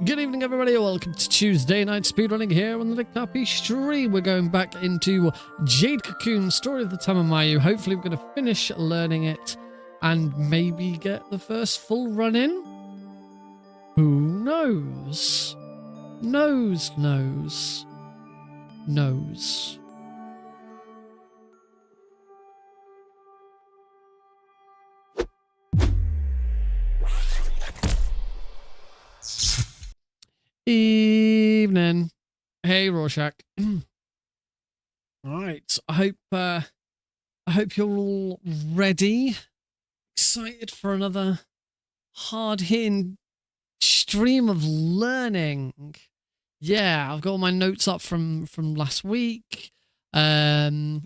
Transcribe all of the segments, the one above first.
Good evening, everybody. Welcome to Tuesday night speedrunning here on the Happy stream. We're going back into Jade Cocoon, Story of the Tamamyu. Hopefully, we're going to finish learning it and maybe get the first full run in. Who knows? Knows. Evening. Hey, Rorschach. Right. I hope you're all ready. Excited for another hard-hitting stream of learning. Yeah, I've got all my notes up from last week. I've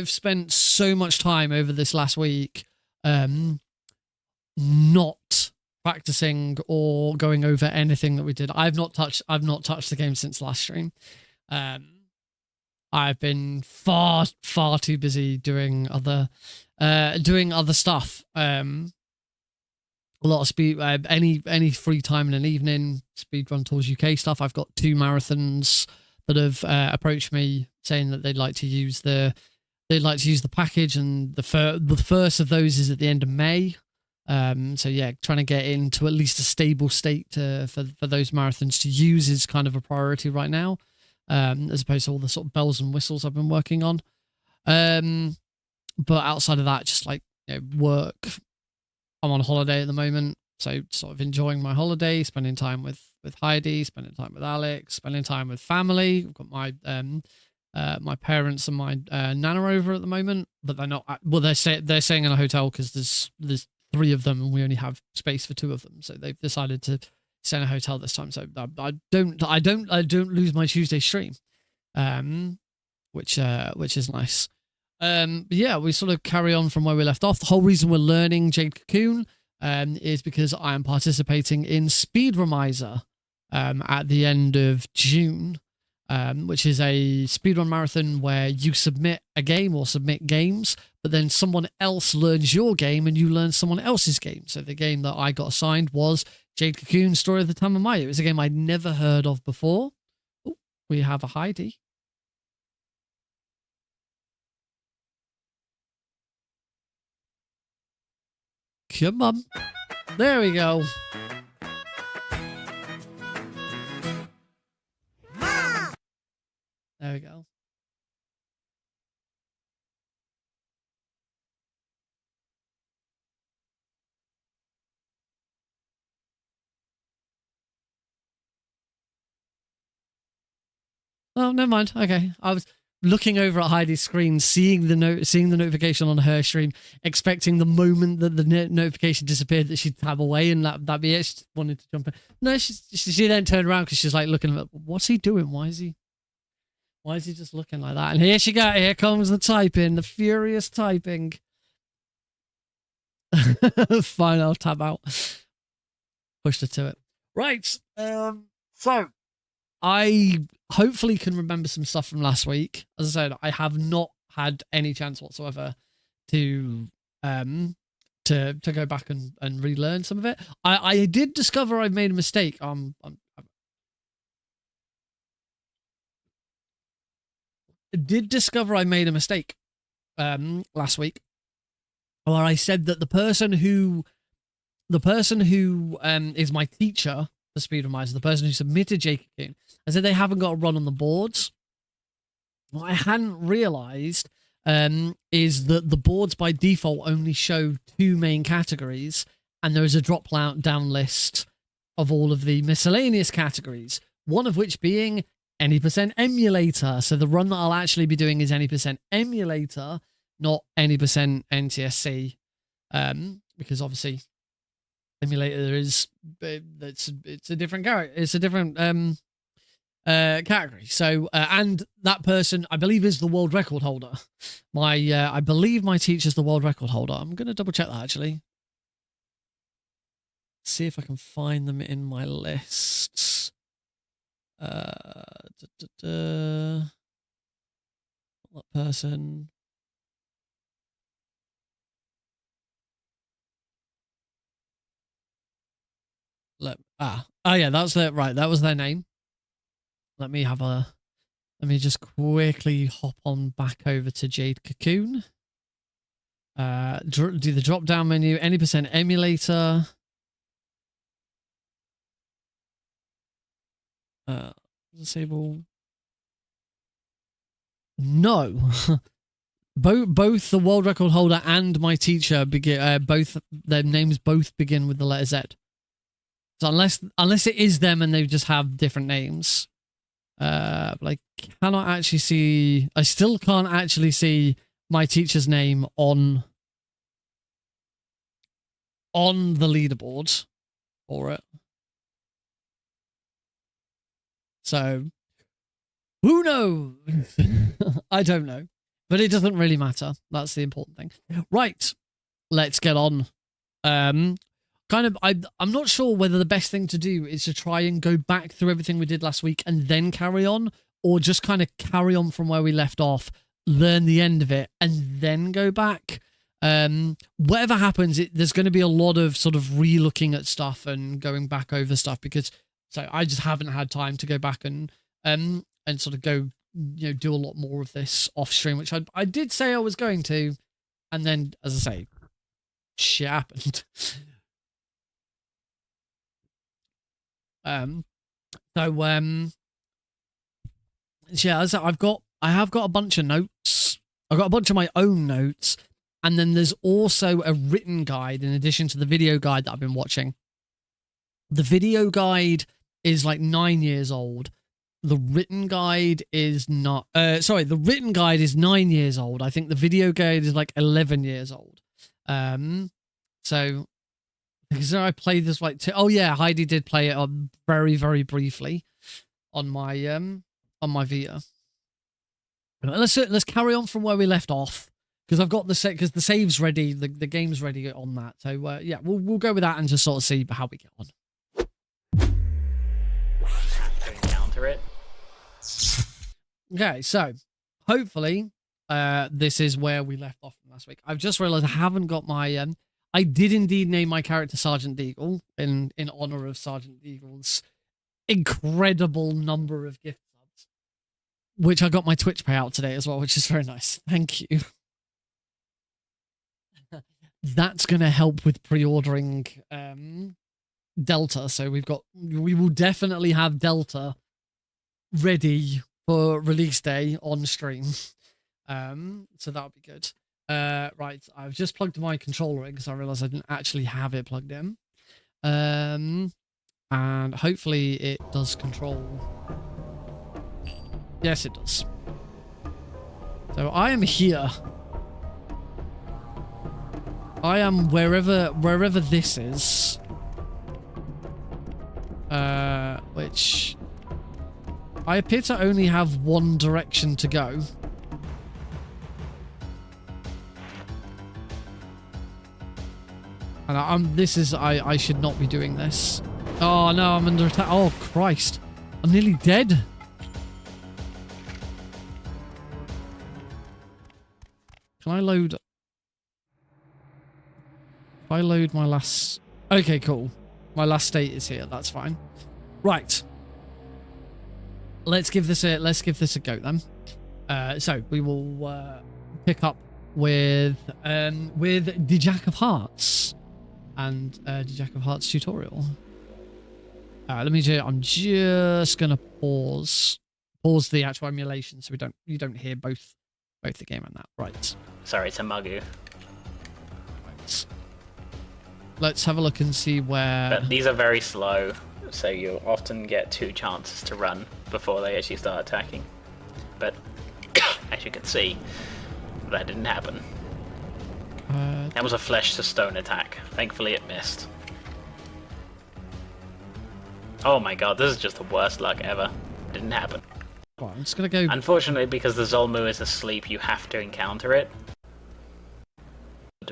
spent so much time over this last week not practicing or going over anything that we did. I've not touched the game since last stream. I've been far too busy doing other stuff. A lot of speed, any free time in an evening, Speedrun Tours UK stuff. I've got 2 marathons that have approached me saying that they'd like to use the package, and the first of those is at the end of May. So yeah, trying to get into at least a stable state for those marathons to use is kind of a priority right now, as opposed to all the sort of bells and whistles I've been working on. But outside of that, just like, work. I'm on holiday at the moment, so sort of enjoying my holiday, spending time with Heidi, spending time with Alex, spending time with family. I've got my my parents and my nana over at the moment, but they're not. Well, they're staying in a hotel because there's 3 of them and we only have space for 2 of them, so they've decided to stay in a hotel this time. So I don't lose my Tuesday stream, which is nice. But yeah, we sort of carry on from where we left off. The whole reason we're learning Jade Cocoon is because I am participating in Speedromizer at the end of June, which is a speedrun marathon where you submit a game or submit games, but then someone else learns your game and you learn someone else's game. So the game that I got assigned was Jade Cocoon, Story of the Tamamyu. It's a game I'd never heard of before. Ooh, we have a Heidi. Come on. There we go. There we go. Oh, never mind. Okay. I was looking over at Heidi's screen, seeing the notification on her stream, expecting the moment that the notification disappeared that she'd tab away and that'd be it. She wanted to jump in. No, she then turned around because she's like looking at, what's he doing? Why is he just looking like that? And here comes the typing, the furious typing. Fine, I'll tab out. Pushed her to it. Right. So I hopefully can remember some stuff from last week. As I said, I have not had any chance whatsoever to go back and relearn some of it. I did discover I made a mistake. I did discover I made a mistake last week, where I said that the person who is my teacher for Speedromizer, the person who submitted Jade Cocoon, I said they haven't got a run on the boards. What I hadn't realized is that the boards by default only show 2 main categories, and there is a drop down list of all of the miscellaneous categories, one of which being any % emulator. So the run that I'll actually be doing is any % emulator, not any % NTSC, because obviously emulator is it's a different character. It's a different category. So and that person, I believe, is the world record holder. I believe my teacher's the world record holder. I'm gonna double check that actually. See if I can find them in my lists. That person. Oh yeah, that's the right. That was their name. Let me just quickly hop on back over to Jade Cocoon. Do the drop down menu, any percent emulator. Disable. No. Both the world record holder and my teacher begin. Both their names both begin with the letter Z. So unless it is them and they just have different names. But I cannot actually see. I still can't actually see my teacher's name on the leaderboard for it. So who knows? I don't know. But it doesn't really matter. That's the important thing. Right. Let's get on. I'm not sure whether the best thing to do is to try and go back through everything we did last week and then carry on, or just kind of carry on from where we left off, learn the end of it, and then go back. Whatever happens, there's going to be a lot of sort of re-looking at stuff and going back over stuff because I just haven't had time to go back and sort of go, do a lot more of this off stream, which I did say I was going to, and then, as I say, shit happened. Yeah, as I have got a bunch of notes. I've got a bunch of my own notes, and then there's also a written guide in addition to the video guide that I've been watching. The video guide is like 9 years old. The written guide is not. The written guide is 9 years old. I think the video guide is like 11 years old. So because I played this oh yeah, Heidi did play it on very, very briefly on my Vita. Let's carry on from where we left off because I've got the the save's ready, the game's ready on that. So yeah, we'll go with that and just sort of see how we get on. Encounter it. Okay, so hopefully this is where we left off from last week. I've just realized I haven't got my I did indeed name my character Sergeant Deagle in honor of Sergeant Deagle's incredible number of gift subs, which I got my Twitch payout today as well, which is very nice. Thank you. That's going to help with pre-ordering Delta, so we will definitely have Delta ready for release day on stream. So that'll be good. Right, I've just plugged my controller in because I realized I didn't actually have it plugged in. And hopefully it does control. Yes, it does. So I am here. I am wherever this is. Which I appear to only have one direction to go. And I should not be doing this. Oh no, I'm under attack. Oh Christ. I'm nearly dead. Can I load? If I load my last... Okay, cool. My last state is here. That's fine. Right. Let's give this a go then. So we will pick up with the Jack of Hearts and the Jack of Hearts tutorial. I'm just gonna pause the actual emulation so you don't hear both the game and that. Right. Sorry, it's a Mugu. Right. Let's have a look and see where. But these are very slow, so you often get 2 chances to run before they actually start attacking. But as you can see, that didn't happen. That was a flesh to stone attack. Thankfully, it missed. Oh my god, this is just the worst luck ever. Didn't happen. Right, I'm just gonna go. Unfortunately, because the Zolmu is asleep, you have to encounter it.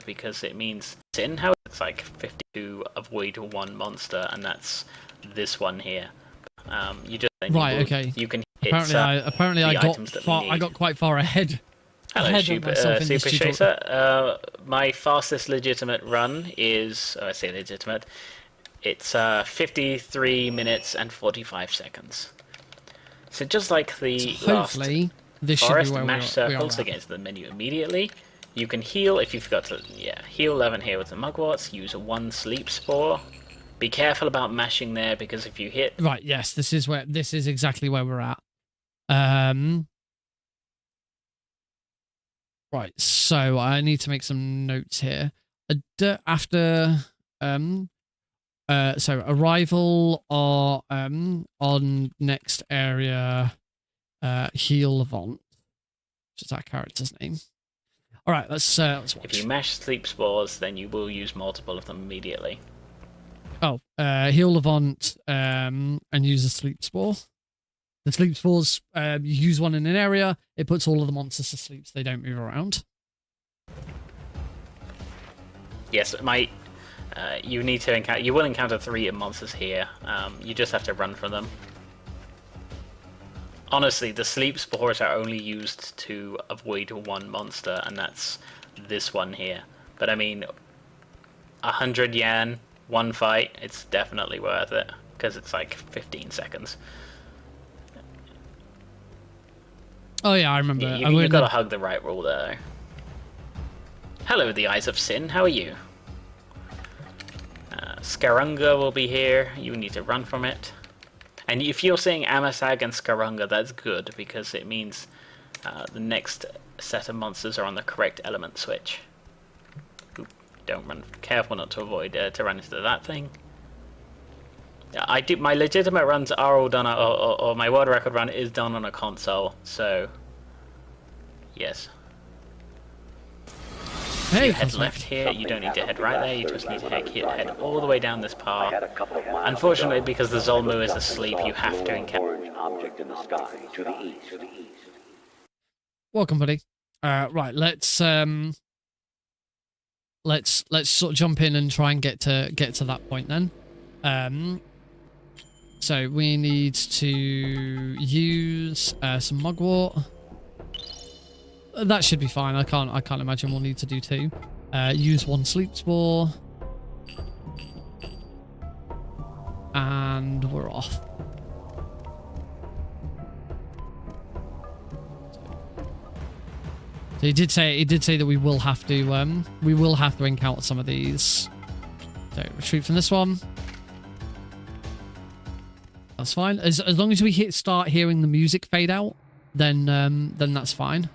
Because it means in how it's like 52 avoid 1 monster, and that's this one here. You just right, okay. You can. Apparently, I got quite far ahead. Hello, Super Chaser. My fastest legitimate run is. Oh, I say legitimate. It's 53 minutes and 45 seconds. So just like the Hopefully, this should be forest, where mash we circles are to at. get into the menu immediately. You can heal if you forgot to, heal 11 here with the mugworts. Use 1 sleep spore. Be careful about mashing there because if you hit... Right, yes, this is exactly where we're at. Right, so I need to make some notes here. After so arrival or on next area heal Levant, which is our character's name. All right, let's watch. If you mash sleep spores, then you will use multiple of them immediately. Oh, heal Levant and use a sleep spore. The sleep spores, you use one in an area, it puts all of the monsters to sleep so they don't move around. Yes, you need to encounter. You will encounter 3 monsters here. You just have to run from them. Honestly, the sleep spores are only used to avoid 1 monster, and that's this one here. But I mean, 100 yen, 1 fight, it's definitely worth it because it's like 15 seconds. Oh yeah, I remember. You've got to hug the right rule there. Hello, the Eyes of Sin. How are you? Skarunga will be here. You need to run from it. And if you're seeing Amasag and Skarunga, that's good because it means the next set of monsters are on the correct element switch. Oop, don't run. Careful not to avoid to run into that thing. My legitimate runs are all done, or my world record run is done on a console. So, yes. Hey, you head left here, you don't need to head right there, you just need to head all the way down this path. Unfortunately, because the Zolmu is asleep, you have to encounter... Welcome, buddy. Right, let's sort of jump in and try and get to that point then. So we need to use some mugwort. That should be fine. I can't imagine we'll need to do 2. Use 1 sleep spore. And we're off. So he did say that we will have to encounter some of these. So retreat from this one. That's fine. As long as we start hearing the music fade out, then that's fine.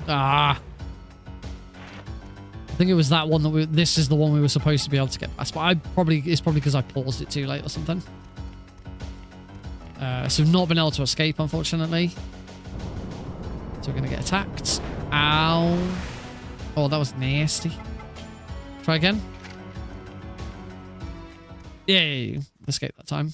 Ah. I think it was that one this is the one we were supposed to be able to get past, but it's probably because I paused it too late or something. So we've not been able to escape, unfortunately. So we're going to get attacked. Ow. Oh, that was nasty. Try again. Yay. Escape that time.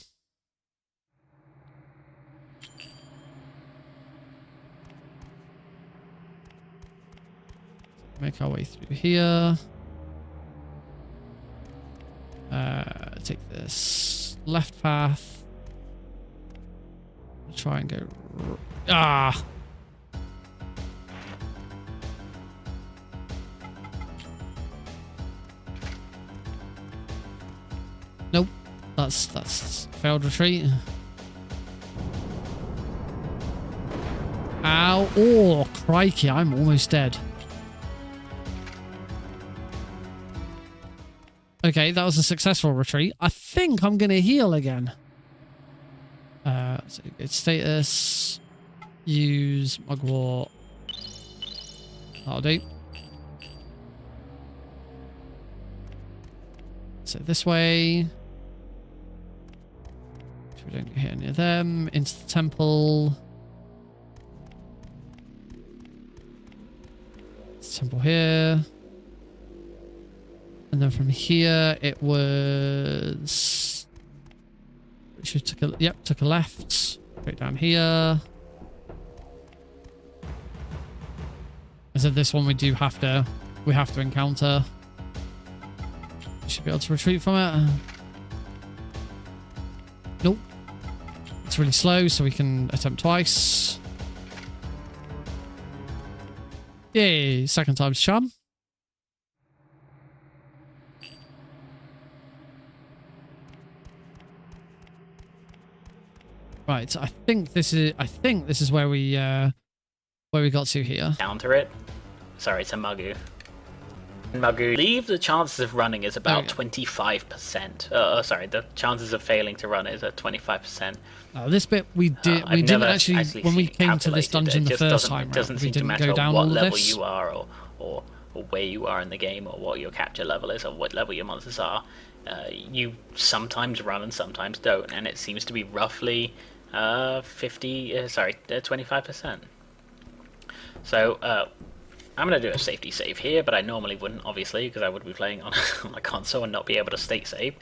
Make our way through here. Take this left path. Try and go... Ah! Nope. That's failed retreat. Ow. Oh, crikey. I'm almost dead. Okay, that was a successful retreat. I think I'm going to heal again. So good status. Use mugwort. That'll do. So this way. Which we don't get here near them. Into the temple. Temple here. And then from here, it was... took a left. Straight down here. I said this one we have to encounter. We should be able to retreat from it. Nope. It's really slow, so we can attempt twice. Yay, second time's charm. Right, I think this is where we got to here. Counter it. Sorry, it's a Mugu. Mugu, leave the chances of running is about 25%. Sorry, the chances of failing to run is at 25%. This bit we didn't actually when we came to this dungeon the first time. It doesn't seem to matter what level you are, or where you are in the game, or what your capture level is, or what level your monsters are. You sometimes run and sometimes don't, and it seems to be roughly 25%. So I'm going to do a safety save here, but I normally wouldn't, obviously, because I would be playing on a console and not be able to state save.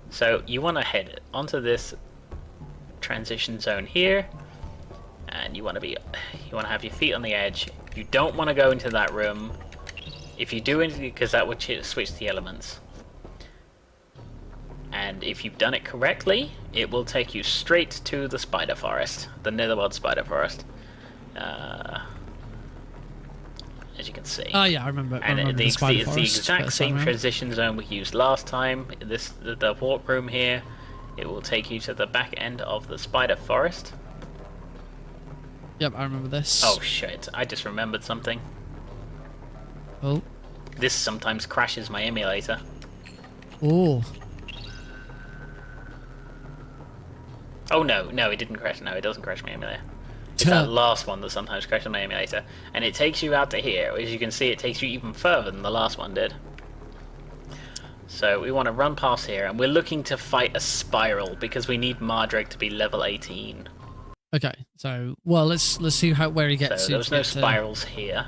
So you want to head onto this transition zone here, and you want to have your feet on the edge. You don't want to go into that room. If you do, because that would switch the elements. And if you've done it correctly, it will take you straight to the spider forest, the Netherworld spider forest. As you can see. Oh yeah, I remember. And it's the exact same transition zone we used last time. The walk room here. It will take you to the back end of the spider forest. Yep, I remember this. Oh shit! I just remembered something. Oh. This sometimes crashes my emulator. Oh. Oh no, it didn't crash. No, it doesn't crash my emulator. It's that last one that sometimes crashes my emulator. And it takes you out to here. As you can see, it takes you even further than the last one did. So we want to run past here, and we're looking to fight a spiral because we need Mardrake to be level 18. Okay, so well, let's see where he gets. So there's no spirals here.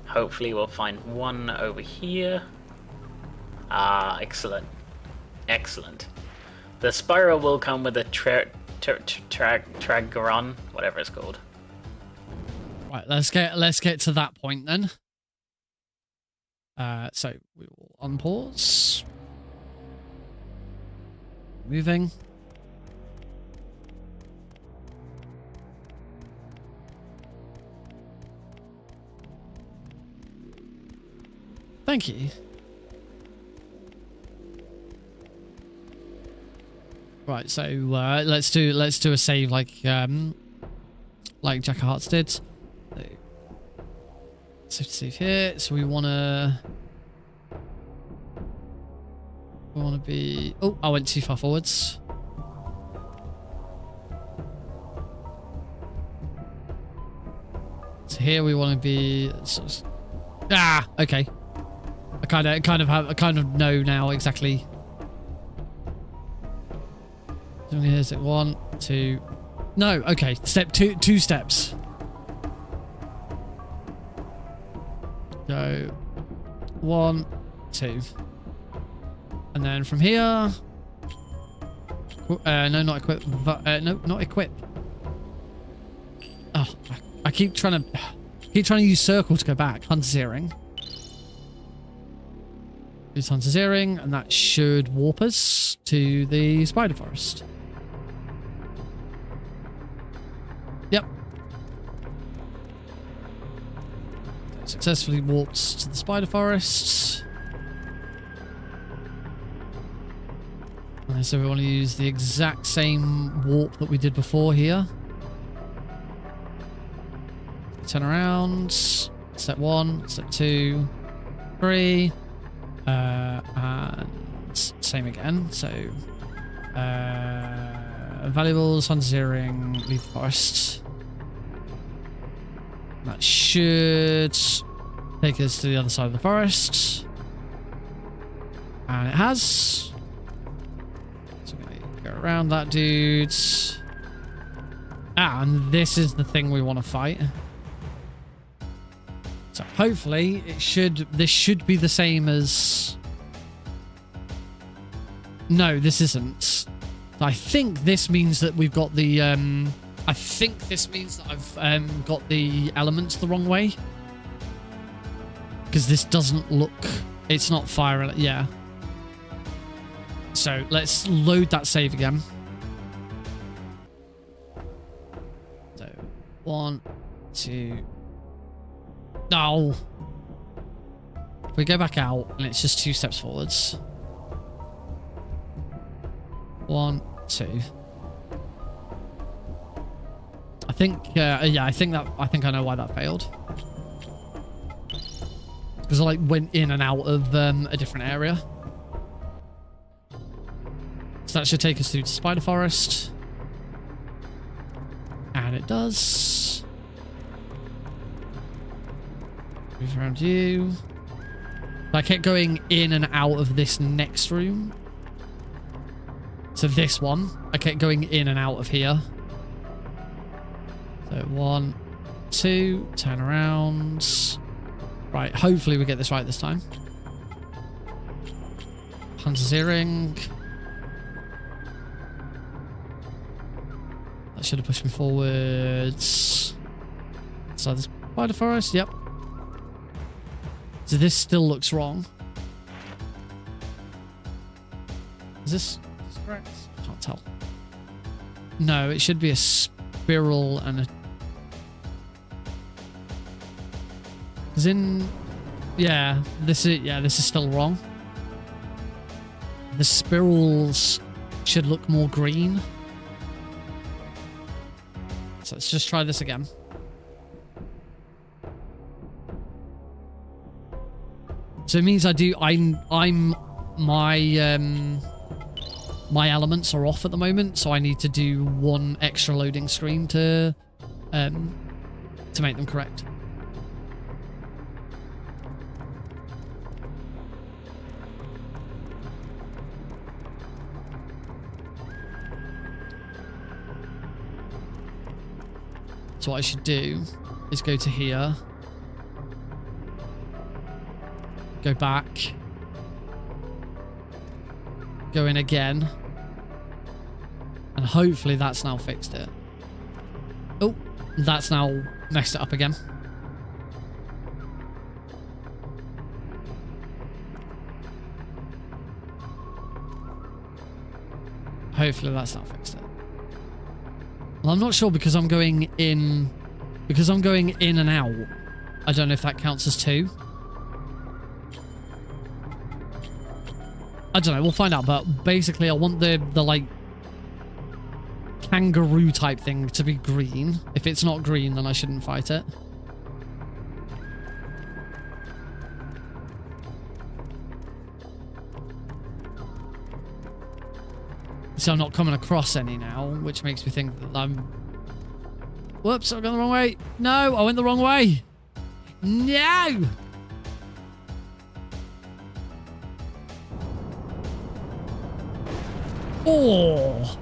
Hopefully we'll find one over here. Ah, excellent. Excellent. The spiral will come with a Tragaron, whatever it's called. Right, let's get to that point then. So we will unpause. Moving. Thank you. Right, so let's do a save like Jack of Hearts did. So save here. So we wanna be. Oh, I went too far forwards. So here we want to be. Okay. I kind of know now exactly. So here's it. 1, 2. No, okay. Step 2 steps. Go 1, 2. And then from here. No, not equip. No, not equip. Oh, I keep trying to use circle to go back. Hunter's Earring. Use Hunter's Earring, and that should warp us to the spider forest. Yep. Successfully warped to the spider forest. And so we want to use the exact same warp that we did before here. Turn around. Step 1, step 2, 3. And same again. So, valuables, Hunter's Earring, leave the forest. That should take us to the other side of the forest. And it has. So we're going to go around that dude. And this is the thing we want to fight. So hopefully this should be the same as. No, this isn't. I think this means that we've got the I think this means that I've got the elements the wrong way. Because this doesn't look, it's not fire, yeah. So let's load that save again. So 1, 2, No. If we go back out and it's just 2 steps forwards. 1, 2. I think, yeah, I think I know why that failed. Because I like went in and out of a different area. So that should take us through to Spider Forest. And it does. Move around you. I kept going in and out of this next room. So this one, I kept going in and out of here. So 1, 2, turn around. Right, hopefully we get this right this time. Hunter's earring. That should have pushed me forwards. So the Spider Forest, yep. So this still looks wrong. Is this correct? Can't tell. No, it should be a spiral and a... As in... Yeah, this is still wrong. The spirals should look more green. So let's just try this again. So it means my elements are off at the moment, so I need to do 1 extra loading screen to make them correct. So what I should do is go to here, go back, go in again, and hopefully that's now fixed it. Oh, that's now messed it up again. Hopefully that's not fixed it. Well, I'm not sure because I'm going in and out. I don't know if that counts as 2. I don't know, we'll find out, but basically I want the like kangaroo type thing to be green. If it's not green, then I shouldn't fight it. So I'm not coming across any now, which makes me think that I'm... Whoops, I've gone the wrong way. No, I went the wrong way. No! Oh!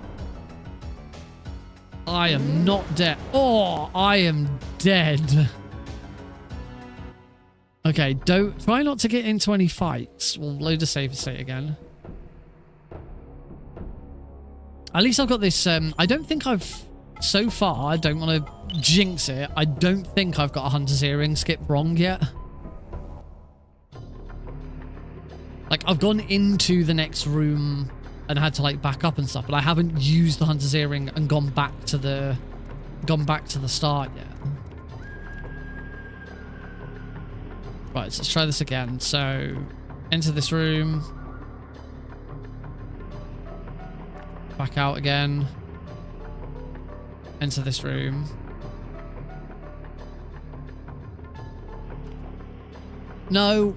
I am not dead. Oh, I am dead. Okay, try not to get into any fights. We'll load a save state again. At least I've got this, I don't think so far, I don't want to jinx it, I don't think I've got a Hunter's Earring skip wrong yet. Like, I've gone into the next room and had to, like, back up and stuff, but I haven't used the Hunter's Earring and gone back to the start yet. Right, so let's try this again. So, enter this room. Back out again. Enter this room. No.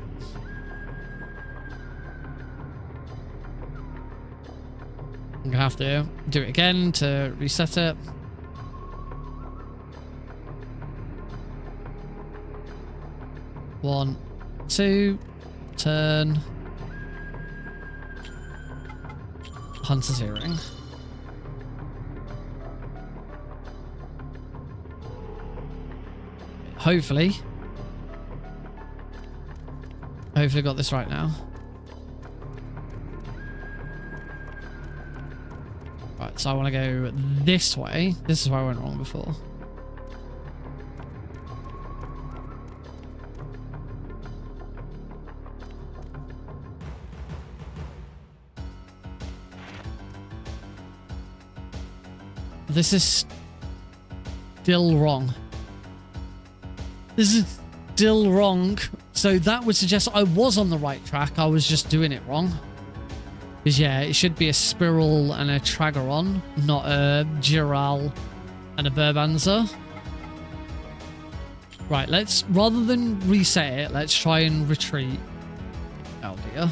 I'm gonna have to do it again to reset it. One, two, turn. Hunter's Earring. Hopefully got this right now. Right, so I want to go this way. This is where I went wrong before. This is still wrong. This is still wrong. So that would suggest I was on the right track. I was just doing it wrong. Because, yeah, it should be a Spiral and a Tragaron, not a Giral and a Burbanza. Right, let's, rather than reset it, let's try and retreat. Oh, dear.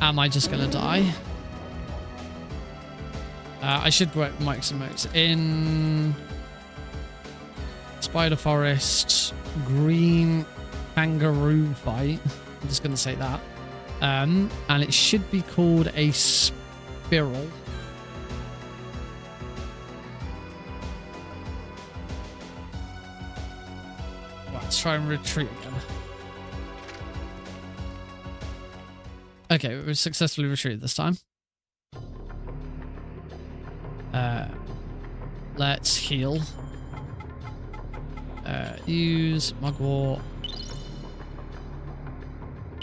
Am I just going to die? I should make some notes. In Spider Forest, Green Kangaroo Fight. I'm just going to say that. And it should be called a Spiral. Let's try and retreat again. Okay, we successfully retreated this time. Let's heal. Use Mugwort.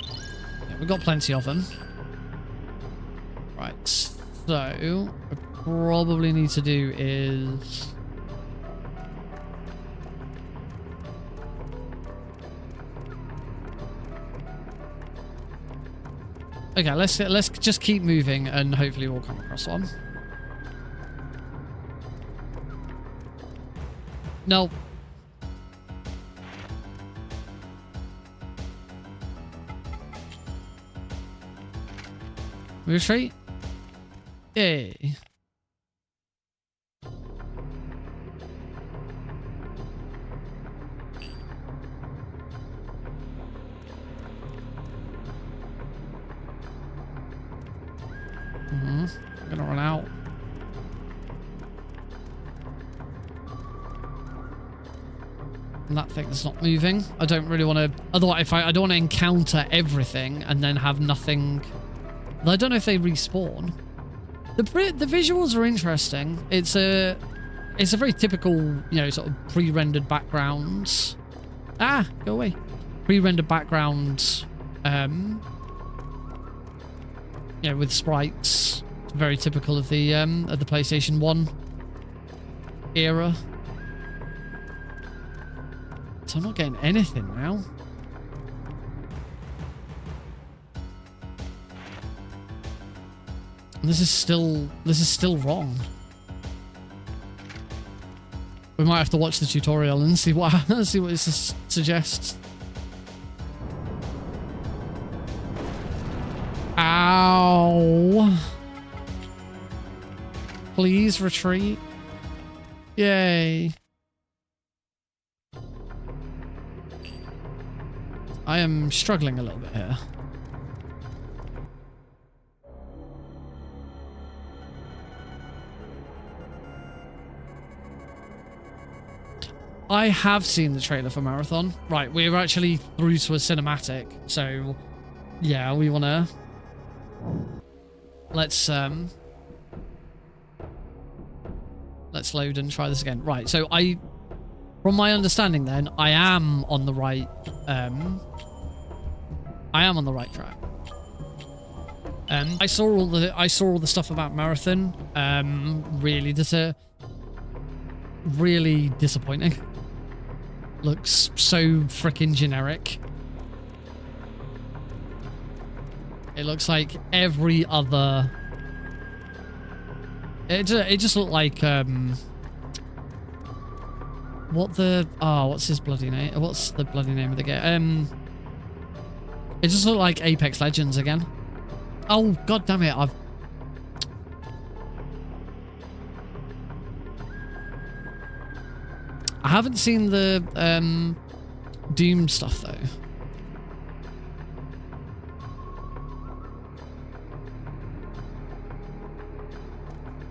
Yeah, we've got plenty of them. Right, so what we probably need to do is... Okay, let's just keep moving and hopefully we'll come across one. No. Retreat? Yay. I'm gonna run out. And that thing's not moving. I don't really want to. Otherwise, I don't want to encounter everything and then have nothing. I don't know if they respawn. The visuals are interesting. It's a very typical, you know, sort of pre-rendered backgrounds. Ah, go away. Pre-rendered backgrounds. Yeah, with sprites. It's very typical of the PlayStation 1 era. So I'm not getting anything now. This is still wrong. We might have to watch the tutorial and see what it suggests. Ow. Please retreat. Yay. I am struggling a little bit here. I have seen the trailer for Marathon. Right, we're actually through to a cinematic, so yeah, we wanna... Let's load and try this again. Right, so from my understanding then, I am on the right track. I saw all the stuff about Marathon. Really disappointing. Looks so freaking generic. It looks like every other... It just looked like what's his bloody name? What's the bloody name of the game? It just looked like Apex Legends again. Oh god damn it! I haven't seen the Doom stuff though.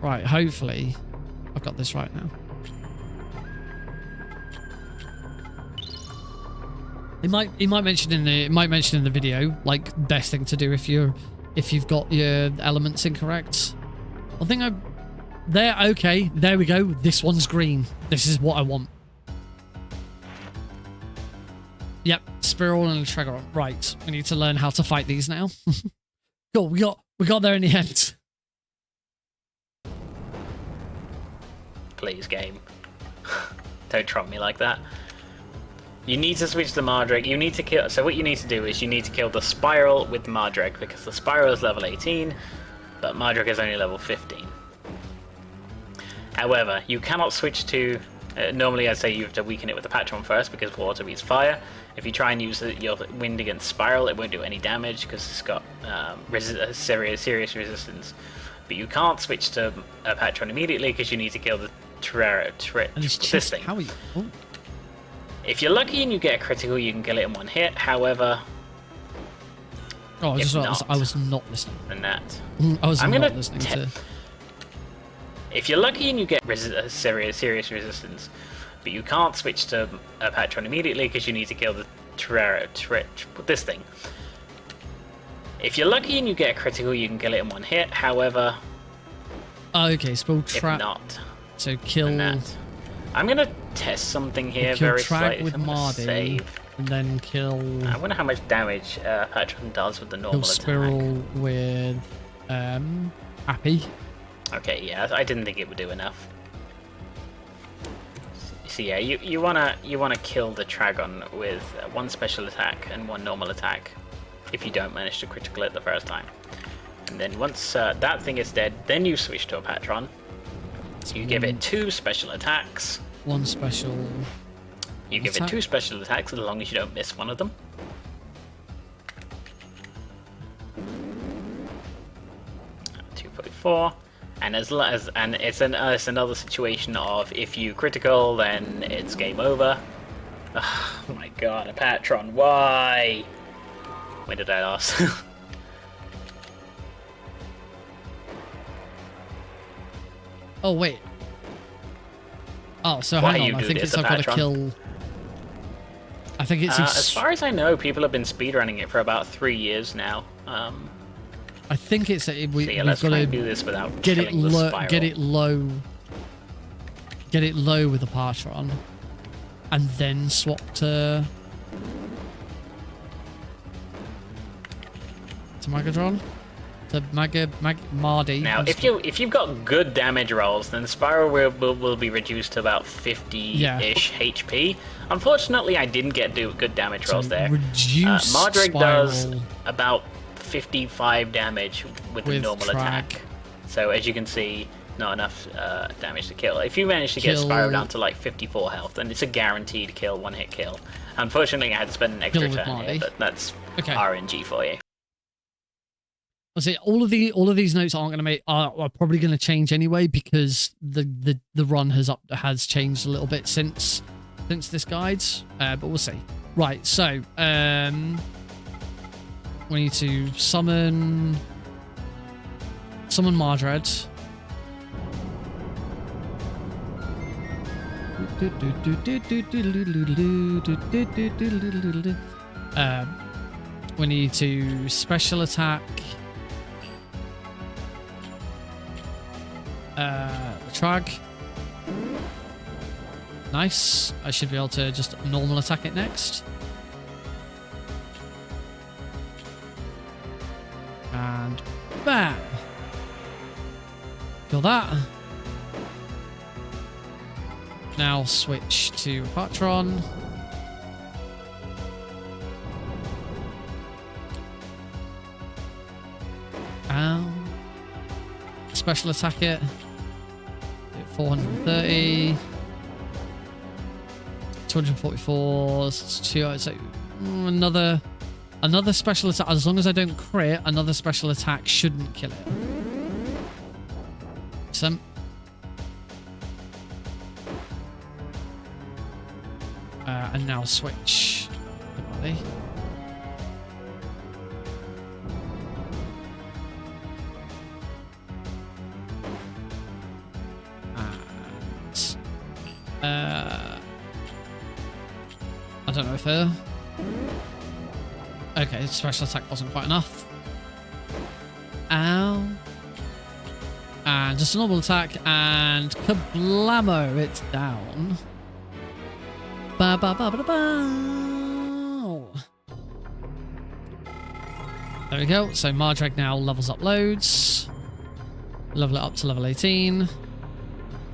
Right, hopefully I've got this right now. It might mention in the video, like, best thing to do if you've got your elements incorrect. I think okay, there we go. This one's green. This is what I want. Yep, Spiral and a Tragaron. Right, we need to learn how to fight these now. Cool, we got there in the end. Please, game. Don't trump me like that. You need to switch to Mardrake. You need to kill. So what you need to do is you need to kill the Spiral with Mardrake, because the Spiral is level 18, but Mardrake is only level 15. However, you cannot switch to. Normally, I'd say you have to weaken it with the Patron first, because water beats fire. If you try and use your wind against Spiral, it won't do any damage because it's got serious resistance. But you can't switch to a Patron immediately because you need to kill the this thing. How are you? Oh. If you're lucky and you get a critical, you can kill it in one hit. However, I was not listening. Than that, I was not listening to. If you're lucky and you get serious resistance, but you can't switch to a Patron immediately because you need to kill the this thing. If you're lucky and you get a critical, you can kill it in one hit. However, okay, spell trap. If not, so kill. That. I'm gonna test something here kill very Trag slightly. with Mardy, and then kill. I wonder how much damage Patron does with the normal kill attack. Spiral with Happy. Okay, yeah, I didn't think it would do enough. So yeah, you wanna kill the Tragon with one special attack and one normal attack if you don't manage to critical it the first time. And then once that thing is dead, then you switch to a Patron. So you give it 2 special attacks. One special. You give it 2 special attacks as long as you don't miss one of them. .244. And it's another situation of if you critical, then it's game over. Oh my god, a Patron, why? When did I ask? Oh wait. Oh, so Why hang on. I think it's I've got to kill. I think it's. As far as I know, people have been speedrunning it for about 3 years now. I think it's we've let's got try to and do this without get it killing the Spiral. get it low with the Patron, and then swap to Magadron, to Mardy. Now, if you've got good damage rolls, then Spiral will be reduced to about 50-ish HP. Unfortunately, I didn't get good damage rolls there. Reduce Mardrake Spiral does about 55 damage with the normal attack. So as you can see, not enough damage to kill. If you manage to get Spiral down to like 54 health, then it's a guaranteed kill, one-hit kill. Unfortunately, I had to spend an extra turn here, but that's RNG for you. I say all of these notes aren't going to are probably going to change anyway, because the run has changed a little bit since this guide, but we'll see. Right, so we need to summon Mardred. We need to special attack Trag. Nice. I should be able to just normal attack it next. And bam! Kill that. Now switch to Patron. Special attack it. 430. 244. So another special attack. As long as I don't crit, another special attack shouldn't kill it. And now switch the body. I don't know if okay, special attack wasn't quite enough. Ow. And just a normal attack, and kablamo, it's down. Ba ba ba ba ba. There we go. So Mardrake now levels up loads. Level it up to level 18.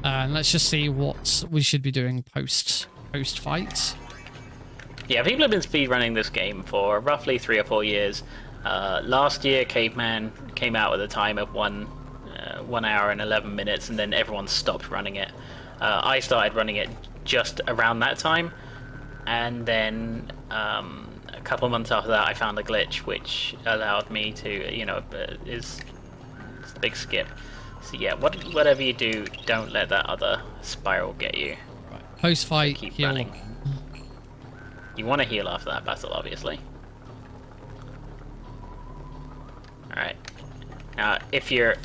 And let's just see what we should be doing post fight. Yeah, people have been speedrunning this game for roughly 3 or 4 years. Last year, Caveman came out with a time of 1 hour and 11 minutes, and then everyone stopped running it. I started running it just around that time, and then a couple of months after that, I found a glitch which allowed me to, you know, it's a big skip. So yeah, whatever you do, don't let that other spiral get you. Right. Post-fight, Keep heal. running. You want to heal after that battle, obviously. Alright. Now, if you're...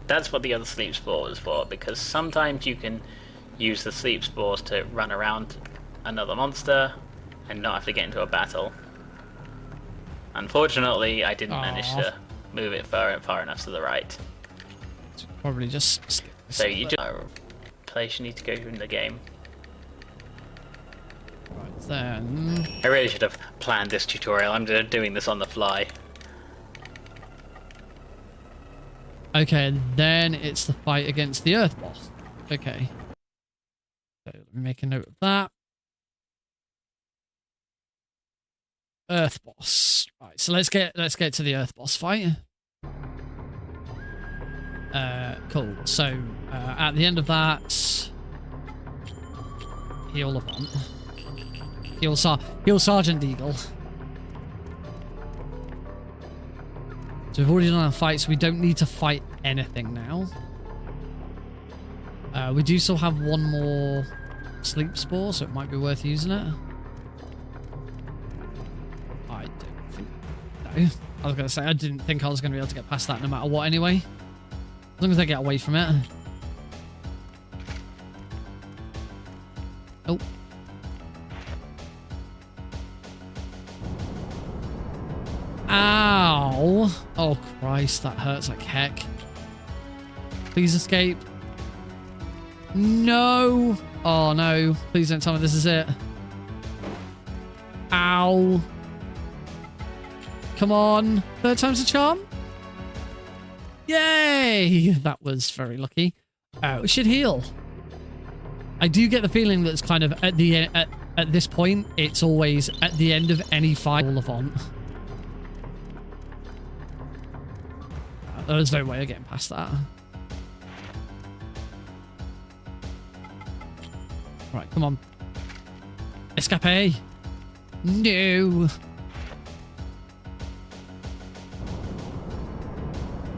That's what the other sleep spore is for, because sometimes you can use the sleep spores to run around another monster and not have to get into a battle. Unfortunately, I didn't manage to move it far enough to the right. Probably just skip this. So you just... place you need to go through in the game. Right then. I really should have planned this tutorial. I'm doing this on the fly. Okay, then it's the fight against the Earth boss. Okay. So let me make a note of that. Earth boss. Right, so let's get to the Earth boss fight. Cool. So at the end of that, heal Levant. Heal Sergeant Deagle. So we've already done our fight, so we don't need to fight anything now. We do still have one more sleep spore, so it might be worth using it. I don't think... No. I was going to say, I didn't think I was going to be able to get past that no matter what anyway. As long as I get away from it. Oh. Ow! Oh Christ, that hurts like heck. Please escape. No! Oh no, please don't tell me this is it. Ow! Come on, 3rd time's a charm? Yay! That was very lucky. Oh, it should heal. I do get the feeling that it's kind of at the at this point, it's always at the end of any fight. Levant. There's no way of getting past that. Right, come on. Escape! No!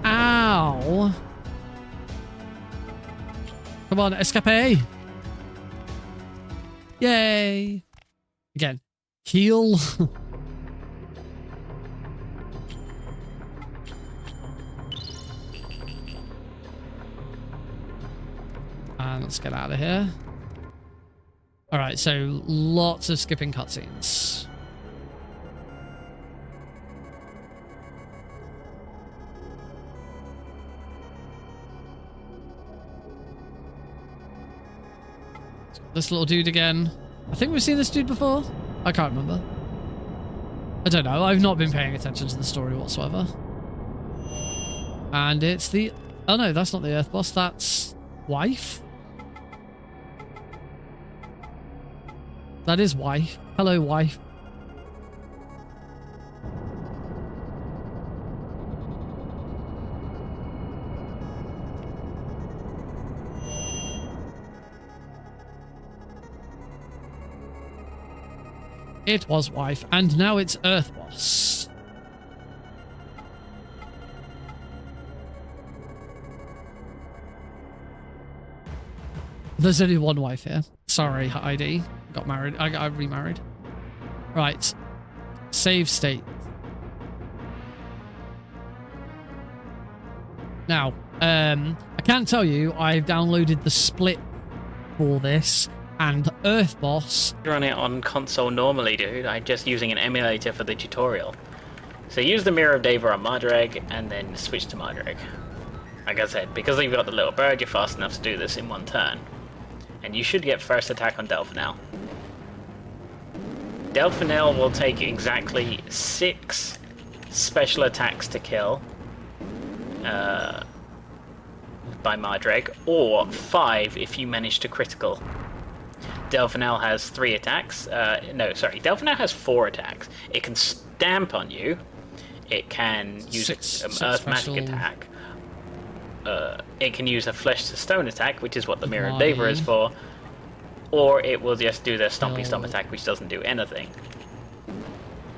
Ow! Come on, escape! Yay! Again, heal. And let's get out of here. Alright, so lots of skipping cutscenes. This little dude again. I think we've seen this dude before. I can't remember. I don't know. I've not been paying attention to the story whatsoever. And it's the... Oh no, that's not the Earth boss. That's... wife? That is wife. Hello, wife. It was wife, and now it's Earth boss. There's only one wife here. Sorry, Heidi. Got married. I got remarried. Right. Save state. Now, I can't tell you, I've downloaded the split for this, and Earth Boss. Run it on console normally, dude. I'm just using an emulator for the tutorial. So use the Mirror of Deva on Mardrag, and then switch to Mardrag. Like I said, because you've got the little bird, you're fast enough to do this in one turn. And you should get first attack on Delphinel. Delphinel will take exactly 6 special attacks to kill by Mardrag, or 5 if you manage to critical. Delphinel has 3 attacks. No, sorry. Delphinel has 4 attacks. It can stamp on you. It can use Earth Magic attack. It can use a Flesh to Stone attack, which is what the Mirrored Lever is for. Or it will just do the Stompy Stomp attack, which doesn't do anything.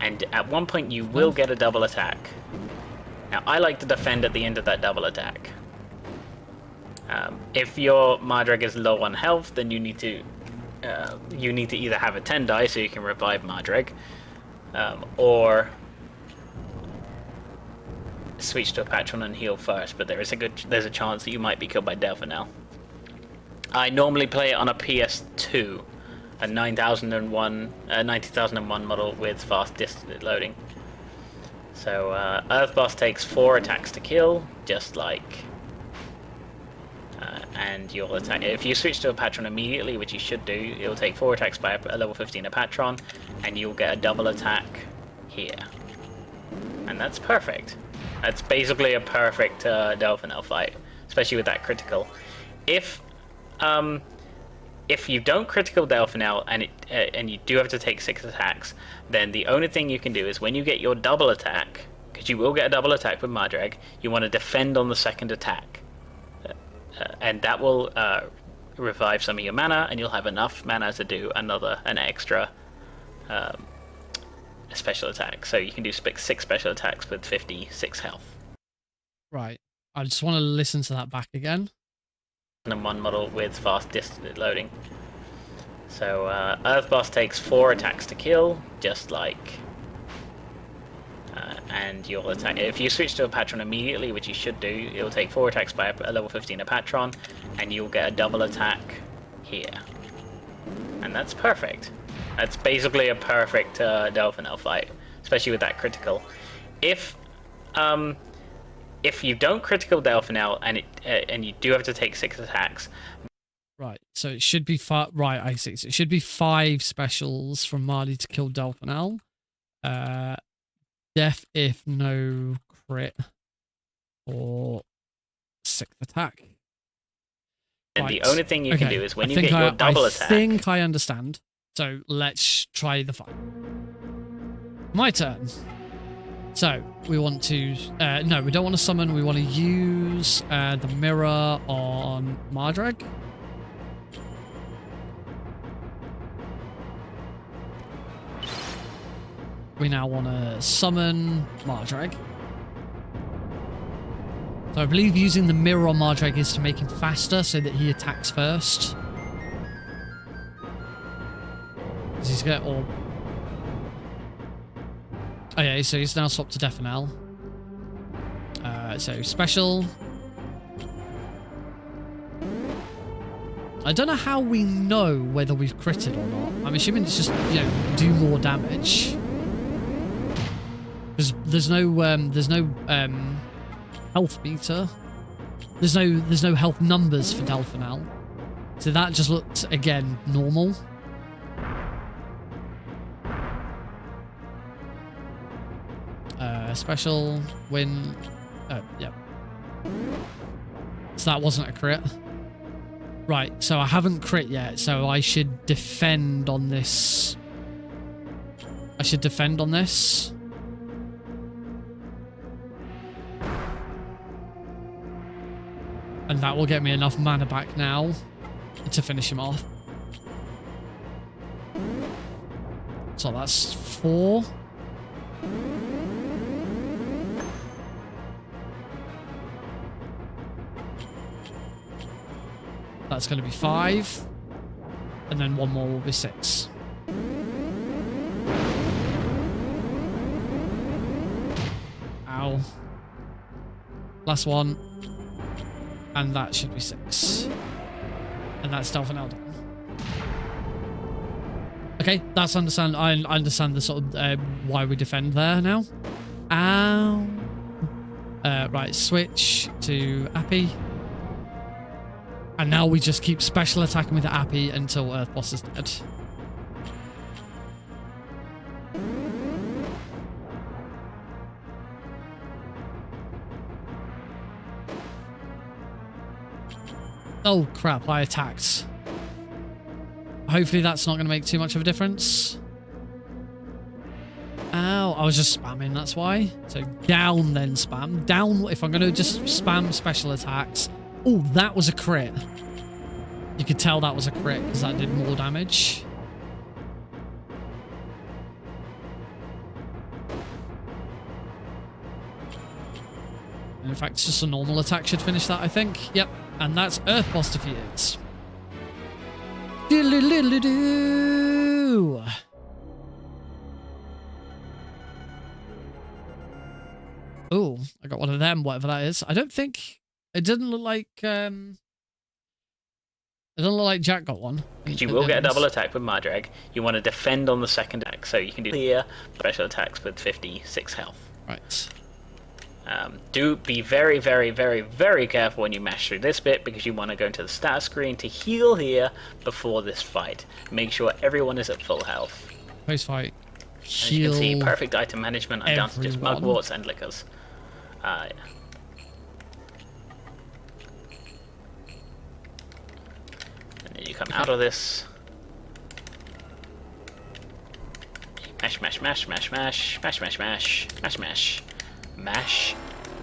And at one point you will get a double attack. Now, I like to defend at the end of that double attack. If your Mardreg is low on health, then you need to either have a 10 die so you can revive Mardreg, or switch to a Patron and heal first. But there's a chance that you might be killed by Delphinel. I normally play it on a PS2, a 90,001 model with fast distant loading. So Earth Boss takes 4 attacks to kill, just like, and you'll attack. If you switch to a Patron immediately, which you should do, it'll take 4 attacks by a level 15 Patron, and you'll get a double attack here. And that's perfect. That's basically a perfect Delphinel fight, especially with that critical. If you don't critical Delphinel and you do have to take 6 attacks, then the only thing you can do is when you get your double attack, because you will get a double attack with Mardreg, you want to defend on the second attack. And that will revive some of your mana, and you'll have enough mana to do an extra special attack. So you can do 6 special attacks with 56 health. Right. I just want to listen to that back again. And one model with fast distant loading. So Earth Boss takes 4 attacks to kill, just like, and you'll attack. If you switch to a Patron immediately, which you should do, it'll take 4 attacks by a level 15 Patron, and you'll get a double attack here. And that's perfect. That's basically a perfect Delphinel fight, especially with that critical. If you don't critical Delphinel and you do have to take 6 attacks. Right, so it should be right, I see. So it should be 5 specials from Marty to kill Delphinel. Death if no crit or 6th attack. And right. The only thing you can do is when you get your double attack. I think I understand. So let's try the fight. My turn. So we want to no, we don't want to summon. We want to use the mirror on Mardreg. We now want to summon Mardreg. So I believe using the mirror on Mardreg is to make him faster so that he attacks first. Because he's got all. Oh yeah, so he's now swapped to Delphinel. So special. I don't know how we know whether we've critted or not. I'm assuming it's just, do more damage. Because there's no health meter. There's no health numbers for Delphinel. So that just looked again normal. Special win. Yeah. So that wasn't a crit. Right, so I haven't crit yet, so I should defend on this. And that will get me enough mana back now to finish him off. So that's 4. That's going to be 5. And then 1 more will be 6. Ow. Last one. And that should be 6. And that's Delphinel done. Okay, that's understand. I understand the sort of why we defend there now. Ow. Right, switch to Appy. And now we just keep special attacking with the Appy until Earth Boss is dead. Oh crap, I attacked. hopefully that's not going to make too much of a difference. Ow, I was just spamming, that's why. So down then spam. Down, if I'm going to just spam special attacks. Oh, that was a crit. You could tell that was a crit because that did more damage. And in fact, just a normal attack should finish that, I think. Yep, and that's Earth Boss defeated. Diddle-diddle-doo. Oh, I got one of them, whatever that is. I don't think it didn't look like it doesn't look like Jack got one. Because you will get a double attack with Mardrag. You want to defend on the second attack, so you can do clear special attacks with 56 health. Right. Do be very, very, very, very careful when you mash through this bit, because you want to go into the status screen to heal here before this fight. Make sure everyone is at full health. Post fight. As you can see, perfect item management. I'm down to just mugworts and liquors. Yeah. And then you come out of this. Mash, mash, mash, mash, mash, mash, mash, mash, mash, mash, mash,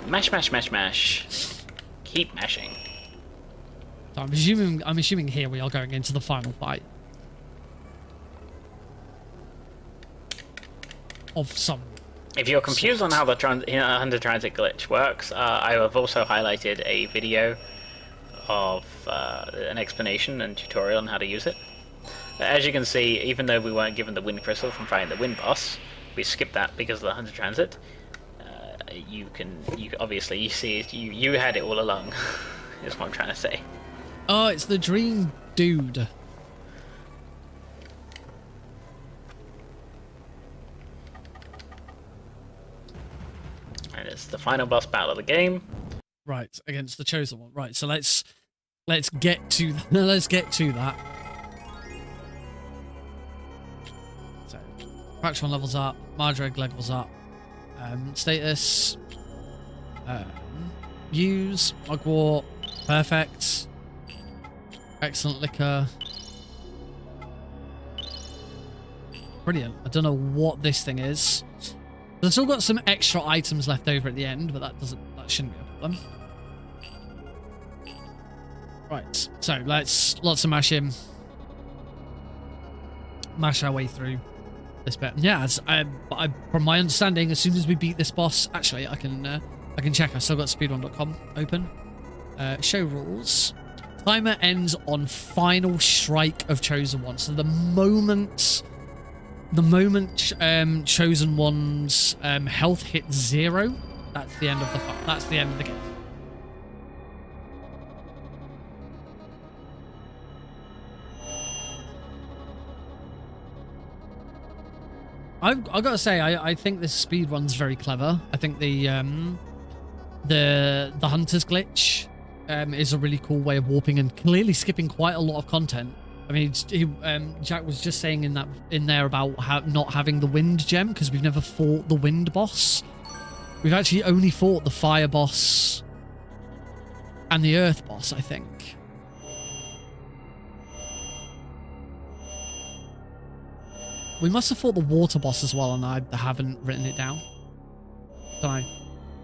mash, mash, mash, mash. Keep mashing. So I'm assuming here we are going into the final fight of some. If you're confused on how the under transit glitch works, I have also highlighted a video of an explanation and tutorial on how to use it. As you can see, even though we weren't given the wind crystal from fighting the wind boss, we skipped that because of the under transit. You obviously you see it, you had it all along. Is what I'm trying to say. Oh, it's the dream dude. And it's the final boss battle of the game. Right, against the chosen one. Right, so let's get to that. So, Fraction 1 levels up, Mardrag levels up. Status. Use, Mugwort, perfect. Excellent liquor. Brilliant. I don't know what this thing is. I've still got some extra items left over at the end, but that shouldn't be a problem. Right, so lots of mashing. Mash our way through this bit. Yeah, from my understanding, as soon as we beat this boss, actually, I can check. I've still got speedrun.com open. Show rules. Timer ends on final strike of chosen one. So the moment chosen one's health hits 0, that's the end of the fight. That's the end of the game. I've got to say, I think this speed run's very clever. I think the hunter's glitch is a really cool way of warping and clearly skipping quite a lot of content. I mean, Jack was just saying in there about not having the wind gem because we've never fought the wind boss. We've actually only fought the fire boss and the earth boss, I think. We must have fought the water boss as well, and I haven't written it down. Don't I?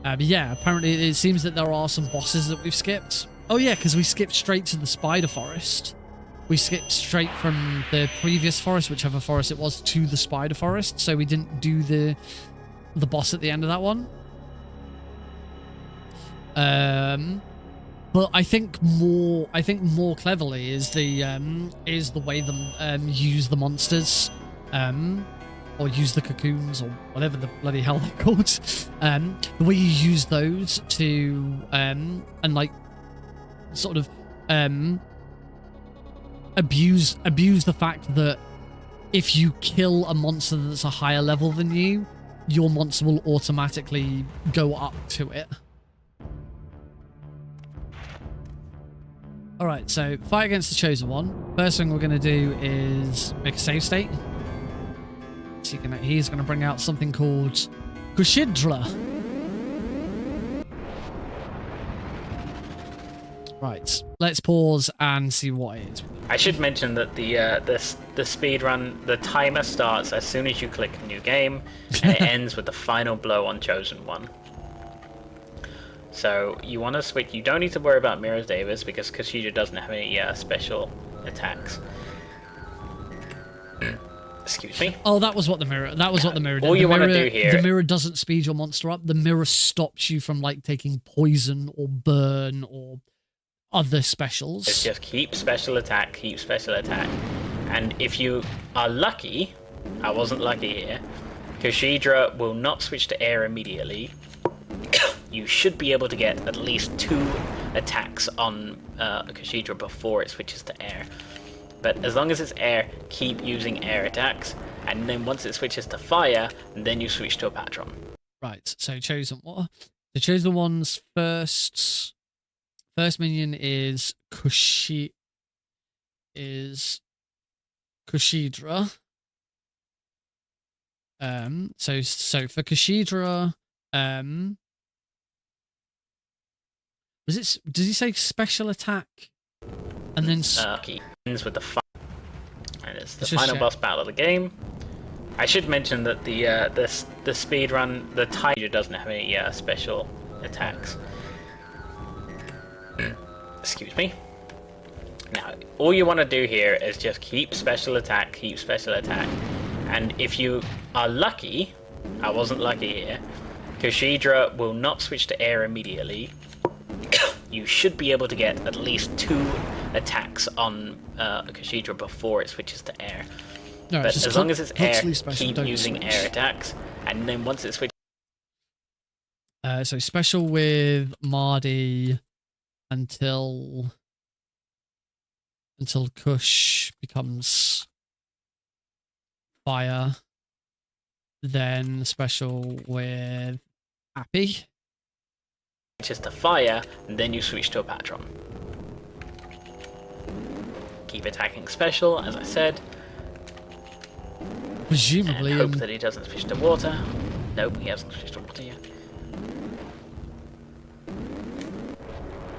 But yeah, apparently it seems that there are some bosses that we've skipped. Oh yeah, because we skipped straight to the spider forest. We skipped straight from the previous forest, whichever forest it was, to the spider forest. So we didn't do the boss at the end of that one. But I think more cleverly is the way them use the monsters. Or use the cocoons, or whatever the bloody hell they're called. The way you use those to, and like, sort of, abuse the fact that if you kill a monster that's a higher level than you, your monster will automatically go up to it. Alright, so fight against the chosen one. First thing we're going to do is make a save state. He's going to bring out something called Kushidra. Right. Let's pause and see what it is. I should mention that the speed run, the timer starts as soon as you click new game, and it ends with the final blow on chosen one. So you want to switch. You don't need to worry about Mirror Davis because Kushida doesn't have any special attacks. Excuse me. Oh, that was what the mirror. That was what the mirror did. All you want to do here. The mirror doesn't speed your monster up. The mirror stops you from like taking poison or burn or other specials. It's just keep special attack, keep special attack, and if you are lucky, I wasn't lucky here. Kushida will not switch to air immediately. You should be able to get at least 2 attacks on Kushida before it switches to air. But as long as it's air, keep using air attacks, and then once it switches to fire, then you switch to a patron. Right, so chosen what? The chosen one's first minion is Kushidra. So for Kushidra, does he say special attack? And then he ends with the and it's the final boss battle of the game. I should mention that the speed run, the tiger doesn't have any special attacks. Excuse me. Now, all you want to do here is just keep special attack, keep special attack, and if you are lucky, I wasn't lucky here. Kushida will not switch to air immediately. You should be able to get at least 2 attacks on Kushida before it switches to air. No, but as long as it's air, keep using switch. Air attacks, and then once it switches... So special with Mardi until Kush becomes fire, then special with Happy. Switches to fire, and then you switch to a patron. Keep attacking special, as I said. Presumably, and hope that he doesn't switch to water. Nope, he hasn't switched to water yet.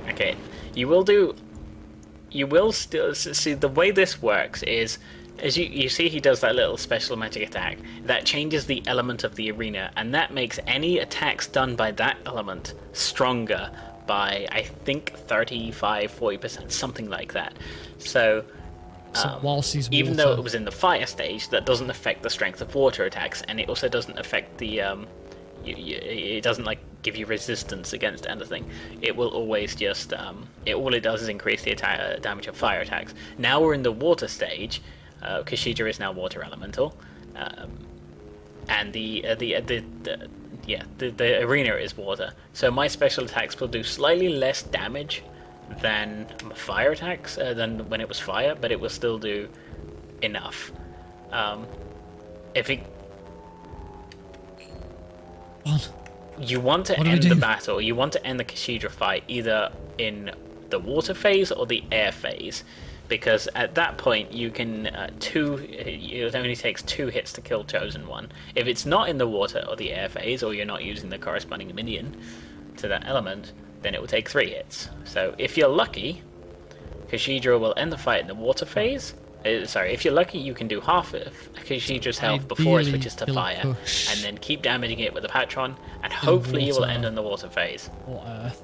Okay, you will still see the way this works is, as you see, he does that little special magic attack that changes the element of the arena, and that makes any attacks done by that element stronger by, I think, 35-40%, something like that. So whilst he's even though it was in the fire stage, that doesn't affect the strength of water attacks, and it also doesn't affect the it doesn't like give you resistance against anything. It will always just all it does is increase the damage of fire attacks. Now we're in the water stage. Kushida is now water elemental, and the arena is water. So my special attacks will do slightly less damage than fire attacks than when it was fire, but it will still do enough. If it you want to end the battle, you want to end the Kushida fight either in the water phase or the air phase, because at that point you can it only takes 2 hits to kill chosen one. If it's not in the water or the air phase, or you're not using the corresponding minion to that element, then it will take 3 hits. So if you're lucky, Kushida will end the fight in the water phase. If you're lucky, you can do half of Kushida's health before it switches to fire, and then keep damaging it with the Patron, and hopefully you will end in the water phase. Or Earth.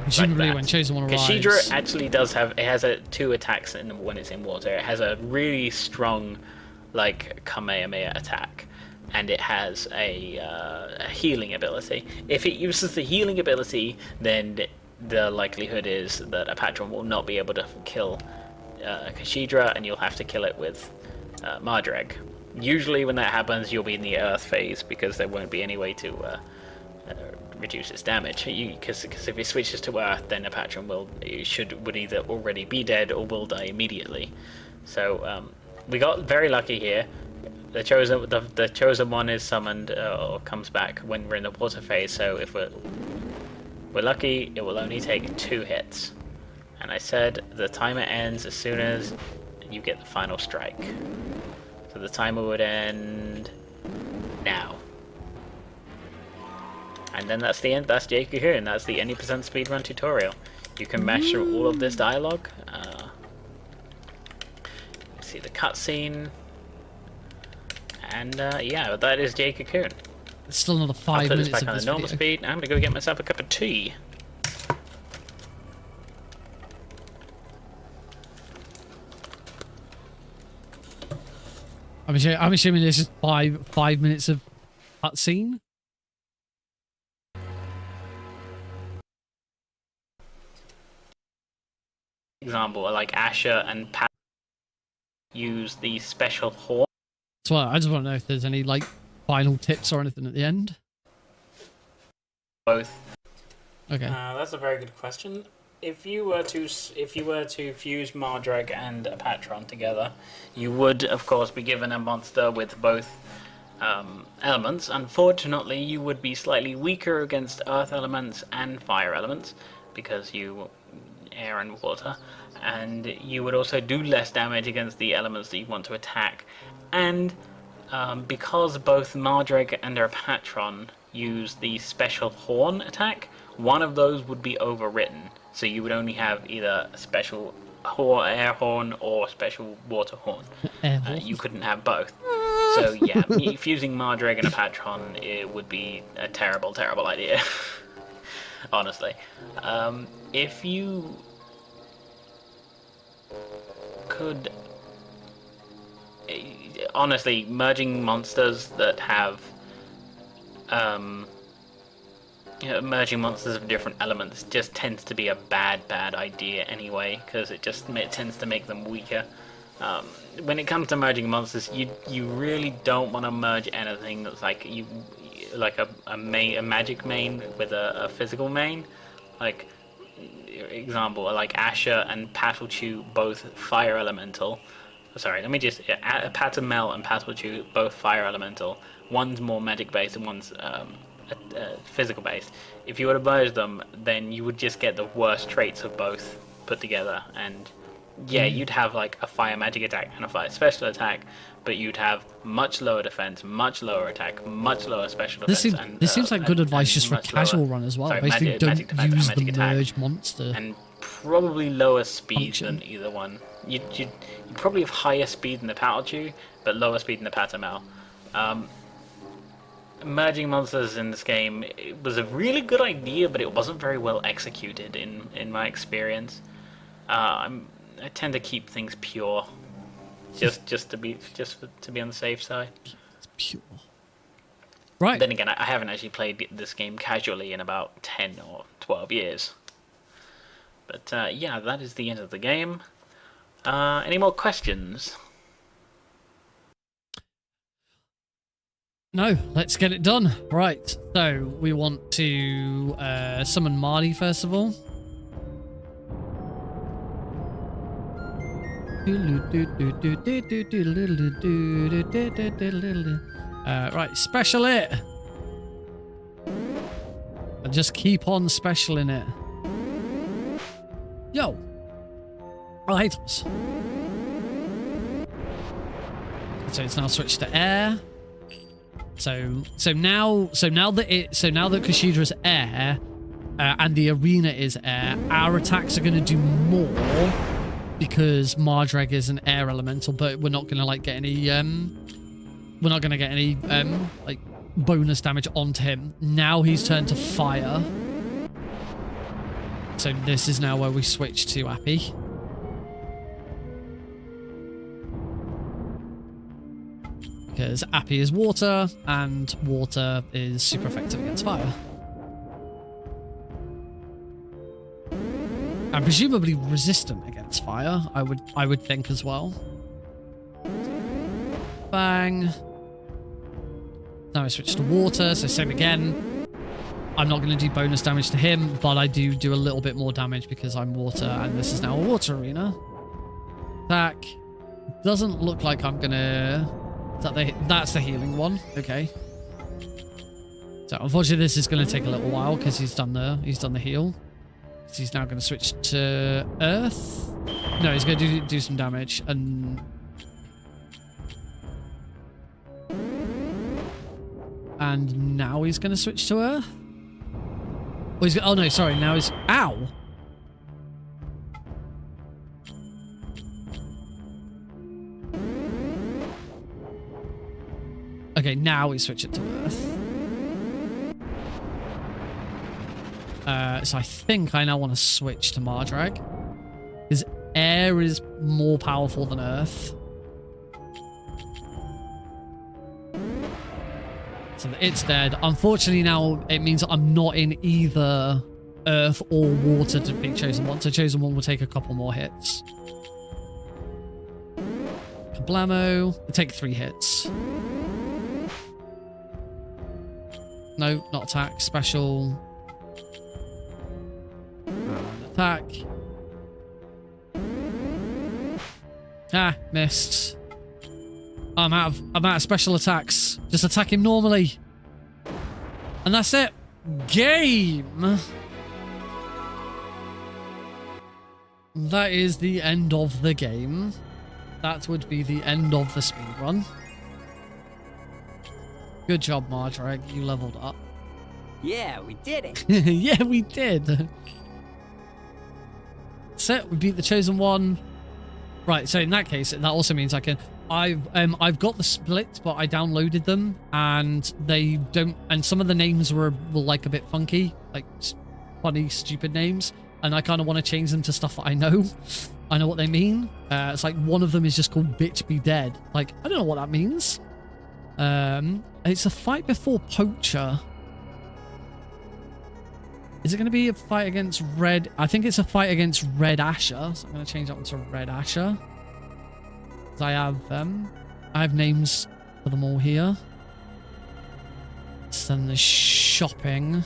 Presumably when chosen one arrives. Kushida actually does have, it has 2 attacks when it's in water. It has a really strong, like, Kamehameha attack, and it has a healing ability. If it uses the healing ability, then the likelihood is that a patron will not be able to kill Kushida, and you'll have to kill it with Mardreg. Usually when that happens, you'll be in the Earth phase, because there won't be any way to reduce its damage. Because if it switches to Earth, then a patron would either already be dead or will die immediately. So we got very lucky here. The chosen one is summoned or comes back when we're in the water phase. So if we're lucky, it will only take 2 hits. And I said the timer ends as soon as you get the final strike. So the timer would end now. And then that's the end. That's Jade Cocoon. That's the any percent speedrun tutorial. You can mash through all of this dialogue. See the cutscene. And yeah, that is Jade Cocoon. It's still another 5 I'll put minutes this back of on this the normal video. speed. I'm gonna go get myself a cup of tea. I'm assuming this is five minutes of cutscene. Example, like Asher and Pat use the special horn. So I just want to know if there's any like final tips or anything at the end. Both. Okay. That's a very good question. If you were to fuse Mardrag and Apatron together, you would of course be given a monster with both elements. Unfortunately, you would be slightly weaker against earth elements and fire elements because you air and water, and you would also do less damage against the elements that you want to attack. And because both Mardrag and Apatron use the special horn attack, one of those would be overwritten. So you would only have either a special air horn or special water horn. You couldn't have both. So yeah, fusing Mardrag and Apatron, it would be a terrible, terrible idea. Honestly. If you could... Honestly, merging monsters that have... merging monsters of different elements just tends to be a bad idea anyway, because it tends to make them weaker. When it comes to merging monsters, you really don't want to merge anything that's like a magic main with a physical main. Like example, like Asher and Patalchu, both fire elemental. Sorry, let me just Patamel and Patalchu, both fire elemental. One's more magic based and one's physical based. If you were to merge them, then you would just get the worst traits of both put together, and yeah, you'd have like a fire magic attack and a fire special attack, but you'd have much lower defense, much lower attack, much lower special defense. This seems like good advice just for a casual run as well. Sorry, basically, don't use the merge monster. And probably lower speed function. than either one. You'd probably have higher speed than the Patalchu, but lower speed than the Patamel. Merging monsters in this game, it was a really good idea, but it wasn't very well executed in my experience. I tend to keep things pure, just to be on the safe side. It's pure. Right. Then again, I haven't actually played this game casually in about 10 or 12 years. But yeah, that is the end of the game. Any more questions? No, let's get it done. Right, so we want to summon Marty first of all. Right, special it. And just keep on specialing it. Yo. Items. So it's now switched to air. So now that Kushidra's air and the arena is air, our attacks are going to do more because Mardrag is an air elemental, but we're not going to like get any like bonus damage onto him. Now he's turned to fire. So this is now where we switch to Appy. Because Appy is water, and water is super effective against fire. And presumably resistant against fire, I would think as well. Bang. Now I switch to water, so same again. I'm not going to do bonus damage to him, but I do a little bit more damage because I'm water, and this is now a water arena. Attack. Doesn't look like I'm going to... That's the healing one. Okay. So unfortunately, this is going to take a little while because he's done the heal. So he's now going to switch to Earth. No, he's going to do some damage and now he's going to switch to Earth. Oh, oh no, sorry, now he's... Ow! Okay, now we switch it to Earth. So I think I now want to switch to Mardrag. Because air is more powerful than Earth. So it's dead. Unfortunately now it means I'm not in either Earth or Water to be Chosen One. So Chosen One will take a couple more hits. Kablamo. It'll take 3 hits. No, not attack. Special. Attack. Ah, missed. I'm out of special attacks. Just attack him normally. And that's it. Game. That is the end of the game. That would be the end of the speedrun. Good job, Mardrag. You leveled up. Yeah, we did it. Yeah, we did. That's it. We beat the Chosen One. Right, so in that case, that also means I can... I've got the split, but I downloaded them, and they don't... And some of the names were like a bit funky, like funny, stupid names, and I kind of want to change them to stuff that I know. I know what they mean. It's like one of them is just called Bitch Be Dead. Like, I don't know what that means. It's a fight before Poacher. Is it going to be a fight against Red? I think it's a fight against Red Asher. So I'm going to change that one to Red Asher. Because I have names for them all here. So then the shopping.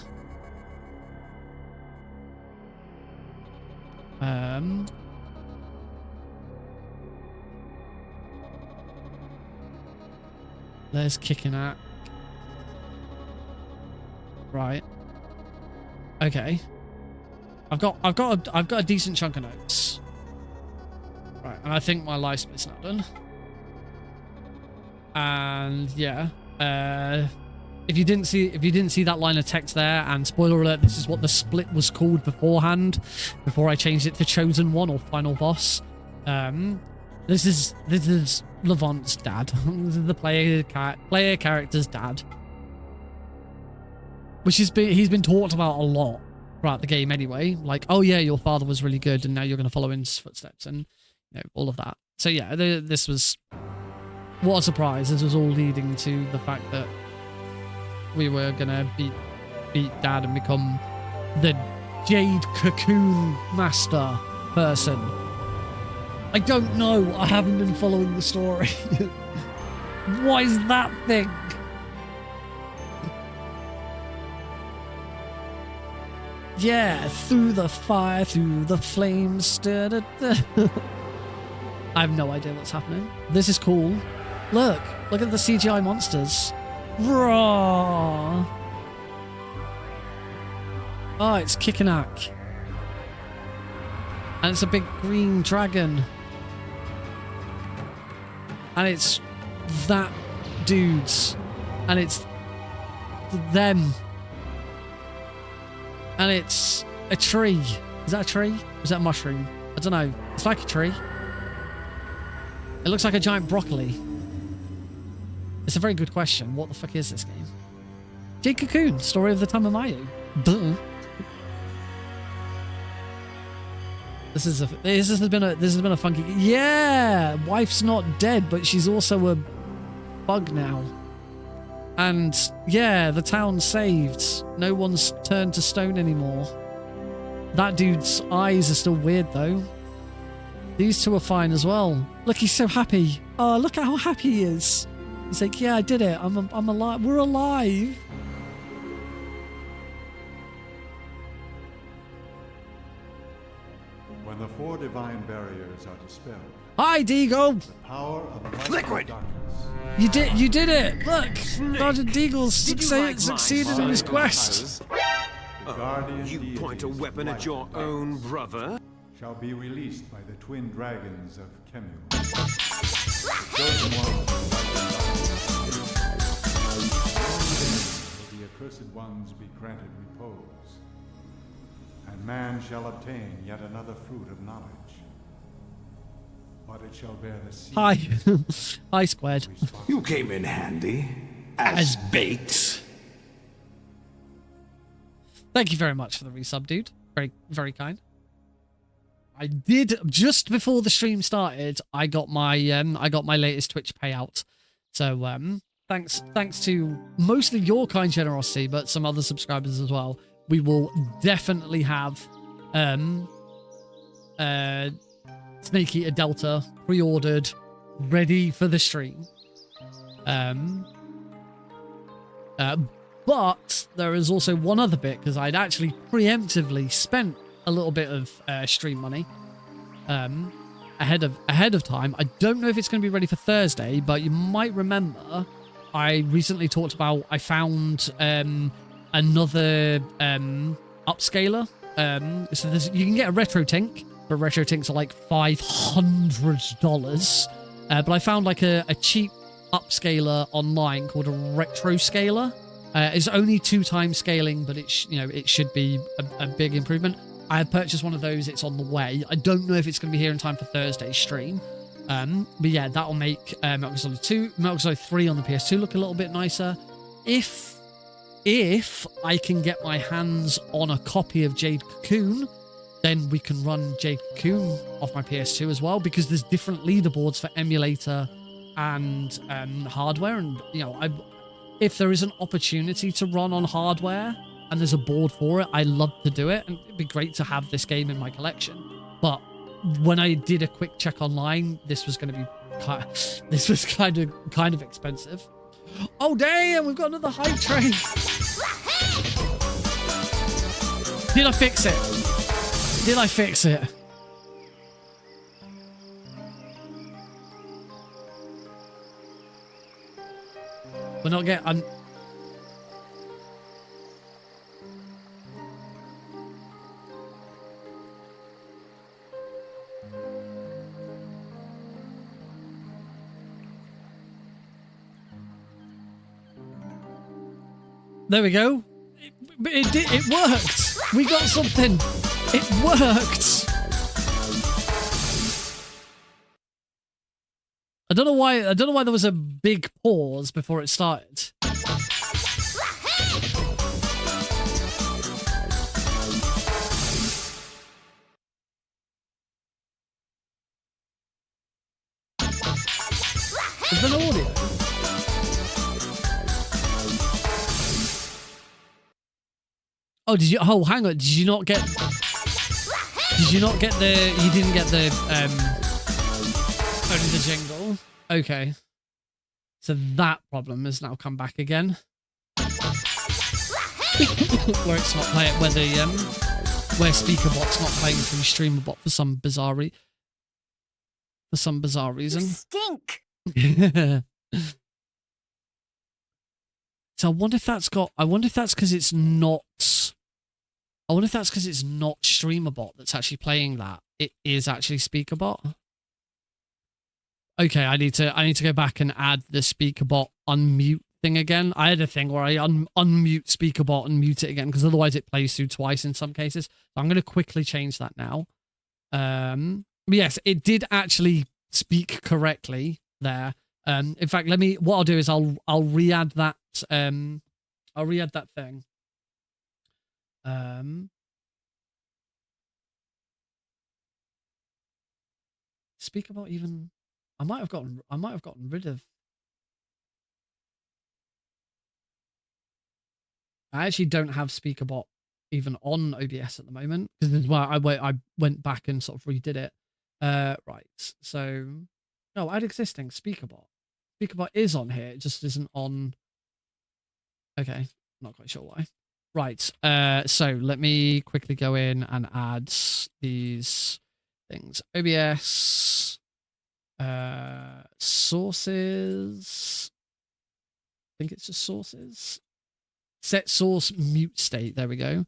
There's kicking at. Right. Okay. I've got a decent chunk of notes. Right, and I think my life split's now done. And yeah, if you didn't see that line of text there, and spoiler alert, this is what the split was called beforehand, before I changed it to Chosen One or Final Boss. This is Levant's dad. This is the player character's dad. Which he's been talked about a lot throughout the game anyway. Like, oh yeah, your father was really good and now you're going to follow in his footsteps and, you know, all of that. So yeah, this was... What a surprise. This was all leading to the fact that we were going to beat Dad and become the Jade Cocoon Master person. I don't know. I haven't been following the story. What is that thing? Yeah, through the fire, through the flames. Da, da, da. I have no idea what's happening. This is cool. Look at the CGI monsters. Raw. Oh, it's Kickanak. And it's a big green dragon. And it's that dudes. And it's them. And it's a tree. Is that a tree? Or is that a mushroom? I don't know. It's like a tree. It looks like a giant broccoli. It's a very good question. What the fuck is this game? Jade Cocoon, Story of the Tamamyu. Duh. This has been a funky... Yeah! Wife's not dead, but she's also a bug now. And yeah, the town's saved. No one's turned to stone anymore. That dude's eyes are still weird though. These two are fine as well. Look, he's so happy. Oh, look at how happy he is. He's like, yeah, I did it. I'm alive. We're alive. When the 4 divine barriers are dispelled, Hi, Deagle. the power of Liquid! darkness. You did it. Look, Sergeant Deagle succeeded in his quest. The guardian You point a deities of weapon at light your own brother? shall be released by the twin dragons of Kemu. The chosen ones will the accursed ones be granted repose. And man shall obtain yet another fruit of knowledge. But it shall bear the seed. Hi. Hi, Squared. You came in handy. As bait. Thank you very much for the resub, dude. Very, very kind. I did just before the stream started. I got my latest Twitch payout. So thanks to mostly your kind generosity, but some other subscribers as well. We will definitely have Snake Eater Delta pre-ordered, ready for the stream. But there is also one other bit, because I'd actually preemptively spent a little bit of stream money ahead of time. I don't know if it's going to be ready for Thursday, but you might remember I recently talked about I found another upscaler. So you can get a retro tink, but retro tinks are like $500. But I found like a cheap upscaler online called a retro scaler. It's only 2 times scaling, but it should be a big improvement. I have purchased one of those. It's on the way. I don't know if it's going to be here in time for Thursday's stream. But yeah, that'll make Metal Gear Solid 2, Metal Gear Solid 3 on the PS2 look a little bit nicer. If I can get my hands on a copy of Jade Cocoon, then we can run Jade Cocoon off my PS2 as well, because there's different leaderboards for emulator and hardware. And, if there is an opportunity to run on hardware and there's a board for it, I love to do it, and it'd be great to have this game in my collection. But when I did a quick check online, this was going to be kind of expensive. Oh damn, we've got another hype train. Did I fix it? Did I fix it? We're not getting... There we go. It worked. We got something. It worked. I don't know why there was a big pause before it started. Is there no audio? Oh, did you? Oh, hang on. Did you not get? Did you not get the? You didn't get the only the jingle. Okay. So that problem has now come back again. Where it's not playing, where the where SpeakerBot's not playing through StreamerBot for some bizarre reason. You stink. So I wonder if that's because it's not. I wonder if that's because it's not StreamerBot that's actually playing that. It is actually SpeakerBot. Okay, I need to go back and add the SpeakerBot unmute thing again. I had a thing where I unmute SpeakerBot and mute it again, because otherwise it plays through twice in some cases. So I'm going to quickly change that now. Yes, it did actually speak correctly there. In fact, what I'll do is I'll re-add that I'll re-add that thing. SpeakerBot even I might have gotten rid of. I actually don't have SpeakerBot even on OBS at the moment, because this is why I went back and sort of redid it. Right, so no, add existing SpeakerBot. SpeakerBot is on here, it just isn't on. Okay, not quite sure why. Right, so let me quickly go in and add these things. OBS, sources. I think it's just sources. Set source mute state. There we go.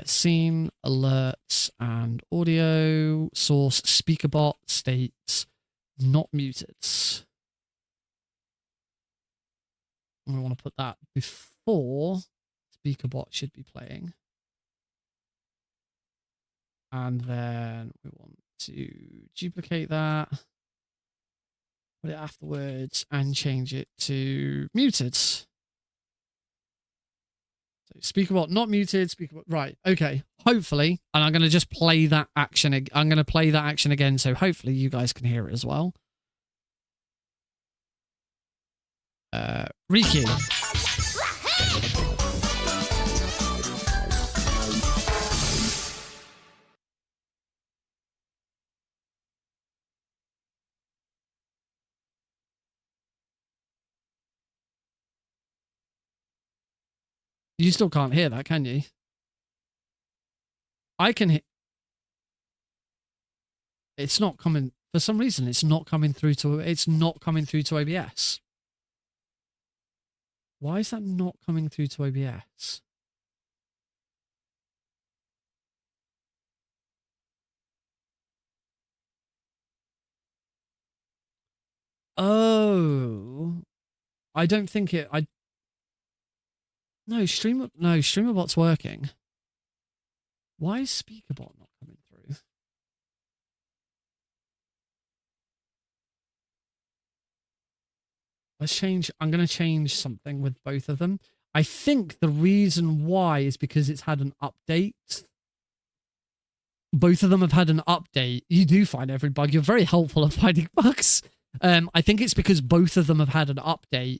Scene, alerts, and audio. Source, SpeakerBot, state, not muted. And we want to put that before SpeakerBot should be playing. And then we want to duplicate that, put it afterwards, and change it to muted. So speakerbot not muted, speakerbot right. Okay, hopefully, and I'm going to just play that action. I'm going to play that action again, so hopefully you guys can hear it as well. Riku. You still can't hear that, can you? I can hear. It's not coming for some reason. It's not coming through to. It's not coming through to OBS. Why is that not coming through to OBS? Oh, I don't think it. No, Streamerbot's working. Why is Speakerbot not coming through? Let's change. I'm going to change something with both of them. I think the reason why is because it's had an update. Both of them have had an update. You do find every bug. You're very helpful at finding bugs. I think it's because both of them have had an update.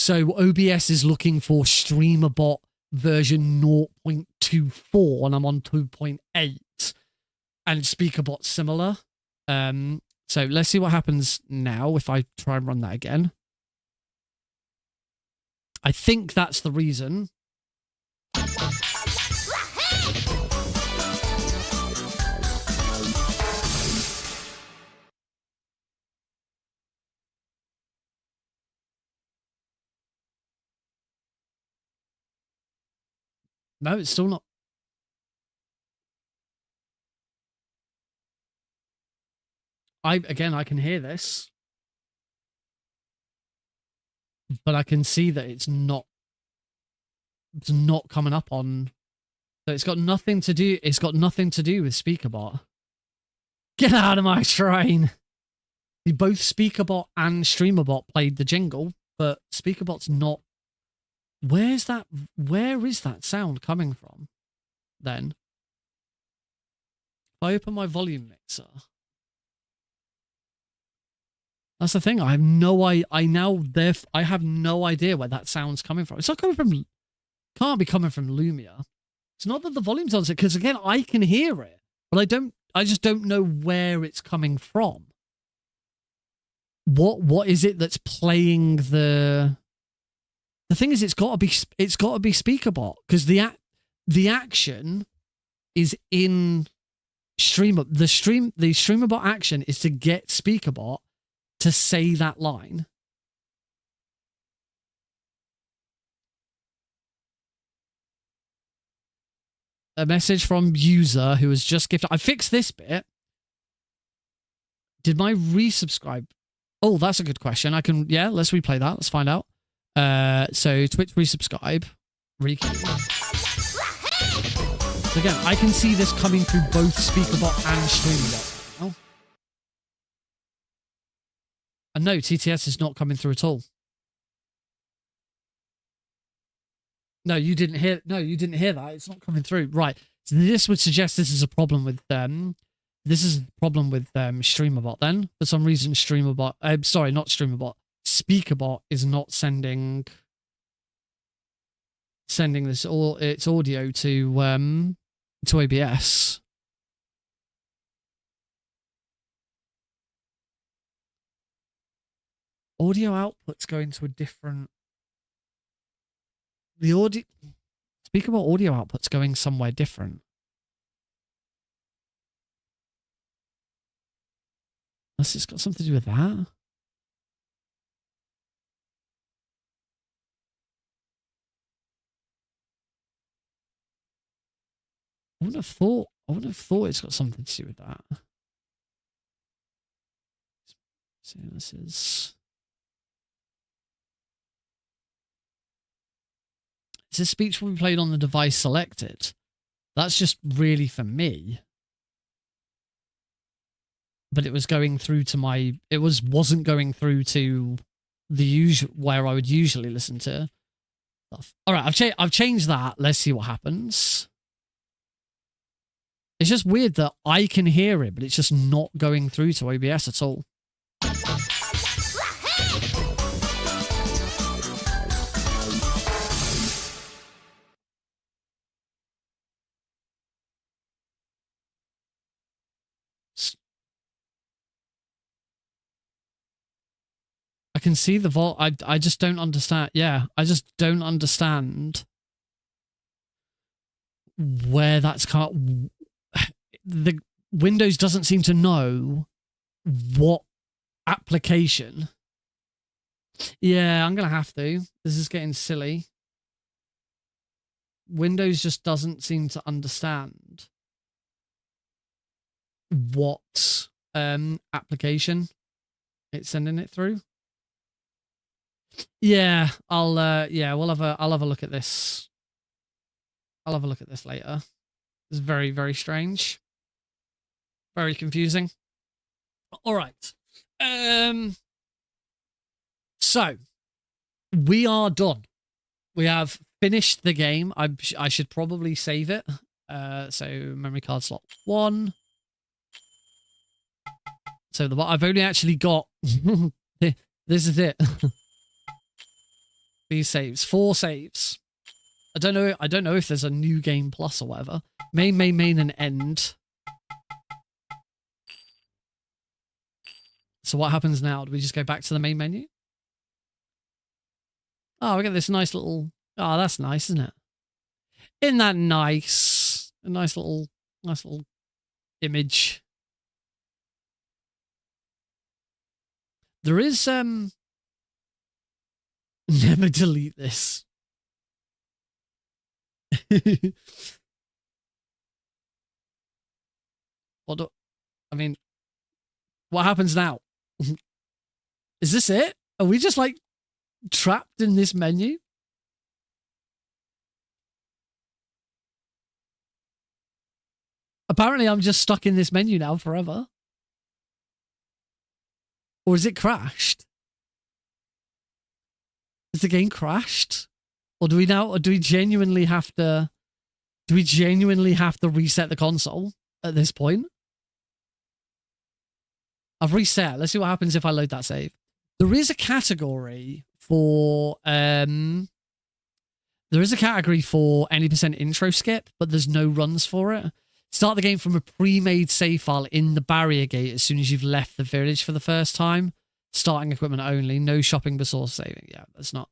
So OBS is looking for Streamerbot version 0.24 and I'm on 2.8. And Speakerbot's similar. So let's see what happens now if I try and run that again. I think that's the reason. No, it's still not. Again, I can hear this. But I can see that it's not coming up on. So it's got nothing to do. It's got nothing to do with Speakerbot. Get out of my train. Both Speakerbot and Streamerbot played the jingle, but Speakerbot's not. Where is that sound coming from? Then if I open my volume mixer. That's the thing. I have no I have no idea where that sound's coming from. It's not coming from. Can't be coming from Lumia. It's not that the volume's on it, because again I can hear it, but I just don't know where it's coming from. What is it that's playing the? The thing is, it's got to be Speakerbot, because the action is in Streamer. The Streamerbot action is to get Speakerbot to say that line. A message from user who has just gifted. I fixed this bit. Did my resubscribe? Oh, that's a good question. Yeah, let's replay that. Let's find out. So Twitch resubscribe. So again, I can see this coming through both Speakerbot and Streamerbot. Oh. And no, TTS is not coming through at all. No, you didn't hear. No, you didn't hear that. It's not coming through. Right. So this would suggest this is a problem with This is a problem with Streamerbot. Then for some reason, Streamerbot. Sorry, not Streamerbot. Speakerbot is not sending this its audio to OBS. Audio output's going to a different. The audio Speakerbot audio output's going somewhere different. Unless it's got something to do with that. I wouldn't have thought it's got something to do with that. So this is this speech will be played on the device selected. That's just really for me. But it was going through to my... It wasn't going through to the usual... Where I would usually listen to stuff. All right, I've changed that. Let's see what happens. It's just weird that I can hear it, but it's just not going through to OBS at all. I can see the vault. I just don't understand. Yeah, I just don't understand where that's come. The Windows doesn't seem to know what application. Yeah, I'm gonna have to. This is getting silly. Windows just doesn't seem to understand what application it's sending it through. Yeah, I'll I'll have a look at this. I'll have a look at this later. It's very, very strange. Very confusing. All right. So we are done. We have finished the game. I should probably save it. So memory card slot 1. So I've only actually got this is it. These saves, 4 saves. I don't know if there's a new game plus or whatever. Main, and end. So what happens now? Do we just go back to the main menu? Oh, we get this nice little... Oh, that's nice, isn't it? Isn't that nice? A nice little image. There is, never delete this. What happens now? Is this it? Are we just like trapped in this menu? Apparently I'm just stuck in this menu now forever. Or is it crashed? Is the game crashed? Or do we genuinely have to reset the console at this point? I've reset. Let's see what happens if I load that save. There is a category for any percent intro skip, but there's no runs for it. Start the game from a pre-made save file in the barrier gate as soon as you've left the village for the first time. Starting equipment only. No shopping before saving. Yeah, that's not.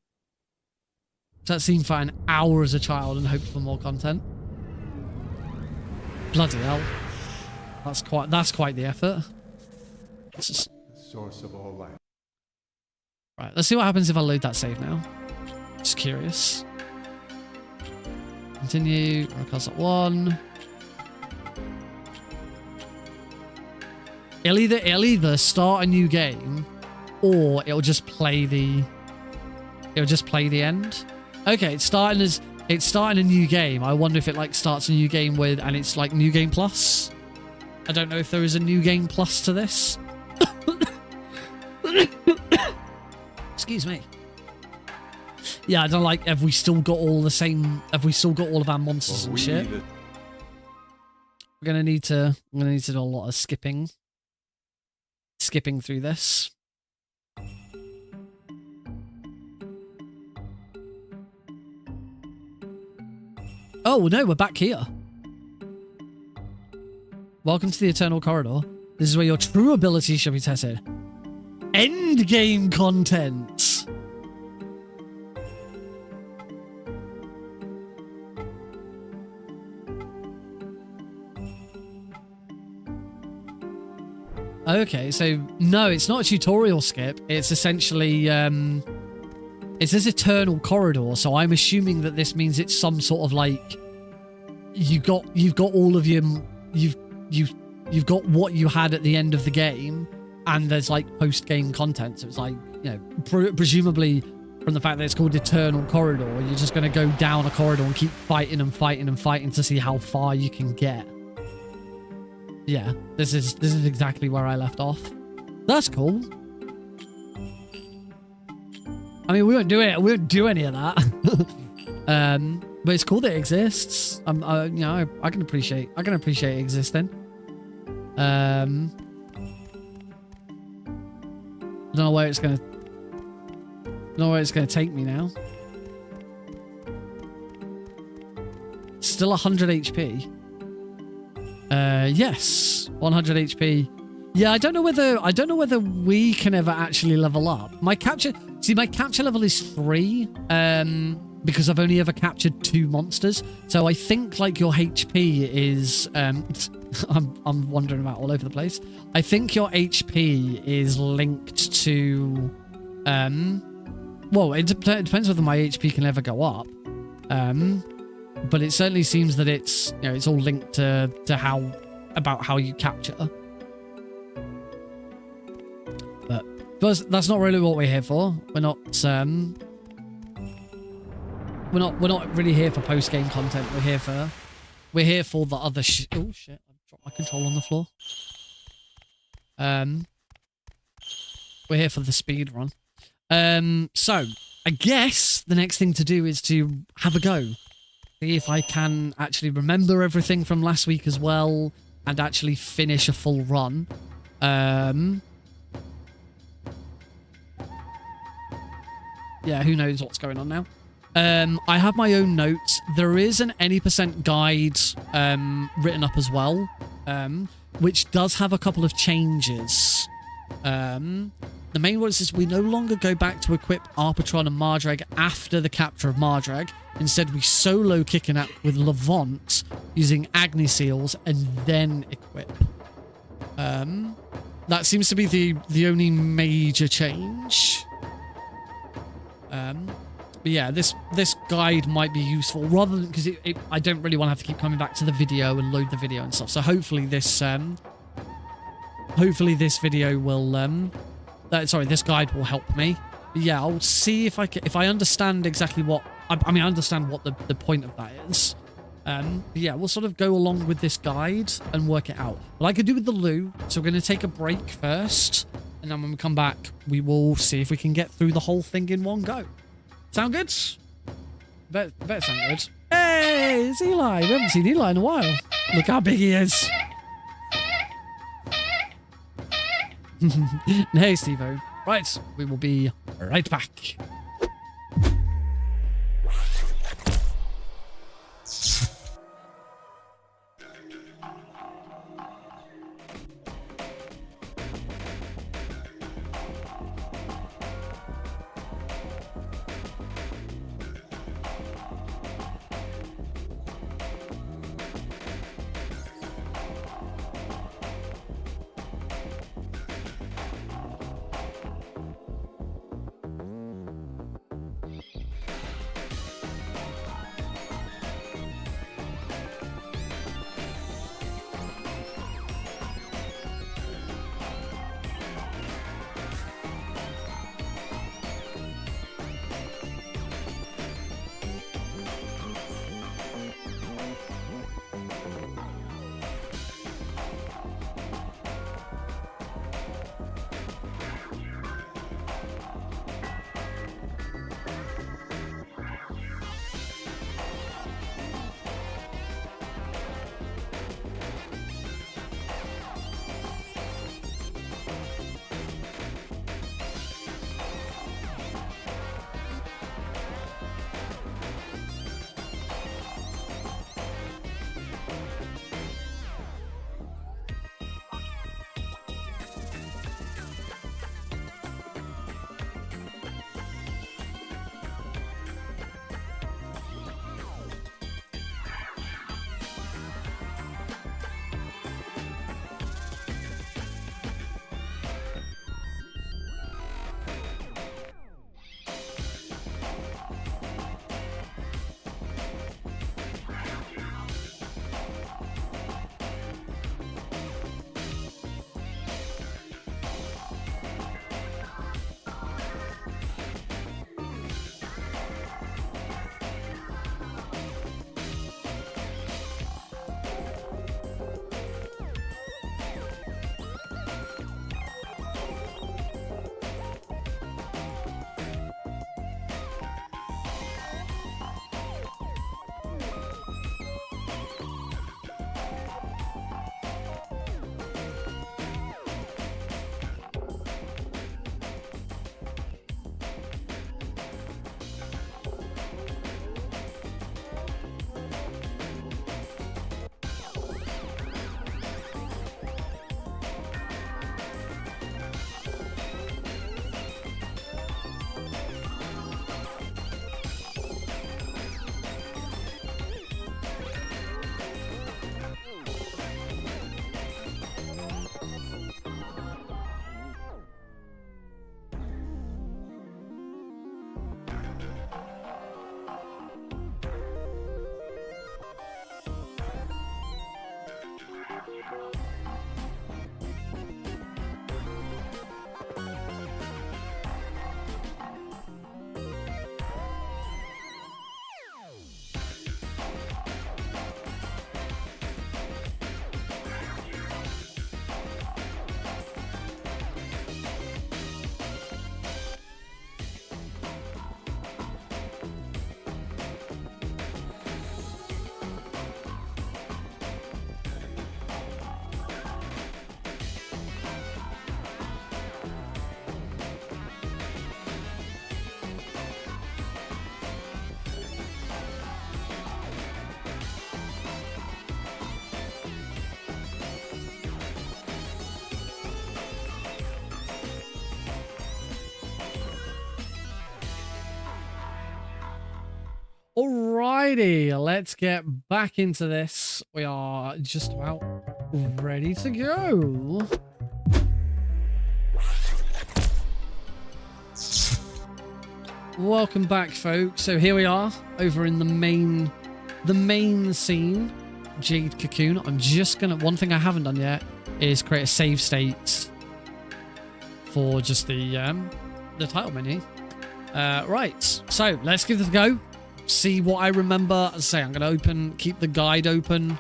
So that seemed for an hour as a child and hope for more content. Bloody hell. That's quite the effort. The source of all life. Right, let's see what happens if I load that save now. Just curious. Continue. Record 1. It'll either start a new game or it'll just play the end. Okay, it's starting a new game. I wonder if it like starts a new game and it's like New Game Plus. I don't know if there is a New Game Plus to this. Excuse me. Yeah, I don't like. Have we still got all the same? Have we still got all of our monsters and shit? We're gonna need to do a lot of skipping through this. Oh no, we're back here. Welcome to the Eternal Corridor. This is where your true abilities shall be tested. End game content. Okay, so no, it's not a tutorial skip. It's essentially it says Eternal Corridor, so I'm assuming that this means it's some sort of like you've got all of your you've got what you had at the end of the game, and there's like post game content. So it's like, you know, presumably from the fact that it's called Eternal Corridor. You're just going to go down a corridor and keep fighting and fighting and fighting to see how far you can get. Yeah, this is exactly where I left off. That's cool. I mean, we won't do it. We won't do any of that. But it's cool that it exists. You know, I can appreciate it existing. I don't know where it's gonna take me now. Still 100 HP. Yes, 100 HP. Yeah, I don't know whether we can ever actually level up. My capture level is 3. Because I've only ever captured 2 monsters. So I think like your HP is I'm wandering about all over the place. I think your HP is linked to well, it depends whether my HP can ever go up. But it certainly seems that it's, you know, it's all linked to how you capture. But that's not really what we're here for. We're not really here for post-game content. We're here for the other shit. Oh shit, I dropped my control on the floor. We're here for the speed run. So I guess the next thing to do is to have a go. See if I can actually remember everything from last week as well and actually finish a full run. Yeah, who knows what's going on now. I have my own notes. There is an any % guide written up as well, which does have a couple of changes. The main one is we no longer go back to equip Arpatron and Mardrag after the capture of Mardrag. Instead, we solo kick an app with Levant using Agni Seals and then equip. That seems to be the only major change. But yeah, this guide might be useful rather than because I don't really want to have to keep coming back to the video and load the video and stuff. So hopefully this video will this guide will help me. But yeah, I'll see if I understand exactly what I mean. I understand what the point of that is. But yeah, we'll sort of go along with this guide and work it out. But I could do with the loo, so we're going to take a break first, and then when we come back, we will see if we can get through the whole thing in one go. Sound good? Better sound good. Hey, it's Eli. We haven't seen Eli in a while. Look how big he is. Hey, Steve-O. Right, we will be right back. Alrighty, let's get back into this. We are just about ready to go. Welcome back, folks. So here we are over in the main scene, Jade Cocoon. I'm just gonna, one thing I haven't done yet is create a save state for just the title menu. Right, so let's give this a go. See what I remember. As I say, I'm gonna keep the guide open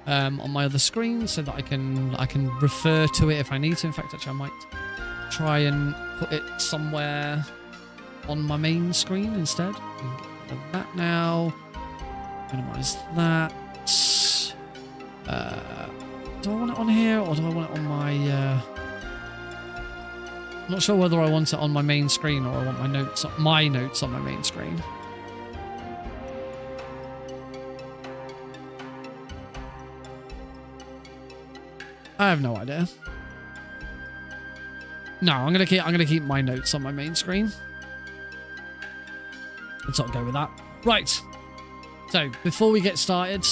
on my other screen so that I can refer to it if I need to. In fact, actually, I might try and put it somewhere on my main screen instead. Get rid of that now. Minimize that. Do I want it on here or do I want it on my? I'm not sure whether I want it on my main screen or I want my notes on my main screen. I have no idea. No, I'm gonna keep my notes on my main screen. Let's not go with that. Right. So before we get started,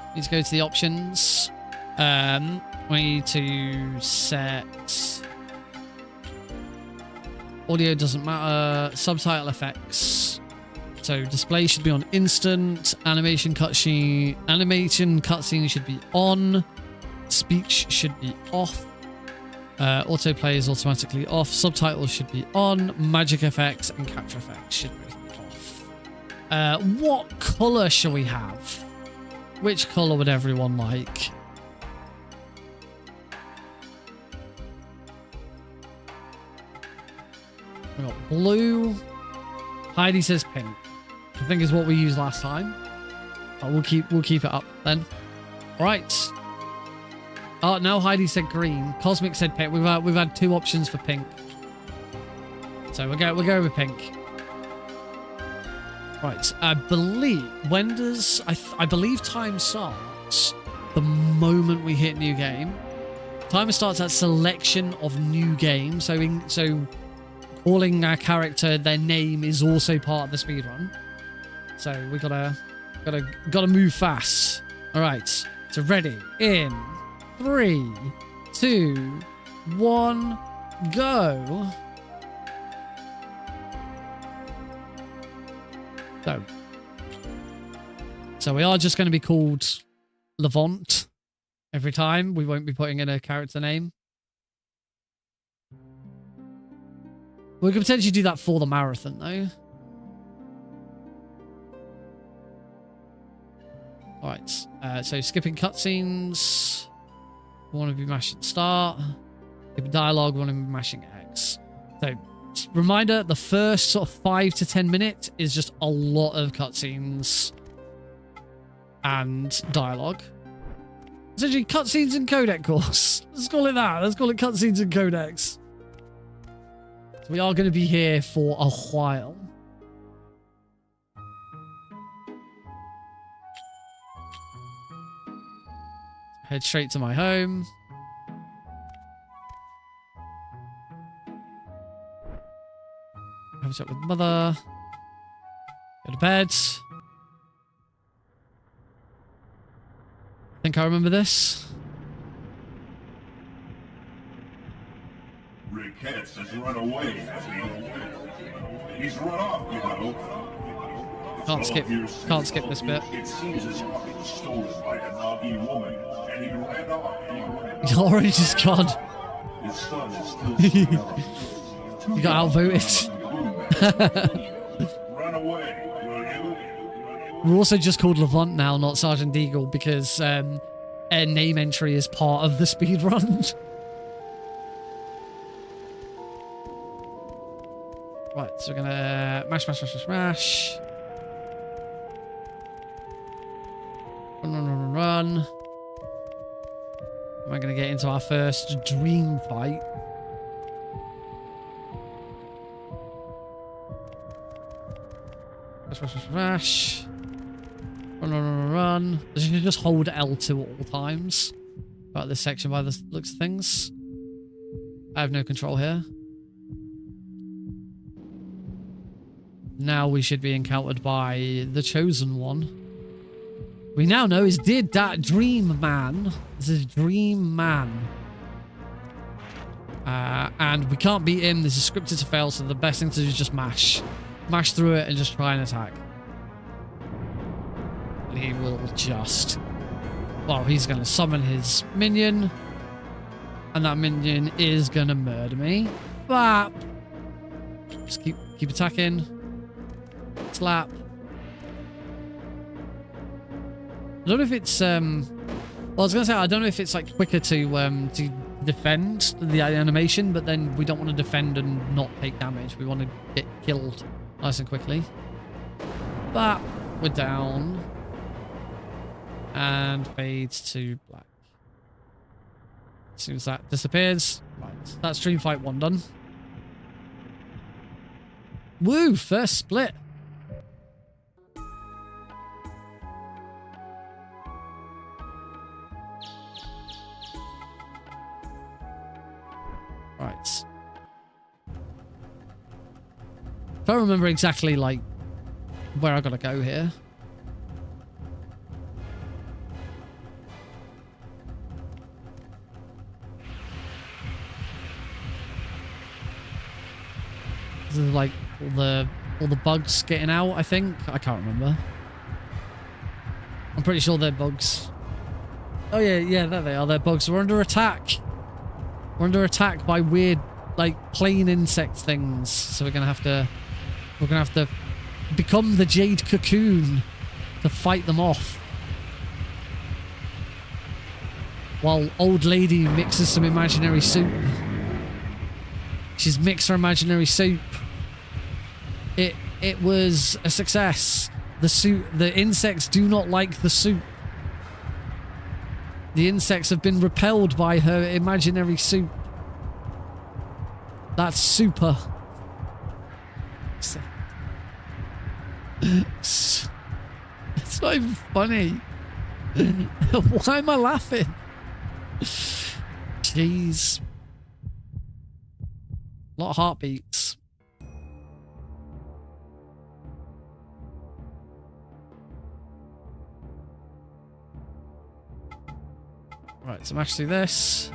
we need to go to the options. We need to set audio, doesn't matter. Subtitle effects. So display should be on instant. Animation cutscene should be on. Speech should be off. Autoplay is automatically off. Subtitles should be on. Magic effects and capture effects should be off. What color shall we have? Which color would everyone like? We got blue. Heidi says pink. I think is what we used last time. But we'll keep it up then. All right. Oh, no, Heidi said green. Cosmic said pink. We've had two options for pink. So we'll go with pink. Right. I believe I believe time starts the moment we hit new game. Timer starts at selection of new game. So calling our character their name is also part of the speedrun. So we gotta move fast. All right. So ready in 3, 2, 1, go. So we are just going to be called Levant every time. We won't be putting in a character name. We could potentially do that for the marathon, though. Alright, so skipping cutscenes. We want to be mashing start. Skipping dialogue, we want to be mashing X. So, reminder, the first sort of 5 to 10 minutes is just a lot of cutscenes and dialogue. Essentially, cutscenes and codec course. Let's call it that. Let's call it cutscenes and codecs. So we are going to be here for a while. Head straight to my home. Have a chat with mother. Go to bed. I think I remember this. Ricketts has run away, has he? He's run off, you know. Can't skip this bit. It seems as if he was stolen by a Nagi woman, and he ran off. He's already just gone. His son is still You got outvoted. Run away, will you? We're also just called Levant now, not Sergeant Deagle, because a name entry is part of the speedrun. Right, so we're gonna mash. Run. Am I gonna get into our first dream fight? Mash. Run. You should just hold L2 at all times. About this section by the looks of things. I have no control here. Now we should be encountered by the Chosen One. We now know is did that Dream Man. This is Dream Man. And we can't beat him. This is scripted to fail, so the best thing to do is just mash. Mash through it and just try and attack. And he will just... Well, he's going to summon his minion. And that minion is going to murder me. Bap! Just keep attacking. Slap. I don't know if it's well, I was gonna say I don't know if it's like quicker to defend the animation, but then we don't want to defend and not take damage. We want to get killed nice and quickly. But we're down. And fades to black. As soon as that disappears, right, that's Dream Fight 1 done. Woo! First split. Right. Don't remember exactly like where I gotta go here. This is like all the bugs getting out, I think. I can't remember. I'm pretty sure they're bugs. Oh yeah, there they are. They're bugs. We're under attack. We're under attack by weird, like, plane insect things. So we're gonna have to become the Jade Cocoon to fight them off. While old lady mixes some imaginary soup. She's mixed her imaginary soup. It was a success. The insects do not like the soup. The insects have been repelled by her imaginary soup. That's super. It's not even funny. Why am I laughing? Jeez. A lot of heartbeats. Right, so mash through this.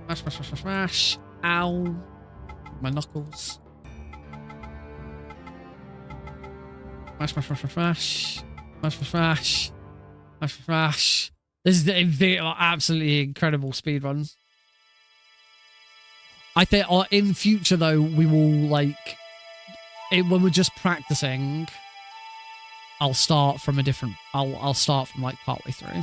Mash, mash, mash, mash, mash. Ow. My knuckles. Mash, mash, mash, mash, mash. Mash, mash, mash. Mash, mash, mash. This is the absolutely incredible speedrun. I think in future, though, we will, like... when we're just practicing... I'll start from a different... I'll start from, like, partway through.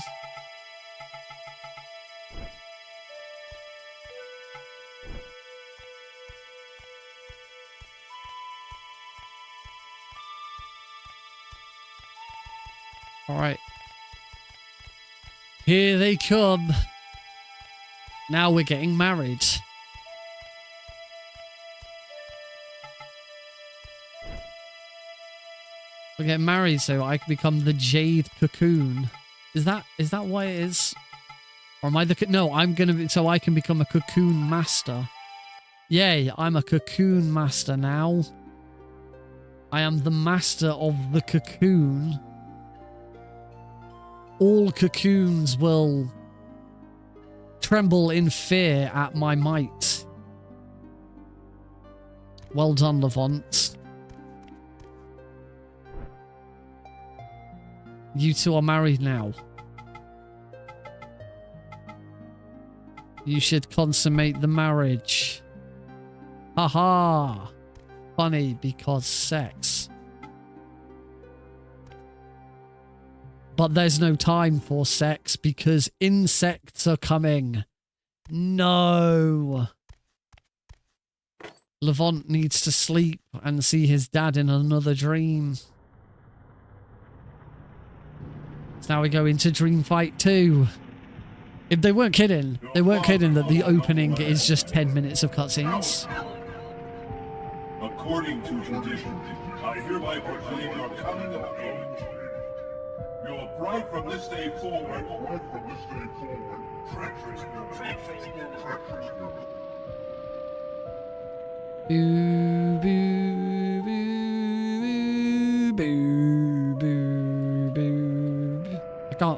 Alright. Here they come. Now we're getting married. We're getting married so I can become the Jade Cocoon. Is that what it is? Or am I the... No, I'm gonna be... So I can become a Cocoon Master. Yay, I'm a Cocoon Master now. I am the Master of the Cocoon. All cocoons will tremble in fear at my might. Well done, Levant. You two are married now. You should consummate the marriage. Haha. Funny because sex. But there's no time for sex because insects are coming. No. Levant needs to sleep and see his dad in another dream. So now we go into Dream Fight 2. If they weren't kidding that the opening is just 10 minutes of cutscenes. According to tradition, I hereby proclaim your coming of age. Your bride from this day forward, treacherous girl. Boo, boo, boo, boo, boo, boo.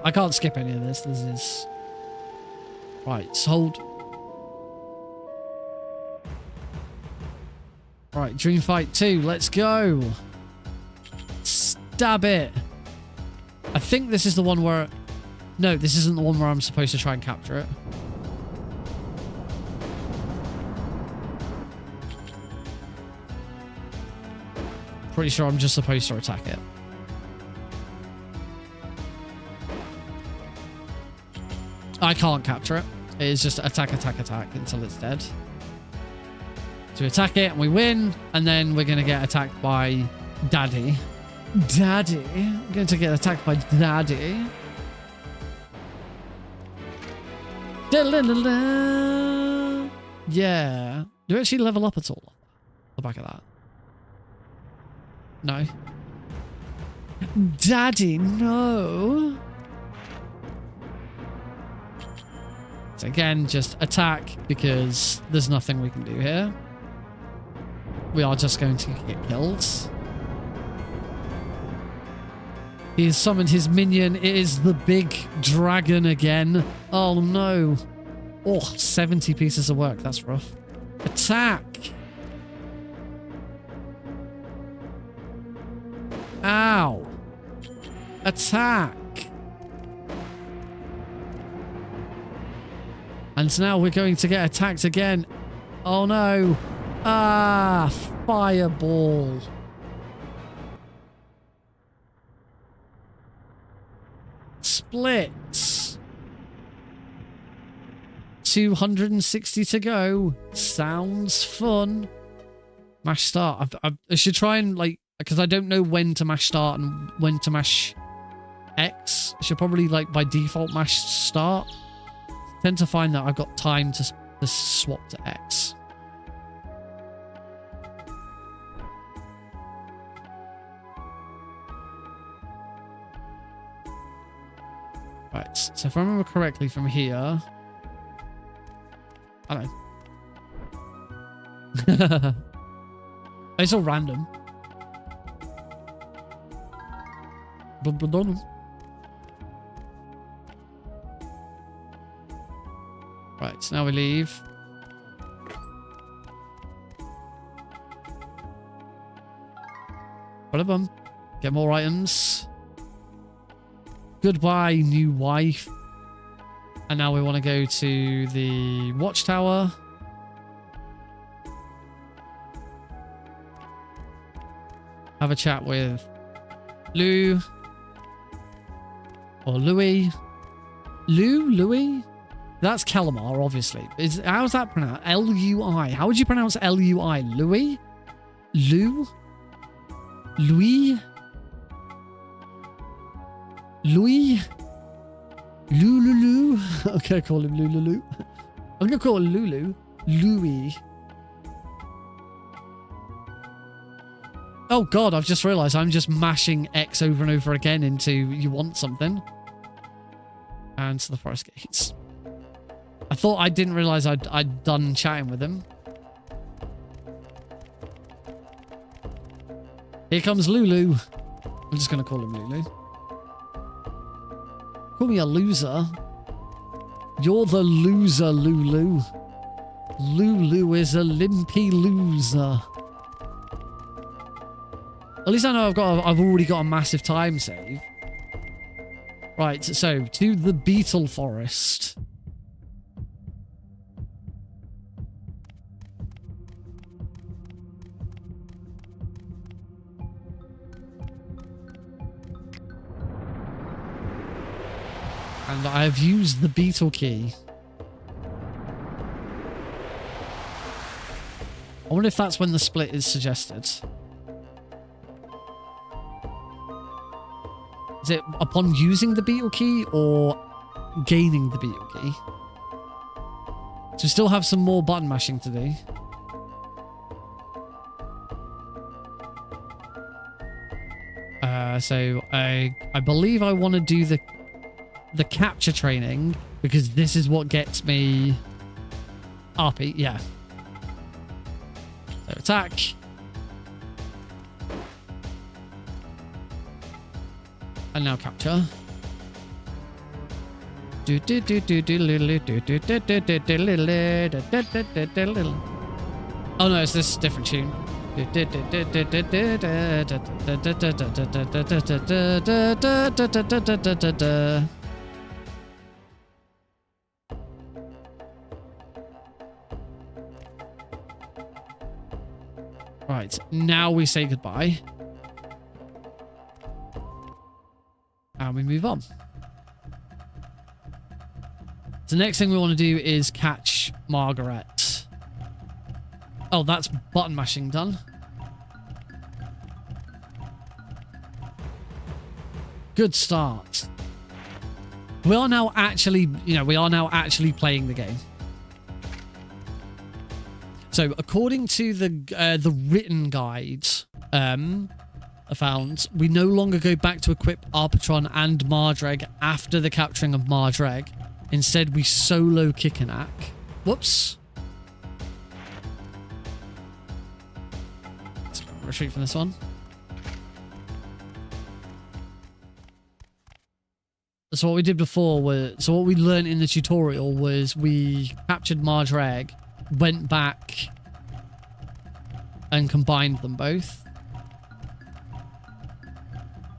I can't skip any of this. This is right. Sold. Right, Dream Fight 2. Let's go. Stab it. I think this is the one where... No, this isn't the one where I'm supposed to try and capture it. Pretty sure I'm just supposed to attack it. I can't capture it. It is just attack, attack, attack until it's dead. So we attack it and we win, and then we're going to get attacked by Daddy. Daddy? I'm going to get attacked by Daddy. Da-la-la-la. Yeah. Do we actually level up at all? The back of that. No. Daddy, no. So again, just attack because there's nothing we can do here. We are just going to get killed. He has summoned his minion. It is the big dragon again. Oh no. Oh, 70 pieces of work. That's rough. Attack. Ow. Attack. And now we're going to get attacked again. Oh no. Ah, fireball. Split. 260 to go. Sounds fun. Mash start. I should try and like, because I don't know when to mash start and when to mash X. I should probably like by default mash start. I tend to find that I've got time to swap to X. Right, so if I remember correctly from here... I don't know. It's all random. Right, so now we leave. Bada-bum. Get more items. Goodbye, new wife. And now we want to go to the watchtower. Have a chat with Lou. Or Louis. Louis? That's Calamar, obviously. How's that pronounced? L-U-I. How would you pronounce L-U-I? Louis? Lou? Louis? Louis? Lulu? Okay, call him Lulu. I'm gonna call him Lulu. Louis. Oh god, I've just realised I'm just mashing X over and over again into you want something. And to the forest gates. I didn't realise I'd done chatting with him. Here comes Lulu. I'm just gonna call him Lulu. Call me a loser. You're the loser, Lulu. Lulu is a limpy loser. At least I know I've already got a massive time save. Right, so to the beetle forest. And I have used the beetle key. I wonder if that's when the split is suggested. Is it upon using the beetle key or gaining the beetle key? So we still have some more button mashing to do. So I believe I want to do the capture training because this is what gets me RP. Yeah. So So attack. And now capture. Oh no, it's this different tune. Right, now we say goodbye. And we move on. The next thing we want to do is catch Margaret. Oh, that's button mashing done. Good start. We are now actually, we are now actually playing the game. So, according to the written guide I found, we no longer go back to equip Arpatron and Mardreg after the capturing of Mardreg. Instead, we solo Kickenack. Whoops. Let's retreat from this one. So what we did before was, so what we learned in the tutorial was we captured Mardreg, went back and combined them both.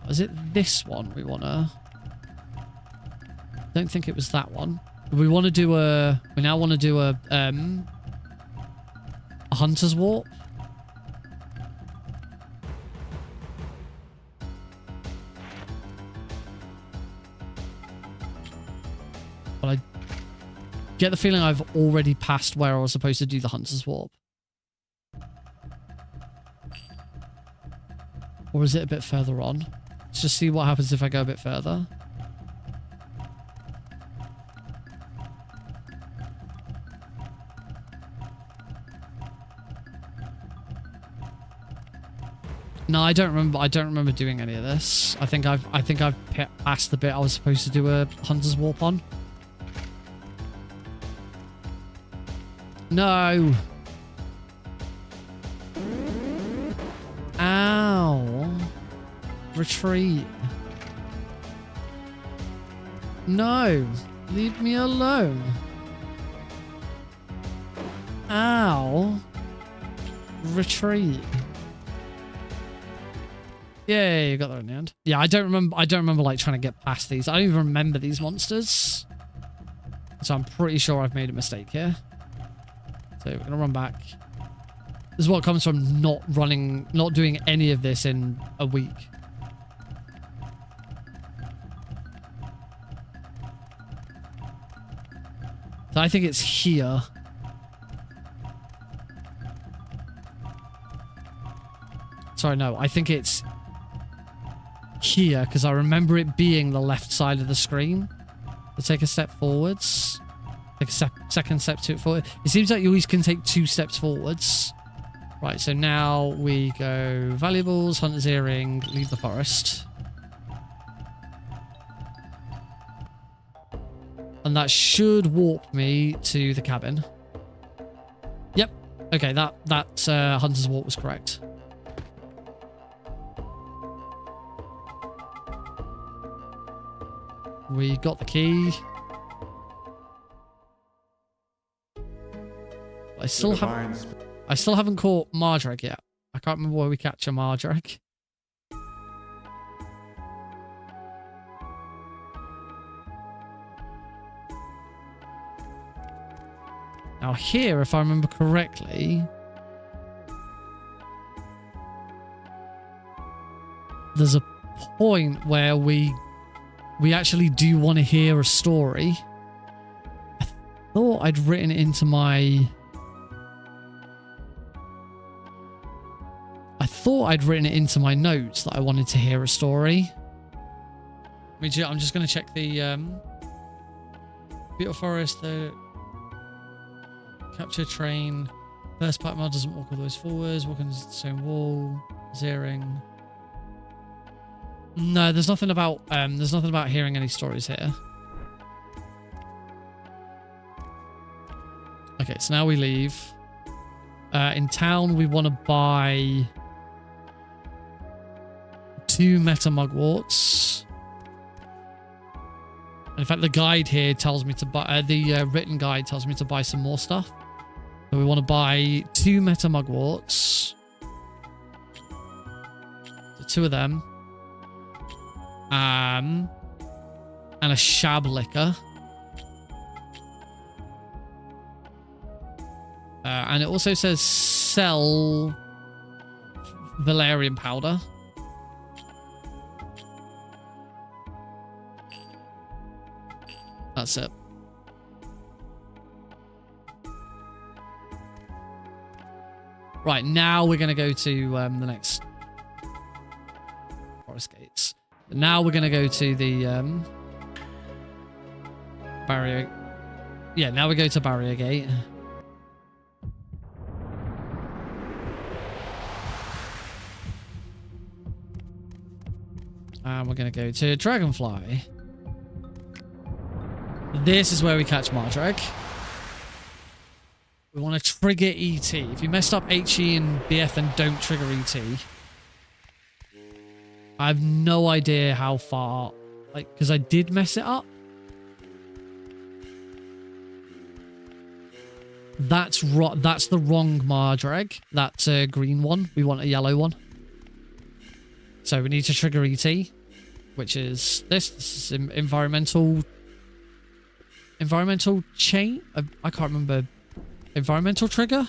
Was it this one we want to... I don't think it was that one. We want to do a... We now want to do a Hunter's Warp. But I get the feeling I've already passed where I was supposed to do the Hunter's Warp. Or is it a bit further on? Let's just see what happens if I go a bit further. No, I don't remember. I don't remember doing any of this. I think I've passed the bit I was supposed to do a Hunter's Warp on. No. Ow. Retreat. No. Leave me alone. Ow. Retreat. Yay, you got that in the end. Yeah, I don't remember like trying to get past these. I don't even remember these monsters. So I'm pretty sure I've made a mistake here. So we're gonna run back. This is what comes from not doing any of this in a week. So I think it's here. Sorry, no, I think it's here because I remember it being the left side of the screen. Let's take a step forwards. Take a second step forward. It seems like you always can take 2 steps forwards. Right, so now we go valuables, hunter's earring, leave the forest. And that should warp me to the cabin. Yep. Okay, that hunter's warp was correct. We got the key. I still haven't caught Mardreg yet. I can't remember where we capture Mardreg. Now here, if I remember correctly, there's a point where we actually do want to hear a story. I thought I'd written it into my... notes that I wanted to hear a story. I'm just going to check the Beautiful Forest, the capture train. First part mile doesn't walk all the way forwards. Walk on the stone wall. Zeroing. No, there's nothing about hearing any stories here. Okay, so now we leave. In town, we want to buy 2 meta mugworts. In fact, the guide here tells me to buy, the written guide tells me to buy some more stuff. So we want to buy 2 meta mugworts. So 2 of them. And a shab liquor. And it also says sell valerian powder. That's it. Right, now we're going to go to the next forest gates. Now we're going to go to the barrier. Yeah, now we go to barrier gate. And we're going to go to Dragonfly. This is where we catch Mardrag. We want to trigger ET. If you messed up HE and BF, then don't trigger ET. I have no idea how far, like, because I did mess it up. That's the wrong Mardrag. That's a green one. We want a yellow one. So we need to trigger ET, which is this. This is environmental chain. I can't remember. Environmental trigger.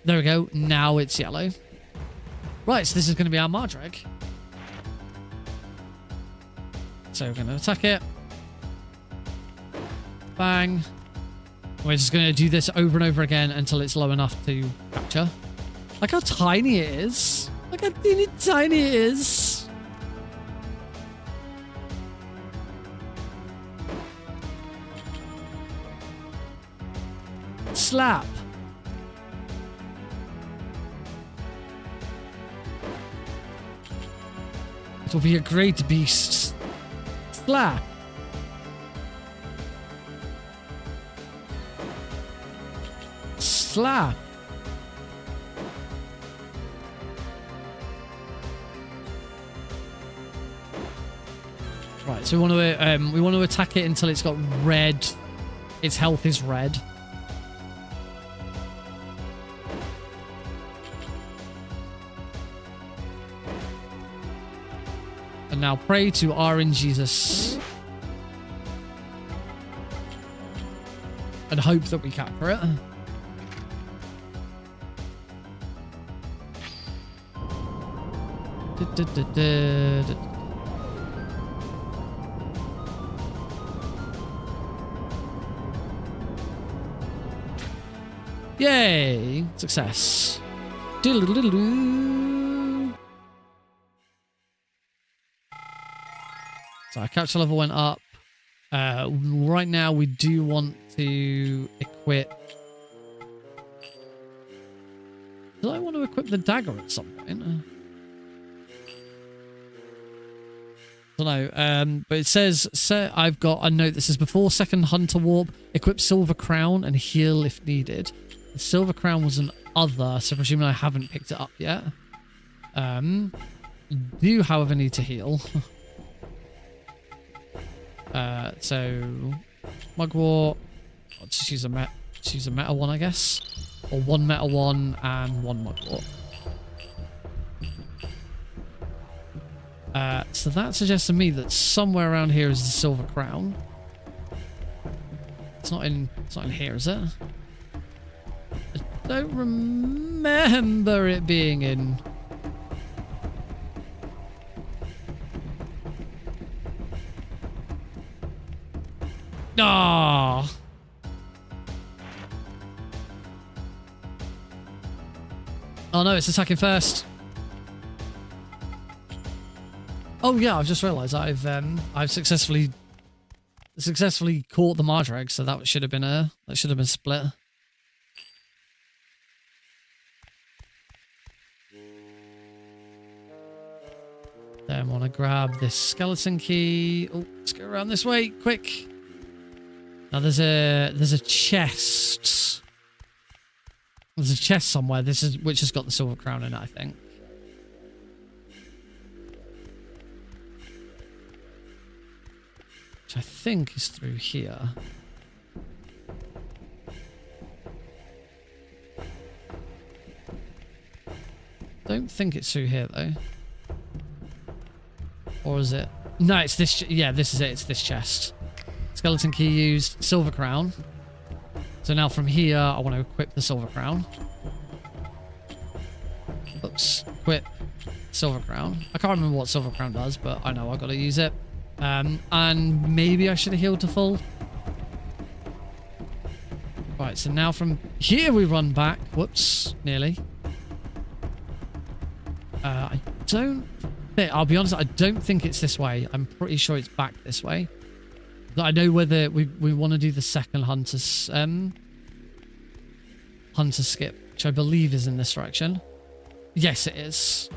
There we go. Now it's yellow. Right, so this is going to be our Mardrag. So we're going to attack it. Bang. We're just going to do this over and over again until it's low enough to capture. Like how tiny it is. Look how teeny tiny it is. Slap. It will be a great beast. Slap. Slap. Right, so we want to attack it until it's got red. Its health is red. And now pray to RNGesus. And hope that we capture it. Yay! Success. Diddle-diddle-doo. So our capture level went up. Right now we do want to equip... Do I want to equip the dagger at some point? I don't know. But it says, I've got a note that says, before second Hunter Warp, equip Silver Crown and heal if needed. The Silver Crown was an other, so presumably I haven't picked it up yet. Do, however, need to heal. So Mugwort. I'll just use a meta one, I guess, or 1 meta one and 1 Mugwort. So that suggests to me that somewhere around here is the Silver Crown. It's not in here, is it? I don't remember it being in. Ah. Oh no, it's attacking first. Oh yeah, I've just realised I've successfully caught the Mardrag, so that should have been split. Then I want to grab this skeleton key. Oh, let's go around this way, quick. Now there's a chest. There's a chest somewhere. Which has got the silver crown in it, I think. Which I think is through here. Don't think it's through here though. Or is it? No, it's this. Yeah, this is it. It's this chest. Skeleton key used. Silver crown. So now from here, I want to equip the silver crown. Oops. Equip silver crown. I can't remember what silver crown does, but I know I got to use it. And maybe I should have healed to full. Right, so now from here we run back. Whoops, nearly. I don't think, I'll be honest, I don't think it's this way. I'm pretty sure it's back this way. But I know whether we want to do the second hunter skip, which I believe is in this direction. Yes, it is.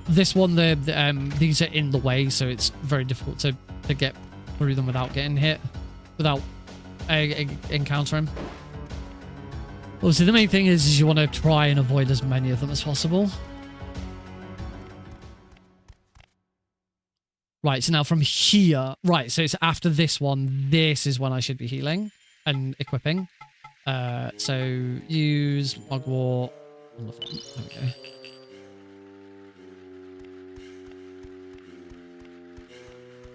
This one, these are in the way, so it's very difficult to get through them without getting hit, without encountering. Obviously, the main thing is you want to try and avoid as many of them as possible. Right, so now from here, right, so it's after this one, this is when I should be healing and equipping. So use Mugwort on the front. There we go.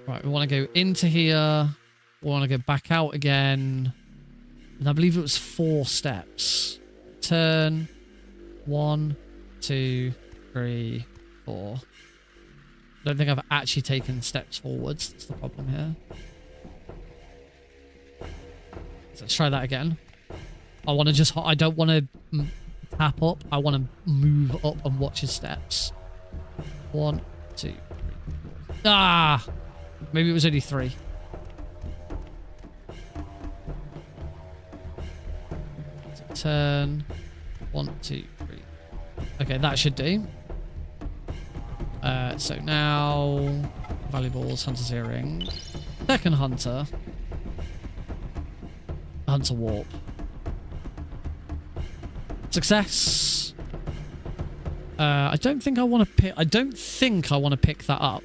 Right, we want to go into here. We want to go back out again. And I believe it was 4 steps. Turn. 1, 2, 3, 4. I don't think I've actually taken steps forwards. That's the problem here. So let's try that again. I don't want to tap up. I want to move up and watch his steps. 1, 2, 3, 4. Ah! Maybe it was only 3. So turn. 1, 2, 3. Okay, that should do. So now, valuables, hunter's earring, second hunter, hunter warp. Success. I don't think I want to pick. I don't think I want to pick that up.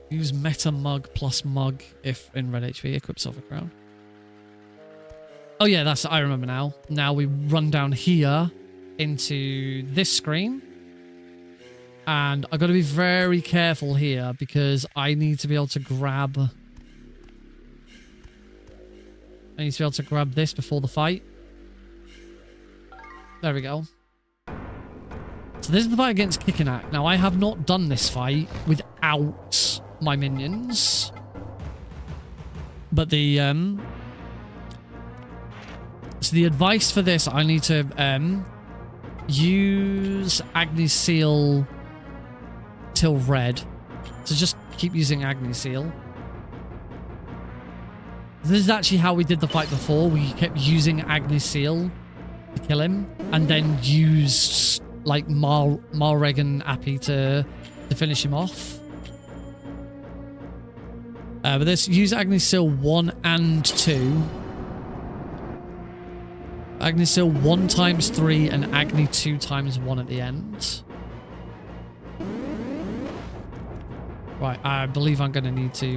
Use meta mug plus mug if in red HP. Equip silver crown. Oh yeah, I remember now. Now we run down here into this screen. And I've got to be very careful here because I need to be able to grab... I need to be able to grab this before the fight. There we go. So this is the fight against Kickenack. Now I have not done this fight without my minions. But the... So the advice for this, I need to use Agni Seal till red. So just keep using Agni Seal. This is actually how we did the fight before. We kept using Agni Seal to kill him, and then used like Malreg and Appy to finish him off. But this use Agni Seal 1 and 2. Agni Seal 1 times 3 and Agni 2 times 1 at the end. Right, I believe I'm going to need to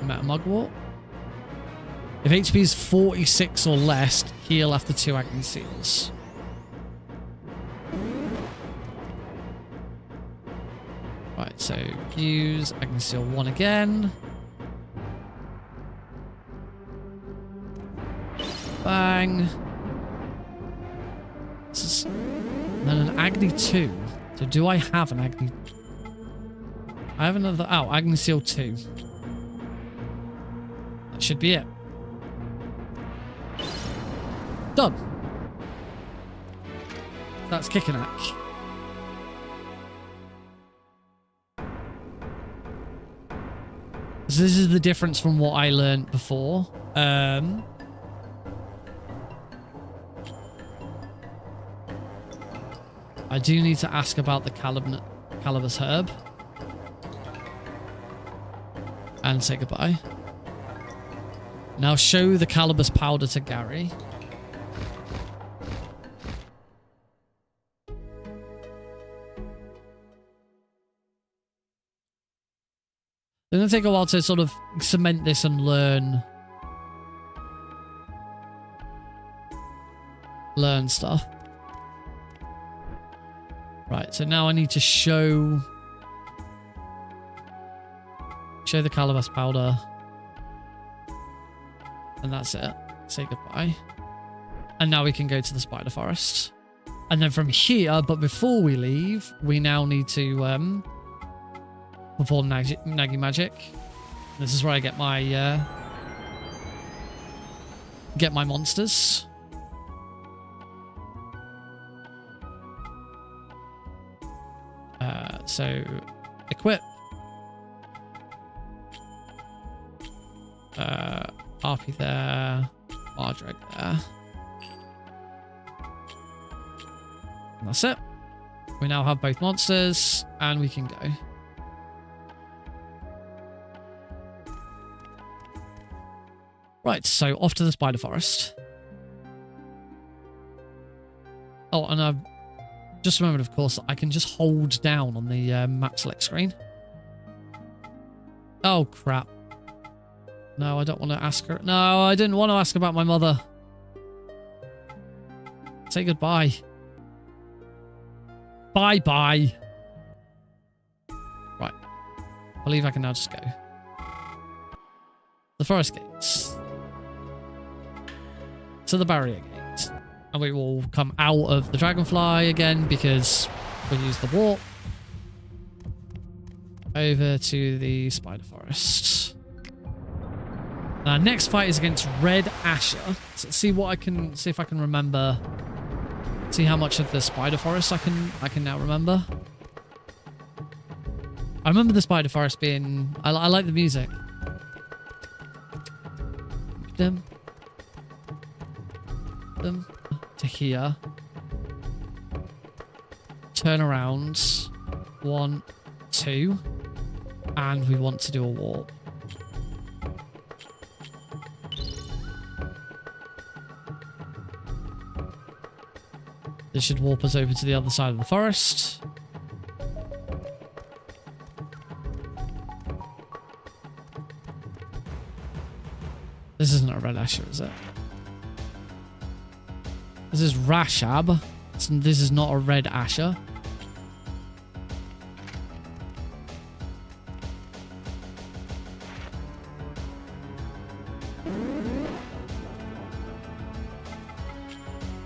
Meta Mugwort. If HP is 46 or less, heal after 2 Agni Seals. Right, so use Agni Seal 1 again. Bang. And then an Agni 2. So do I have an Agni? I have another... Oh, Agni Seal 2. That should be it. Done. That's Kickenack. So this is the difference from what I learned before. I do need to ask about the Calibus herb. And say goodbye. Now show the Calibus powder to Gary. It's going to take a while to sort of cement this and learn stuff. Right, so now I need to show the Calibus powder. And that's it. Say goodbye. And now we can go to the spider forest. And then from here, but before we leave, we now need to perform Nagi magic. This is where I get my monsters. So equip. RP there. Mardrag there. And that's it. We now have both monsters and we can go. Right, so off to the spider forest. Oh, and I've just remembered, of course, that I can just hold down on the map select screen. Oh, crap. No, I don't want to ask her. No, I didn't want to ask about my mother. Say goodbye. Bye-bye. Right. I believe I can now just go. The forest gates. To the barrier gate. And we will come out of the dragonfly again because we'll use the warp. Over to the spider forest. Our next fight is against Red Asher. So let's see what I can see if I can remember. See how much of the spider forest I can now remember. I remember the spider forest being. I like the music. Them to here. Turn around. 1, 2, and we want to do a warp. This should warp us over to the other side of the forest. This isn't a Red Asher, is it? This is Rashab. This is not a Red Asher.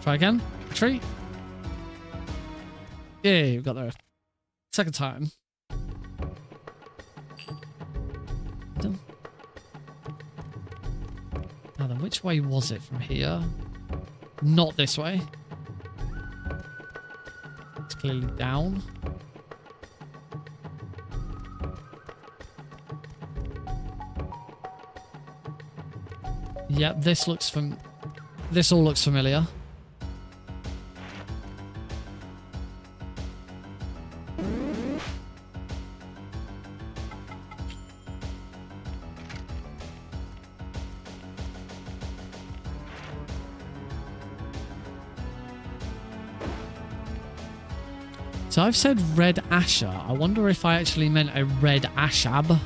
Try again. Tree. Yeah, we got there. Second time. Done. Now then, which way was it from here? Not this way. It's clearly down. Yep, this all looks familiar. So I've said Red Asher. I wonder if I actually meant a Red Ashab.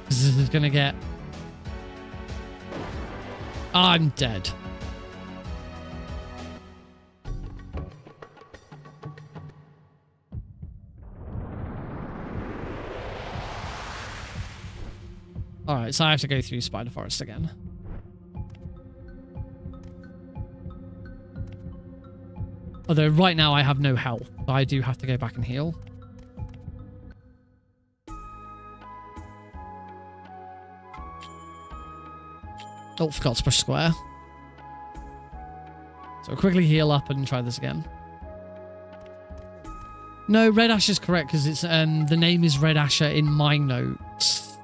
This is gonna get... I'm dead. Alright, so I have to go through Spider Forest again. Although right now I have no health, so I do have to go back and heal. Oh, forgot to push square. So quickly heal up and try this again. No, Red Asher is correct because it's the name is Red Asher in my notes.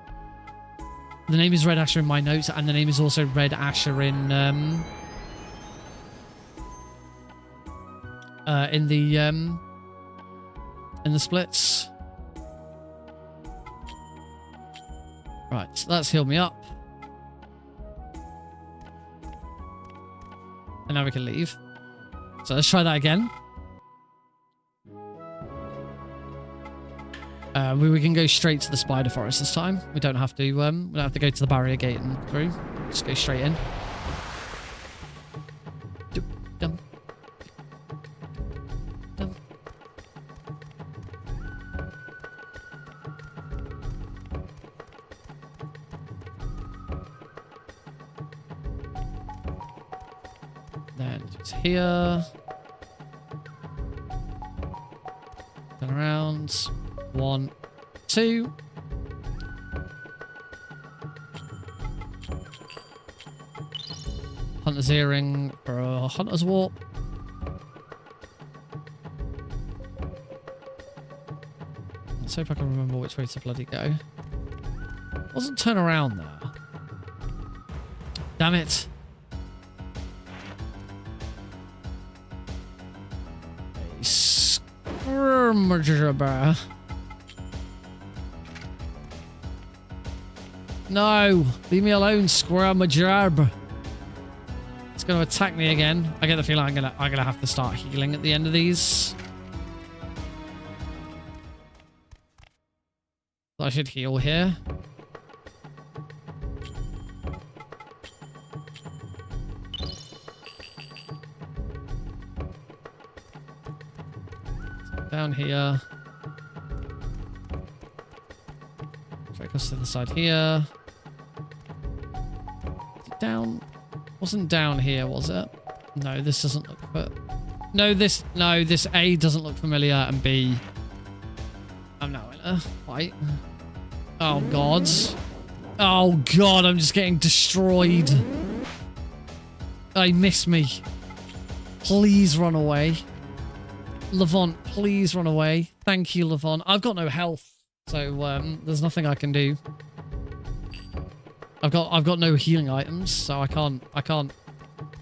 The name is Red Asher in my notes, and the name is also Red Asher in in the splits. Right, so that's healed me up. And now we can leave. So let's try that again. We can go straight to the spider forest this time. We don't have to go to the barrier gate and through. Just go straight in. Dum. Dum. Then it's here. Turn around. 1, 2. Hunter's earring for a hunter's warp. Let's hope I can remember which way to bloody go. Wasn't turn around there. Damn it. A skirmisher. No, leave me alone, Squirmagerb. It's going to attack me again. I get the feeling I'm gonna have to start healing at the end of these. I should heal here. Down here. Focus to the side here. Down. Wasn't down here, was it? No, this doesn't look this A doesn't look familiar, and B, I'm now in a fight. Oh god. Oh god, I'm just getting destroyed. They miss me. Please run away. Levant, please run away. Thank you, Levant. I've got no health, so there's nothing I can do. I've got no healing items, so I can't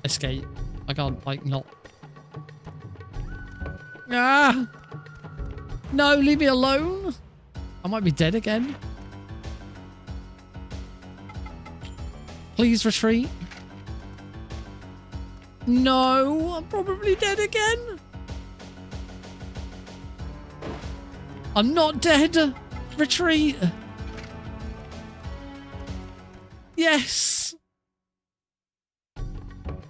escape. I can't like not. Ah! No, leave me alone. I might be dead again. Please retreat. No, I'm probably dead again. I'm not dead. Retreat. Yes.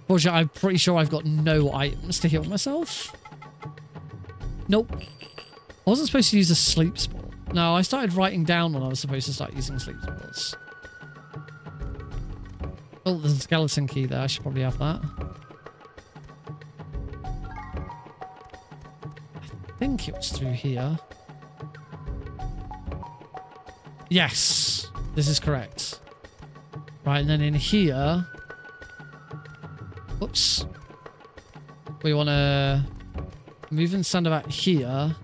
Fortunately, I'm pretty sure I've got no items to heal myself. Nope. I wasn't supposed to use a sleep spell. No, I started writing down when I was supposed to start using sleep spells. Oh, there's a skeleton key there. I should probably have that. I think it was through here. Yes, this is correct. Right, and then in here... Whoops. We want to move and stand about here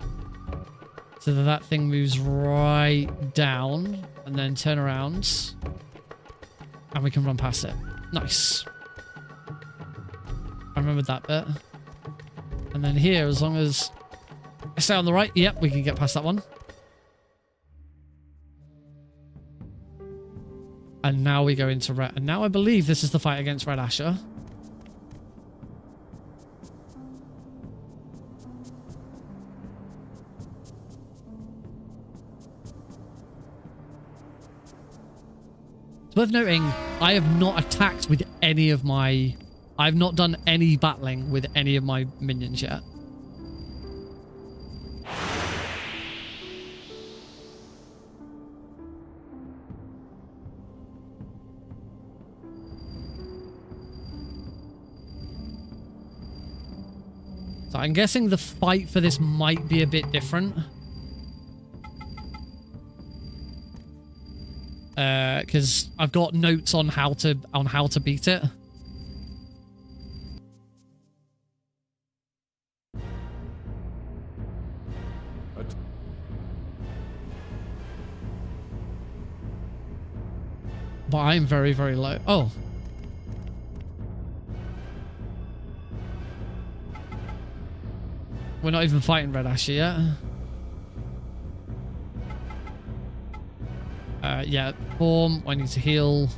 so that that thing moves right down and then turn around and we can run past it. Nice. I remembered that bit. And then here, as long as I stay on the right, yep, we can get past that one. And now we go into Red. And now I believe this is the fight against Red Asher. It's worth noting, I have not attacked with any of my... I've not done any battling with any of my minions yet. So I'm guessing the fight for this might be a bit different. Because I've got notes on how to beat it. But I'm very, very low. Oh. We're not even fighting Red Asher yet. Yeah, form. I need to heal.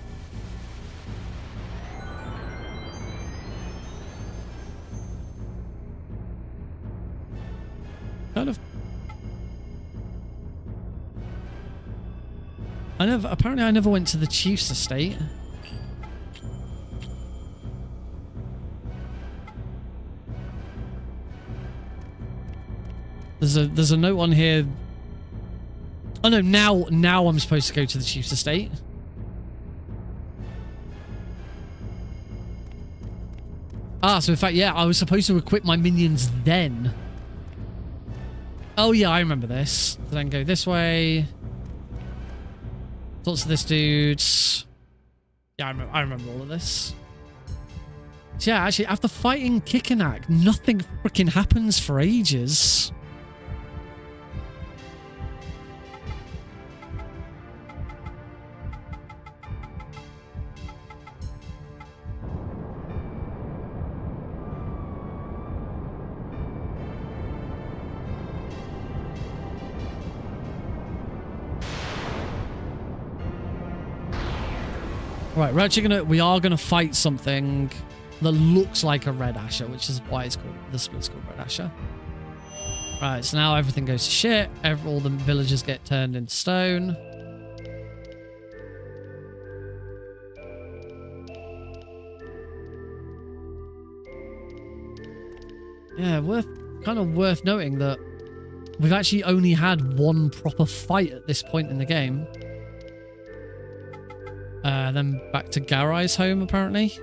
Kind of. Apparently I never went to the chief's estate. There's a note on here. Oh no, now I'm supposed to go to the chief's estate. Ah, so in fact, yeah, I was supposed to equip my minions then. Oh yeah, I remember this. Then go this way. Talk to this dude. Yeah, I remember all of this. So yeah, actually, after fighting Kickenack, nothing freaking happens for ages. Right, we are gonna fight something that looks like a Red Asher, which is why it's called the split's called Red Asher. Right, so now everything goes to shit. All the villagers get turned into stone. Yeah, kind of worth noting that we've actually only had one proper fight at this point in the game. Then back to Garai's home, apparently.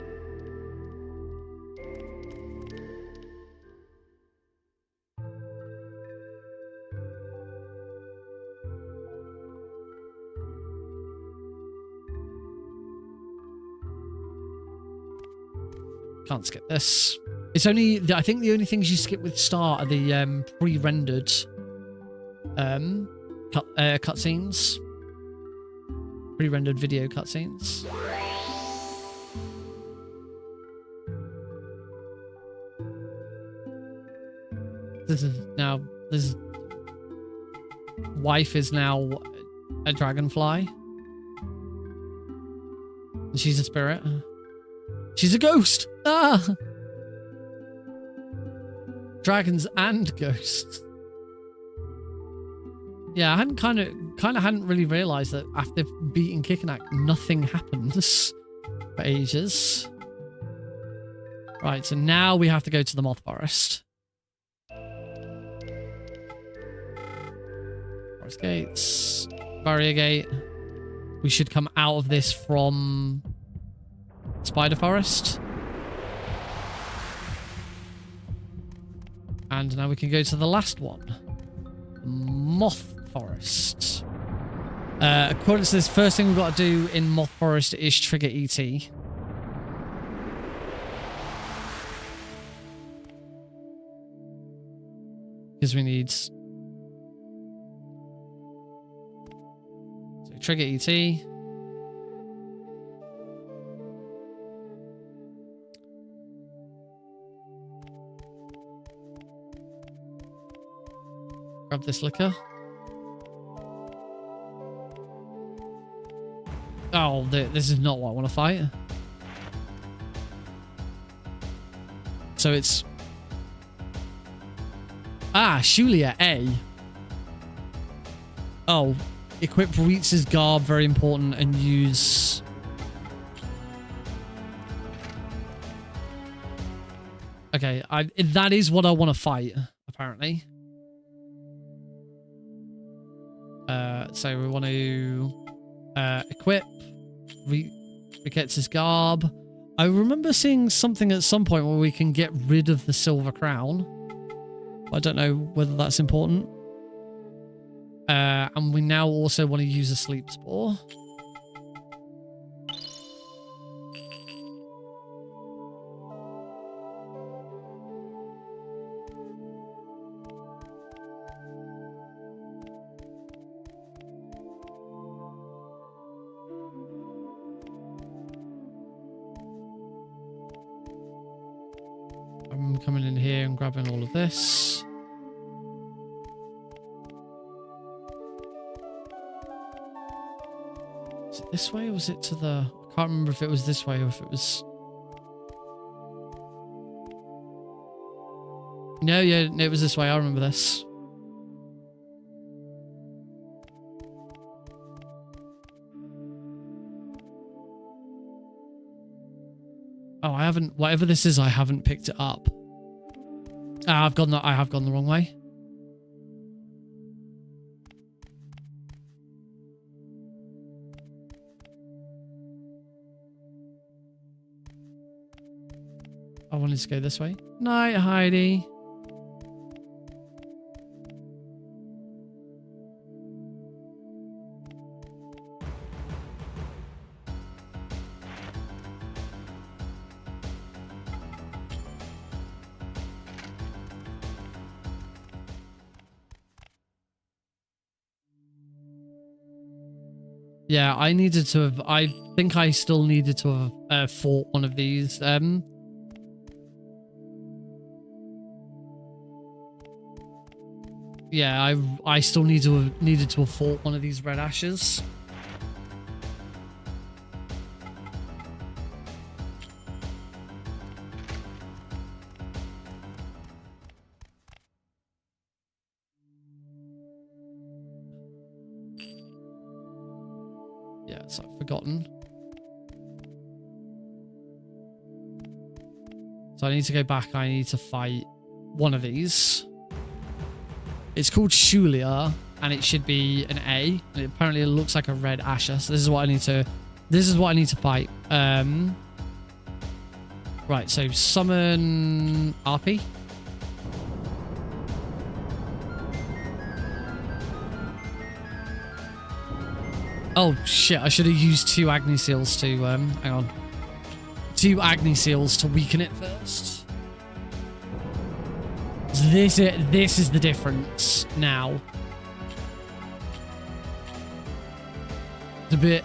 Can't skip this. It's only, I think the only things you skip with start are the pre-rendered cutscenes. Pre-rendered video cutscenes. This wife is now a dragonfly. She's a spirit. She's a ghost. Ah! Dragons and ghosts. Yeah, I hadn't kind of hadn't really realized that after beating Kickenack, nothing happens for ages. Right, so now we have to go to the Moth Forest. Forest gates, barrier gate. We should come out of this from Spider Forest. And now we can go to the last one. Moth Forest. According to this, first thing we've got to do in Moth Forest is trigger ET. Because we need... So trigger ET. Grab this liquor. Oh, this is not what I want to fight. So it's... Ah, Shulia A. Oh, equip Reitz's garb, very important, and use... Okay, that is what I want to fight, apparently. So we want to equip Reitz's garb. I remember seeing something at some point where we can get rid of the silver crown. I don't know whether that's important. And we now also want to use a sleep spore. I'm coming in here and grabbing all of this. this way or was it to the... I can't remember if it was this way or if it was... No, yeah, no, it was this way. I remember this. Oh, I haven't... Whatever this is, I haven't picked it up. I have gone the wrong way. I wanted to go this way. Night, Heidi. Yeah, I needed to have... I think I still needed to have fought one of these. Yeah, I still needed to have fought one of these red ashes. Yeah, so I've forgotten. So I need to go back. I need to fight one of these. It's called Shulia, and it should be an A. And apparently, it looks like a red Asher. So this is what I need to. This is what I need to fight. Right. So summon RP. Oh shit! I should have used 2 Agni Seals to hang on. 2 Agni Seals to weaken it first. This is the difference now.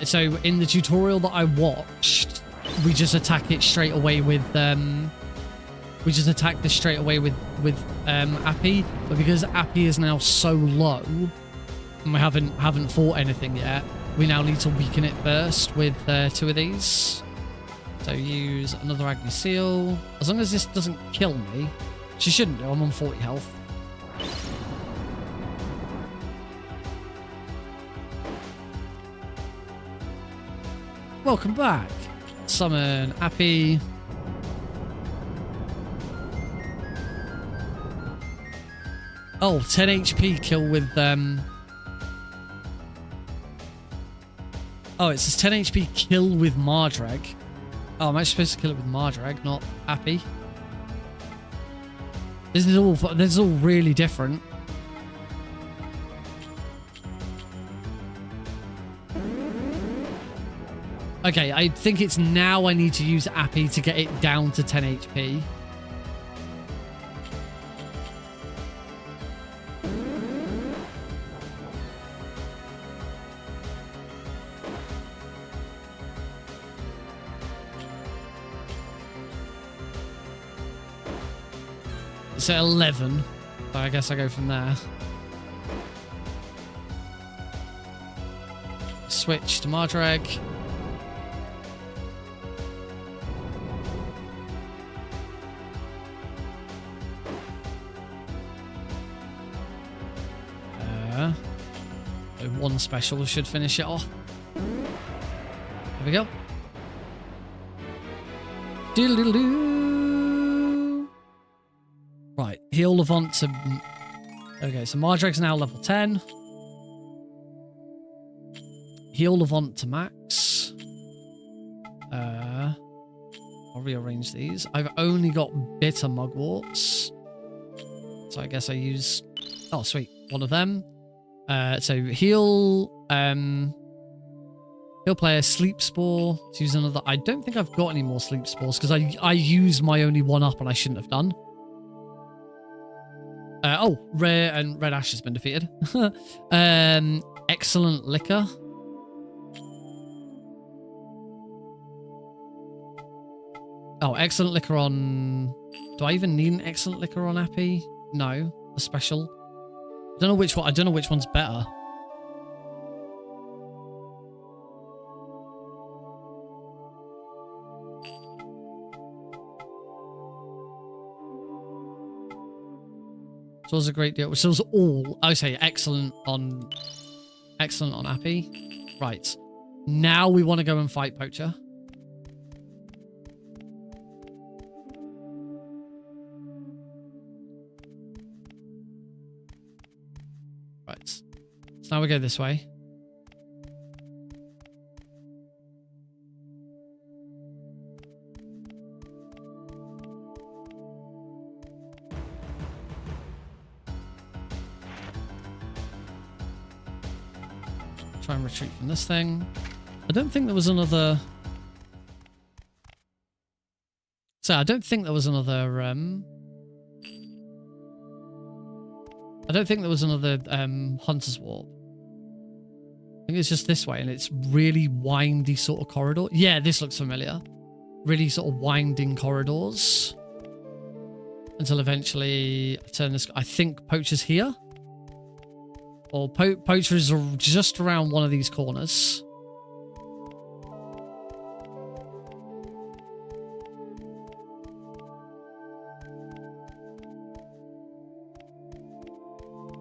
So in the tutorial that I watched, we just attack it straight away with we just attack this straight away with Appy, but because Appy is now so low and we haven't fought anything yet, we now need to weaken it first with 2 of these. So use another Agni Seal. As long as this doesn't kill me. She shouldn't do. I'm on 40 health. Welcome back. Summon Appy. Oh, 10 HP kill with Oh, it says 10 HP kill with Mardrag. Oh, am I supposed to kill it with Mardrag, not Appy? This is all really different. Okay, I think it's now I need to use Appy to get it down to 10 HP. It's at 11, so I guess I go from there. Switch to Mardrag. One special should finish it off. There we go. Diddle-diddle-doo. Right, heal Levant to... Okay, so Mardrag's now level 10. Heal Levant to max. I'll rearrange these. I've only got bitter mugworts. So I guess I use... Oh, sweet. One of them. So heal player sleep spore. Let's use another. I don't think I've got any more sleep spores because I used my only one up and I shouldn't have done. Oh, rare and red ash has been defeated. Excellent liquor. Oh, excellent liquor on... Do I even need an excellent liquor on Appy? No, a special. I don't know which one. I don't know which one's better. Restores a great deal. Restores all. I say excellent on Appy. Right. Now we want to go and fight Poacher. Right. So now we go this way. Try and retreat from this thing. I don't think there was another... So I don't think there was another... I don't think there was another Hunter's Warp. I think it's just this way, and it's really windy sort of corridor. Yeah, this looks familiar. Really sort of winding corridors. Until eventually I turn this... I think Poacher's here. Or Poacher is just around one of these corners.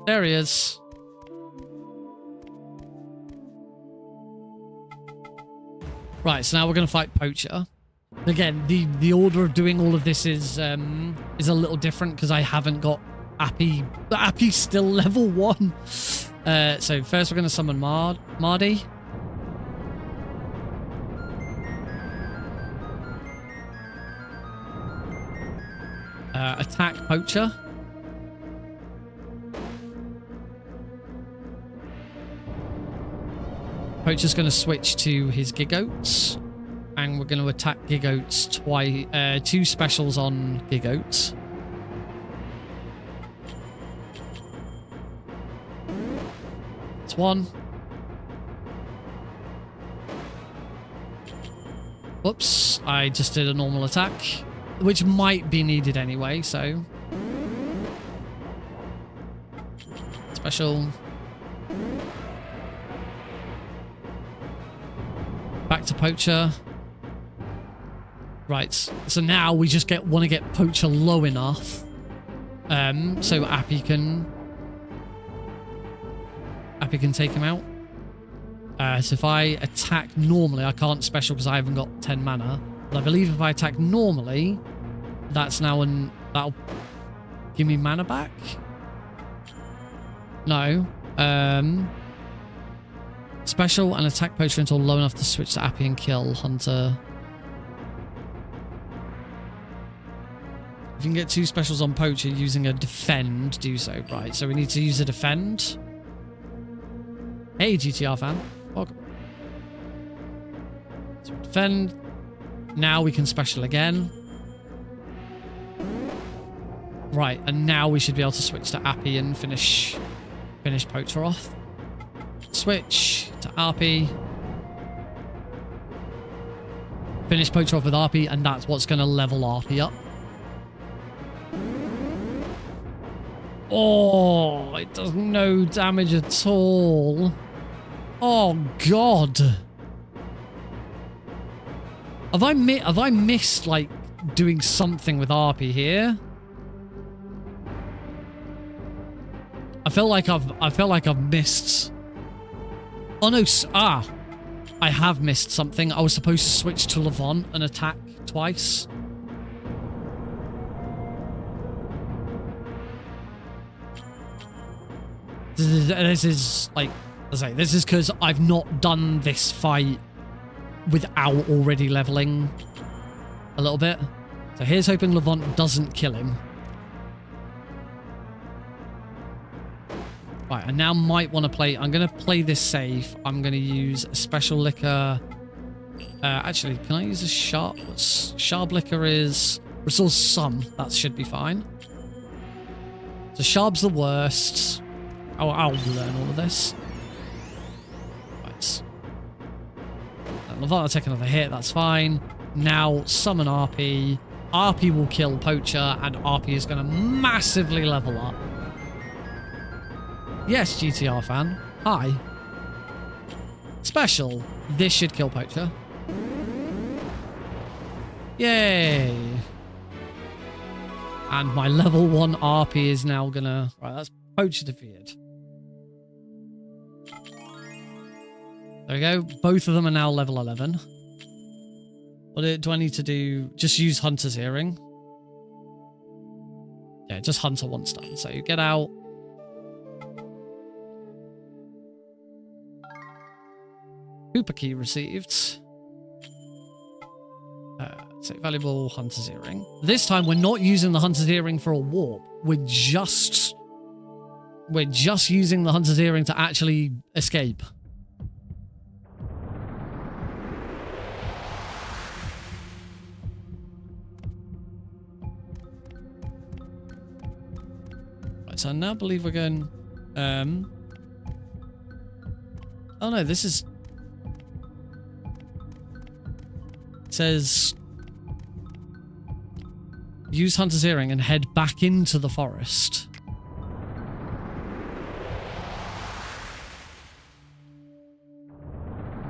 There he is. Right, so now we're going to fight Poacher. Again, the order of doing all of this is a little different because I haven't got Appy. But Appy's still level 1. So first we're going to summon Mardy. Attack Poacher. Poacher's going to switch to his Gigoats. And we're going to attack Gigoats twice. 2 specials on Gigoats. That's 1. Whoops, I just did a normal attack, which might be needed anyway, so... Special. Back to Poacher. Right, so now we just want to get Poacher low enough so Appy can take him out. So if I attack normally, I can't special because I haven't got 10 mana. But I believe if I attack normally, that's now that'll give me mana back. No. Special and attack Poacher until low enough to switch to Appy and kill Hunter. If you can get 2 specials on Poacher using a defend, do so. Right, so we need to use a defend. Hey, GTR fan. Welcome. So defend. Now we can special again. Right, and now we should be able to switch to Appy and finish Poacher off. Switch to RP. Finish Poacher off with RP, and that's what's going to level RP up. Oh, it does no damage at all. Oh, God. Have I missed, like, doing something with RP here? I felt like I've missed... Oh, no. I have missed something. I was supposed to switch to Levant and attack twice. This is, like, I say, this is because I've not done this fight without already leveling a little bit. So here's hoping Levant doesn't kill him. Right, I now might want to play... I'm going to play this safe. I'm going to use a special liquor. Actually, can I use a sharp... Sharp liquor is... Restores some. That should be fine. So Sharp's the worst. I'll learn all of this. Right. Levant will take another hit. That's fine. Now summon RP. RP will kill Poacher, and RP is going to massively level up. Yes, GTR fan. Hi. Special. This should kill Poacher. And my level 1 RP is now gonna... Right, that's poacher defeated. There we go. Both of them are now level 11. What do I need to do? Just use Hunter's Earring. Yeah, just Hunter once done. So you get out. Cooper key received. So valuable Hunter's Earring. This time we're not using the Hunter's Earring for a warp. We're just using the Hunter's Earring to actually escape. Right, so I now believe we're going... Oh no, this is... It says... Use Hunter's Earring and head back into the forest.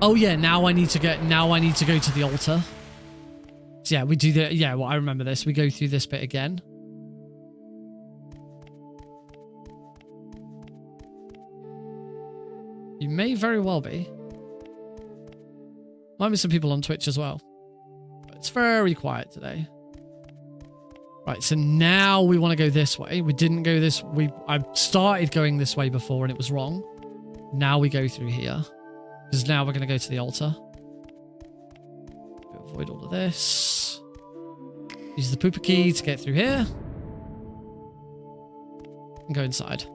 Oh yeah, now I need to go to the altar. So yeah, we do the well, I remember this. We go through this bit again. You may very well be. Might be some people on Twitch as well. But it's very quiet today. Right, so now we want to go this way. We didn't go this... I started going this way before and it was wrong. Now we go through here. Because now we're going to go to the altar. Avoid all of this. Use the pooper key to get through here. And go inside.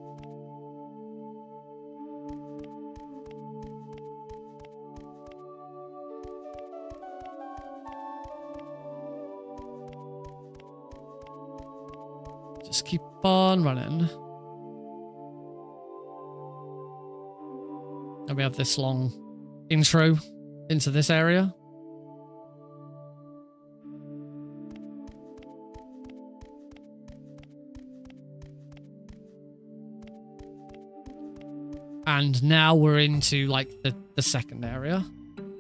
Just keep on running. And we have this long intro into this area. And now we're into like the second area.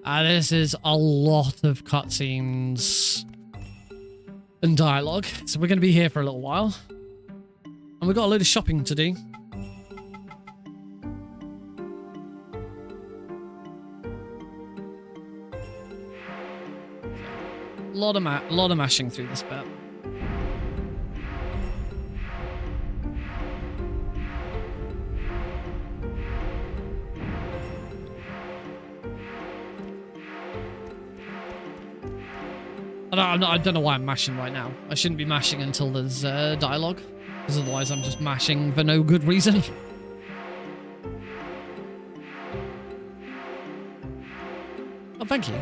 This is a lot of cutscenes and dialogue. So we're going to be here for a little while. And we've got a load of shopping to do. A lot of mashing through this bit. I don't know why I'm mashing right now. I shouldn't be mashing until there's dialogue. Because otherwise I'm just mashing for no good reason. Oh, thank you.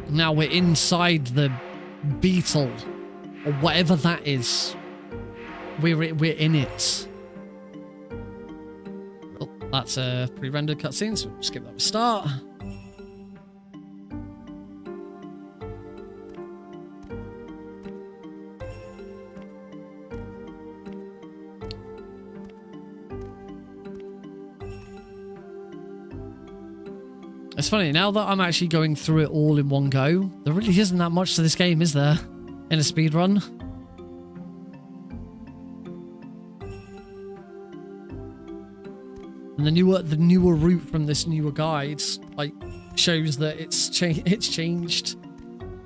Now we're inside the beetle. Or whatever that is. We're in it. Oh, that's a pre-rendered cutscene, so we'll skip that to start. It's funny, now that I'm actually going through it all in one go, there really isn't that much to this game, is there? In a speedrun? And the newer route from this newer guide, like, shows that it's changed,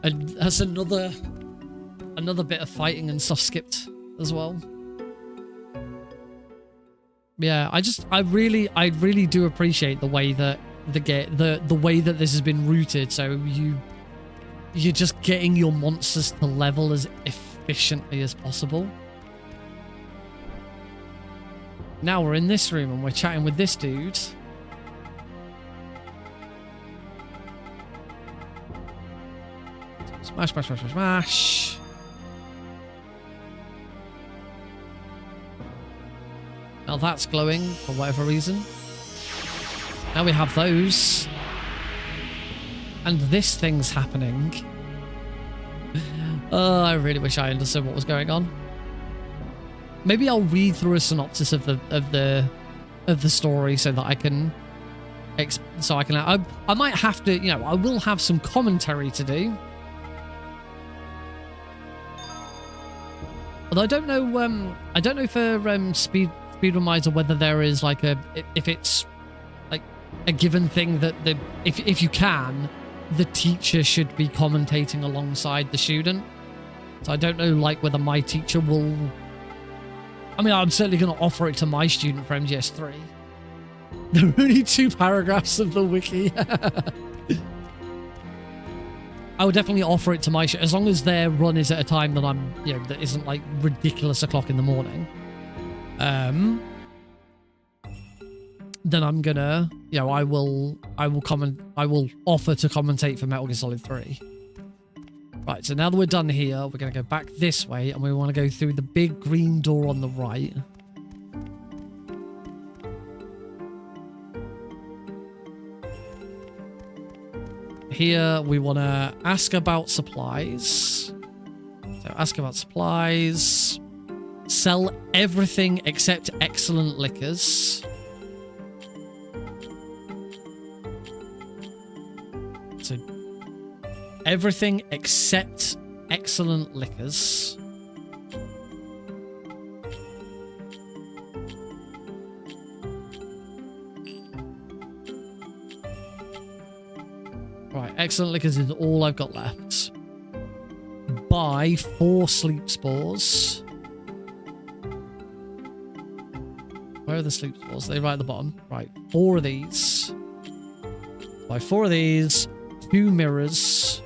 and that's another bit of fighting and stuff skipped as well. Yeah, I really do appreciate the way that the way that this has been routed. So you're just getting your monsters to level as efficiently as possible. Now we're in this room and we're chatting with this dude. Smash, smash, smash, smash, smash. Now that's glowing for whatever reason. Now we have those. And this thing's happening. I really wish I understood what was going on. Maybe I'll read through a synopsis of the of the story so that I can I might have to, you know, I will have some commentary to do. Although I don't know for Speedromizer whether there is like if it's like a given thing that if you can, the teacher should be commentating alongside the student. So I don't know like whether my teacher will. I mean, I'm certainly going to offer it to my student for MGS3. There are only 2 paragraphs of the wiki. I would definitely offer it to my as long as their run is at a time that I'm, you know, that isn't like ridiculous o'clock in the morning. Then I'm gonna, you know, I will offer to commentate for Metal Gear Solid 3. Right, so now that we're done here, we're gonna go back this way, and we want to go through the big green door on the right. Here, we want to ask about supplies. So ask about supplies. Sell everything except excellent liquors. So everything except excellent liquors. Right, excellent liquors is all I've got left. Buy 4 sleep spores. Where are the sleep spores? They're right at the bottom. Right, 4 of these. Buy 4 of these. 2 mirrors.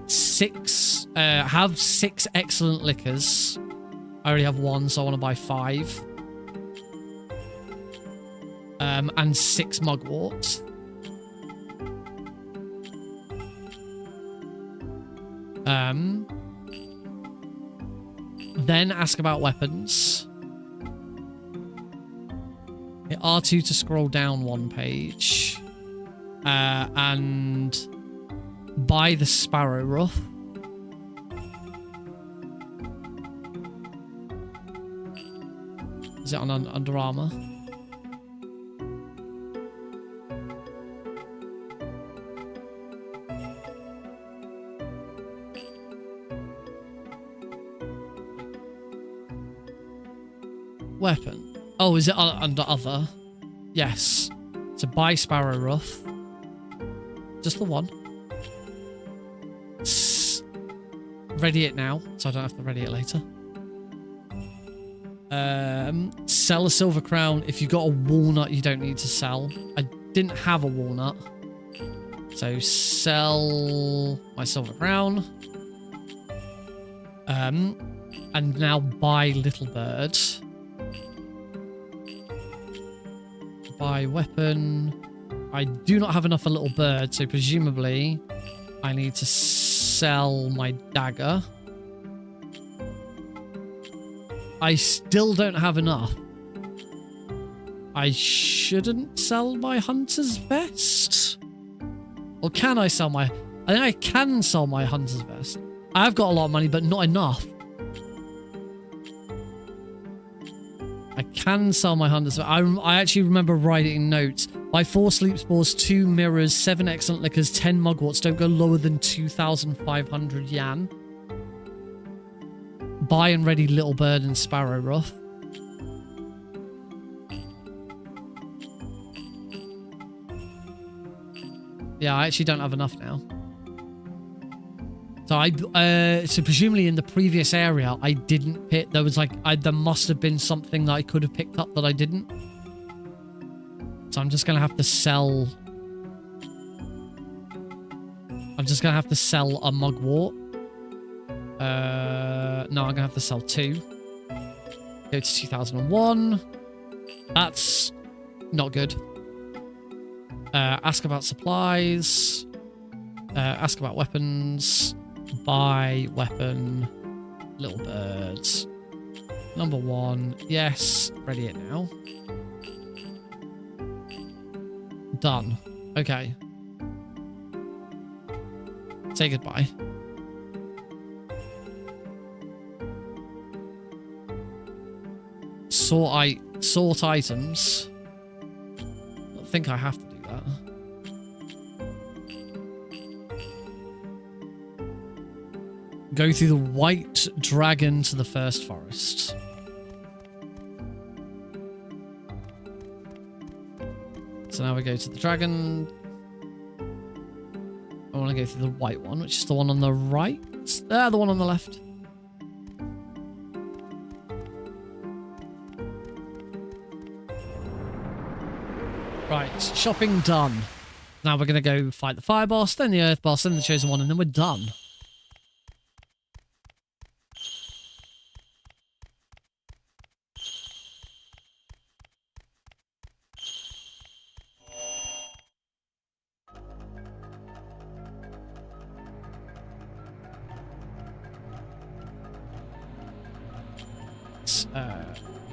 6. Have 6 excellent liquors. I already have 1, so I want to buy 5. And 6 mugworts. Then ask about weapons. Hit R2 to scroll down 1 page. And buy the Sparrow Ruff. Is it on Under Armour? Weapon. Oh, is it under other? Yes. So buy Sparrow Ruff. Just the 1. Ready it now, so I don't have to ready it later. Sell a silver crown. If you got a walnut, you don't need to sell. I didn't have a walnut. So sell my silver crown. And now buy Little Bird. Buy weapon. I do not have enough for Little Bird, so presumably I need to sell my dagger. I still don't have enough. I shouldn't sell my hunter's vest? Or can I sell my... I think I can sell my hunter's vest. I've got a lot of money, but not enough. I can sell my hunter's vest. I actually remember writing notes. Buy 4 sleep spores, 2 mirrors, 7 excellent liquors, 10 mugworts. Don't go lower than 2,500 yan. Buy and ready Little Bird and Sparrow Ruff. Yeah, I actually don't have enough now. So so presumably in the previous area, I didn't pick. There was like, there must have been something that I could have picked up that I didn't. So I'm just gonna have to sell. I'm just gonna have to sell a mugwort. No, I'm gonna have to sell 2. Go to 2001. That's not good. Ask about supplies. Ask about weapons. Buy weapon. Little Birds. Number 1. Yes. Ready it now. Done. Okay. Say goodbye. sort items. I don't think I have to do that. Go through the white dragon to the first forest. So now we go to the dragon. I want to go through the white one, which is the one on the right. The one on the left. Right, shopping done. Now we're going to go fight the fire boss, then the earth boss, then the chosen one, and then we're done.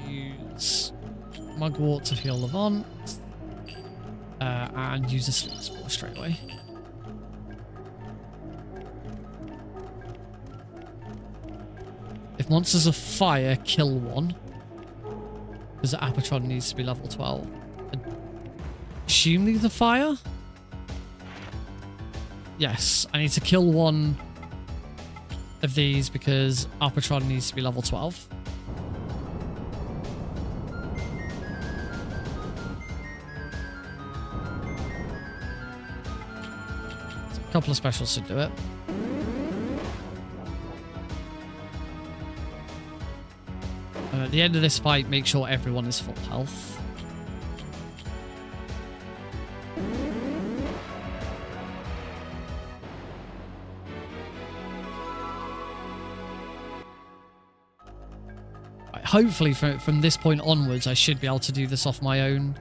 Use mugwort to heal Levant, and use a sleep spore straight away. If monsters are fire, kill one. Because the Apatron needs to be level 12. Assume these are fire? Yes, I need to kill one of these because Apatron needs to be level 12. A couple of specials should do it. And at the end of this fight, make sure everyone is full health. Right, hopefully from this point onwards, I should be able to do this off my own.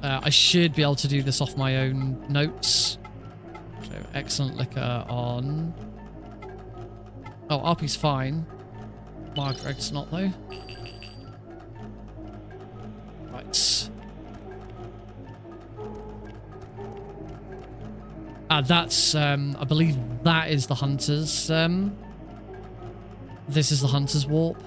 I should be able to do this off my own notes. So excellent liquor on... Oh, RP's fine. Margaret's not, though. Right. That's, I believe that is the Hunter's, this is the Hunter's Warp.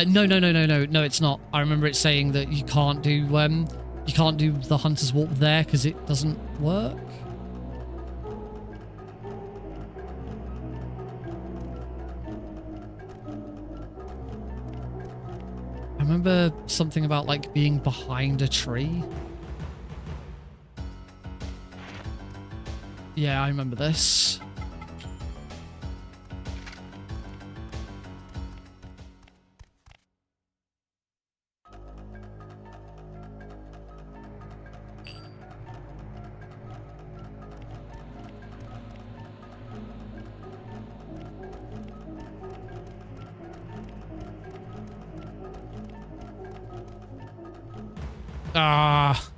No, it's not. I remember it saying that you can't do the Hunter's Warp there because it doesn't work. I remember something about like being behind a tree. Yeah, I remember this. Ah.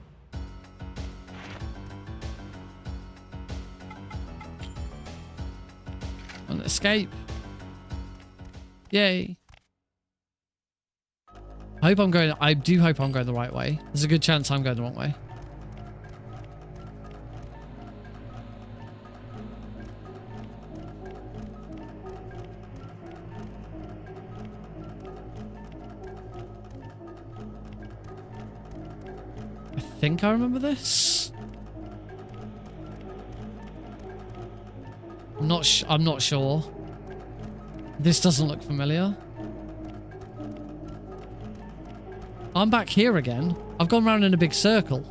And escape. Yay. I do hope I'm going the right way. There's a good chance I'm going the wrong way. I think I remember this. I'm not sure. This doesn't look familiar. I'm back here again. I've gone round in a big circle.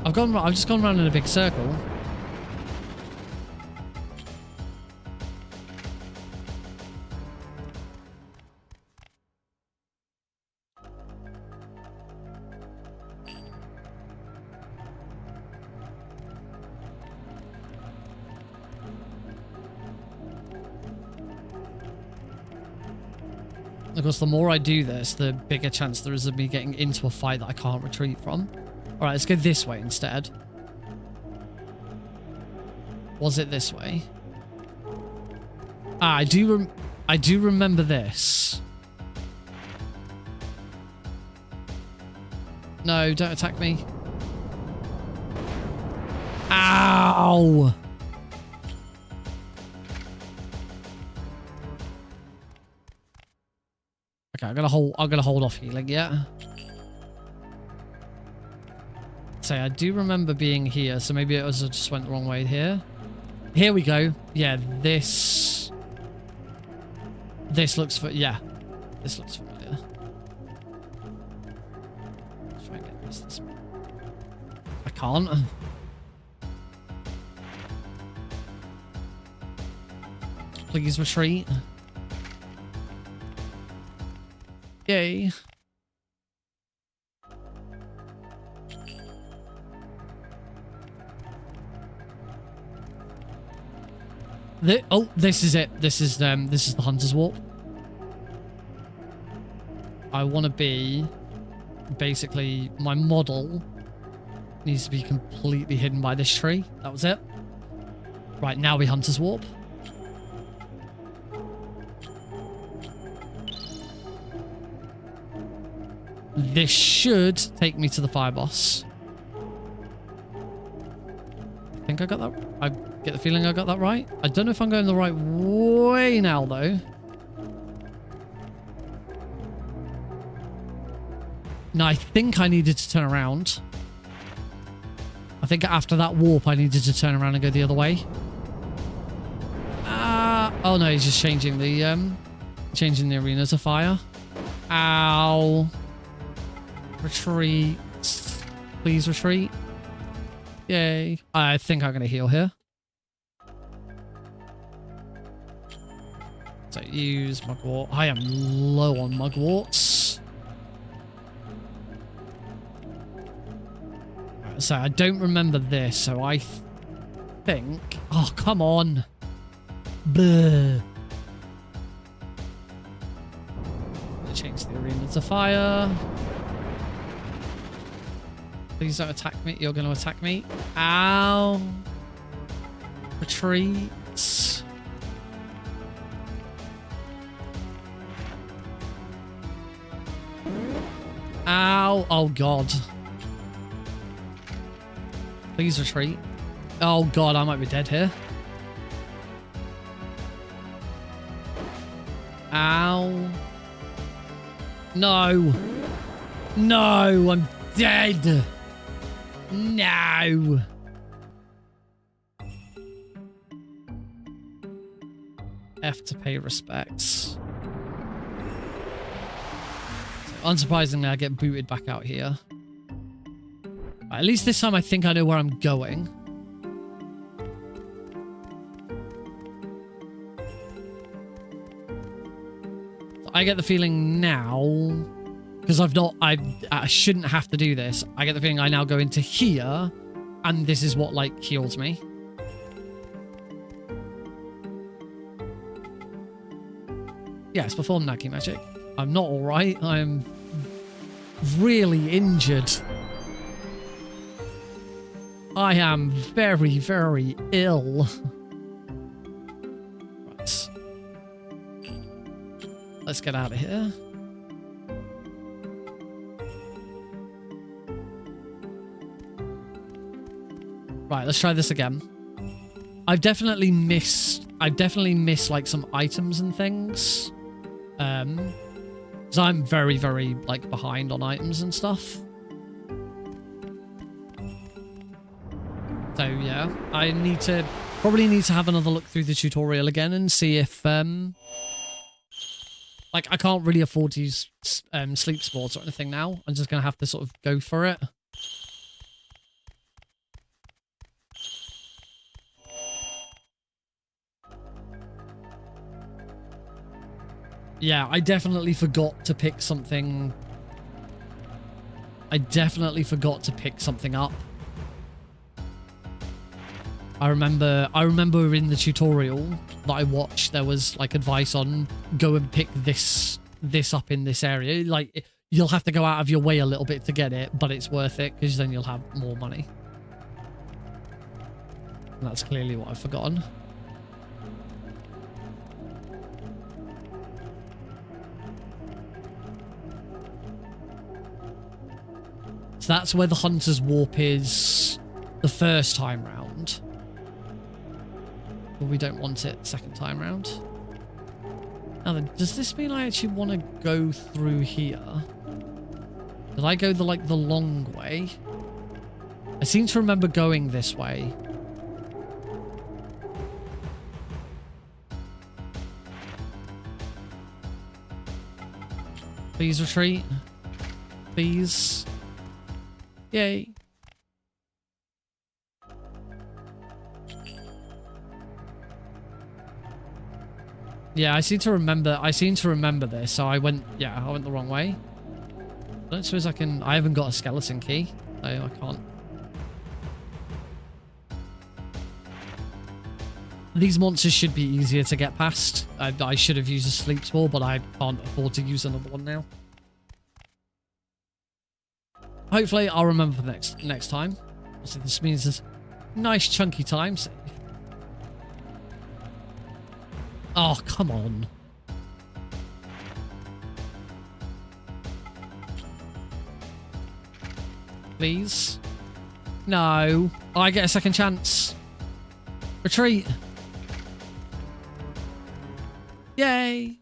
I've just gone round in a big circle. Of course, the more I do this, the bigger chance there is of me getting into a fight that I can't retreat from. Alright, let's go this way instead. Was it this way? Ah, I do remember this. No, don't attack me. Ow! Okay, I'm gonna hold off healing, yeah. So I do remember being here, so maybe it was I just went the wrong way here. Here we go. Yeah, this looks yeah. This looks familiar. Let's try and get this. I can't. Please retreat. Yay. Oh, this is it. This is the Hunter's Warp. I want to be basically my model needs to be completely hidden by this tree. That was it. Right, now we Hunter's Warp. This should take me to the fire boss. I think I got that. I get the feeling I got that right. I don't know if I'm going the right way now, though. No, I think I needed to turn around. I think after that warp, I needed to turn around and go the other way. Oh no, he's just changing the arena to fire. Ow. Retreat. Please retreat. Yay. I think I'm going to heal here. So use mugwort. I am low on mugworts. So I don't remember this, so I think... Oh, come on. Bleh. Change the arena to fire. Please don't attack me. You're going to attack me. Ow. Retreat. Ow. Oh, God. Please retreat. Oh, God. I might be dead here. Ow. No. No. I'm dead. No. F to pay respects. So, unsurprisingly, I get booted back out here. At least this time I think I know where I'm going. So I get the feeling now... Because I shouldn't have to do this. I get the feeling I now go into here, and this is what, like, heals me. Yes, perform Nagi magic. I'm not alright. I'm really injured. I am very, very ill. Right. Let's get out of here. Right, let's try this again. I've definitely missed like some items and things. Because I'm very, very like behind on items and stuff. So yeah, I probably need to have another look through the tutorial again and see if like I can't really afford to use sleep sports or anything now. I'm just gonna have to sort of go for it. Yeah, I definitely forgot to pick something. I definitely forgot to pick something up. I remember in the tutorial that I watched, there was like advice on go and pick this up in this area. Like you'll have to go out of your way a little bit to get it, but it's worth it because then you'll have more money. And that's clearly what I've forgotten. So that's where the Hunter's Warp is the first time round. But we don't want it second time round. Now then, does this mean I actually want to go through here? Did I go the long way? I seem to remember going this way. Please retreat. Please. Yay. Yeah, I seem to remember this, so I went the wrong way. I don't suppose I haven't got a skeleton key, so I can't. These monsters should be easier to get past. I should have used a sleep spore, but I can't afford to use another one now. Hopefully, I'll remember for next time. So this means there's nice chunky time save. Oh, come on. Please. No. I get a second chance. Retreat. Yay.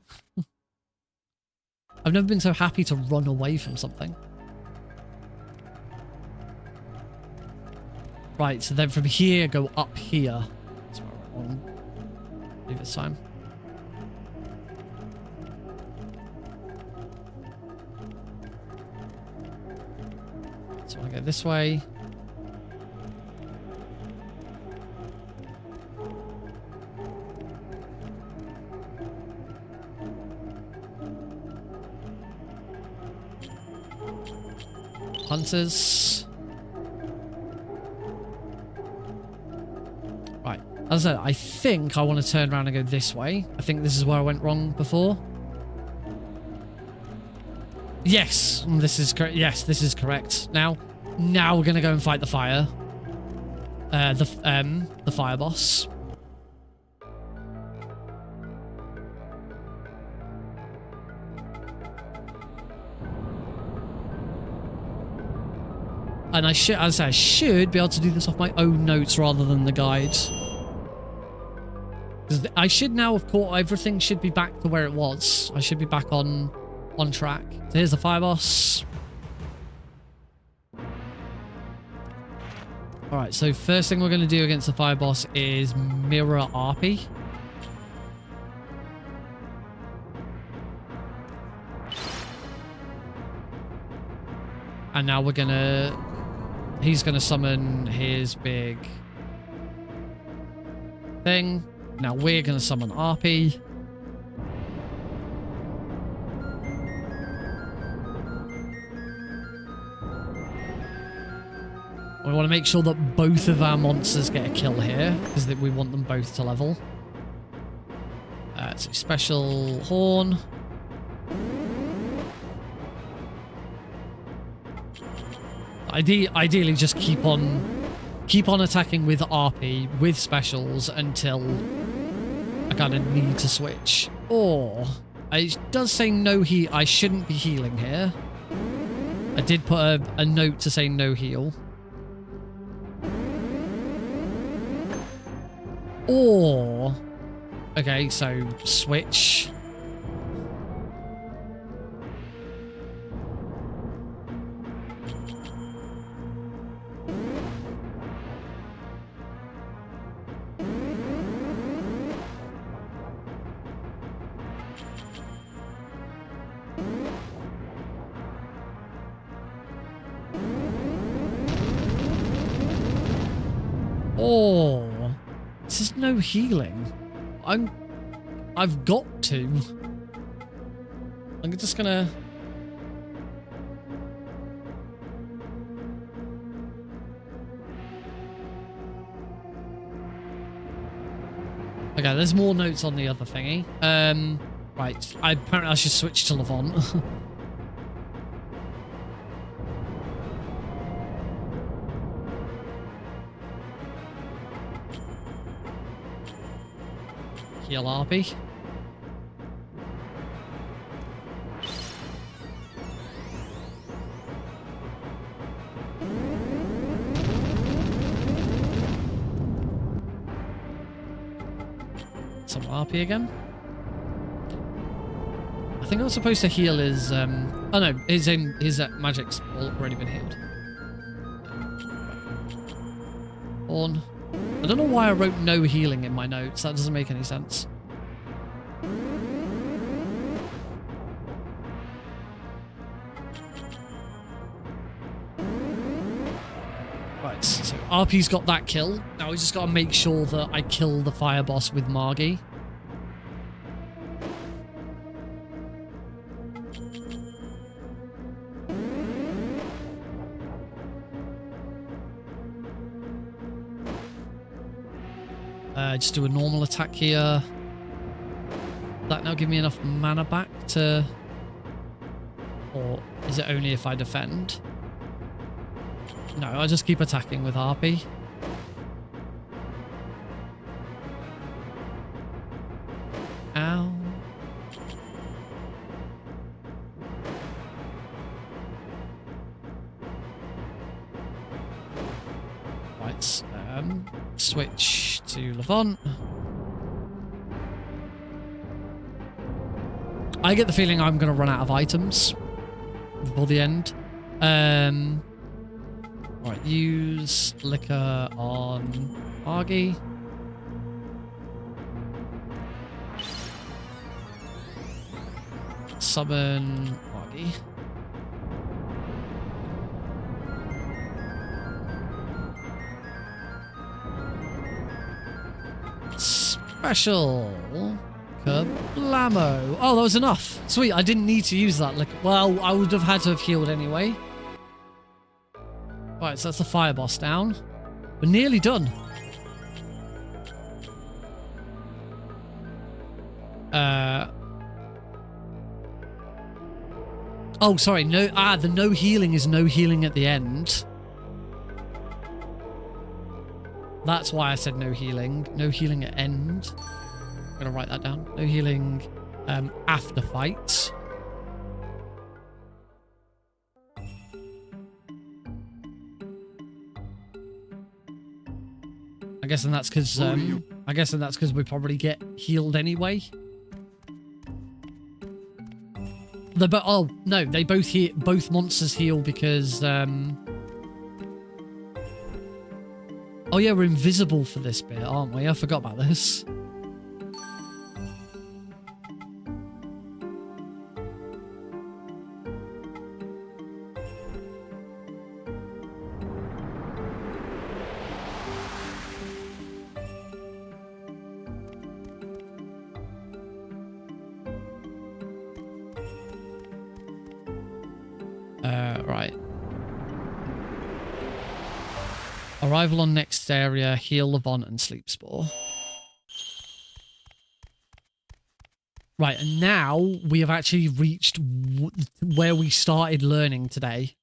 I've never been so happy to run away from something. Right, so then from here, go up here. That's where I want to do this time. So I want to go this way. Hunters. Right. As I said, I think I want to turn around and go this way. I think this is where I went wrong before. Yes, this is correct. Yes, this is correct. Now we're gonna go and fight the fire. The fire boss. And I should be able to do this off my own notes rather than the guide. I should now have caught everything. Should be back to where it was. I should be back on track. So here's the fire boss. All right. So first thing we're going to do against the fire boss is mirror RP. And now we're gonna. He's going to summon his big thing. Now we're going to summon RP. We want to make sure that both of our monsters get a kill here, because we want them both to level. So special horn. Ideally, just keep on attacking with RP with specials until I kind of need to switch. Or it does say no heal. I shouldn't be healing here. I did put a note to say no heal. Or okay, so switch. Oh, this is no healing. I've got to. I'm just gonna. Okay, there's more notes on the other thingy. Right. Apparently I should switch to Levant. Heal RP. RP again. I think I was supposed to heal his, oh no, his magic's already been healed. On. I don't know why I wrote no healing in my notes. That doesn't make any sense. Right, so RP's got that kill. Now we just got to make sure that I kill the fire boss with Margie. Just do a normal attack here. Will that now give me enough mana back to... Or is it only if I defend? No, I'll just keep attacking with RP. Ow. Right, switch to Levant. I get the feeling I'm going to run out of items before the end. Right, use Liquor on Margie. Summon Margie. Special Kablamo. Oh, that was enough. Sweet, I didn't need to use that. Like, well, I would have had to have healed anyway. Right, so that's the fire boss down. We're nearly done. Oh, sorry. No. The no healing is no healing at the end. That's why I said no healing. No healing at end. I'm gonna write that down. No healing after fight. I guess that's because we probably get healed anyway. Oh no, they both monsters heal because oh yeah, we're invisible for this bit, aren't we? I forgot about this. Right. Arrival on next area, heal Levant and Sleep Spore. Right, and now we have actually reached where we started learning today.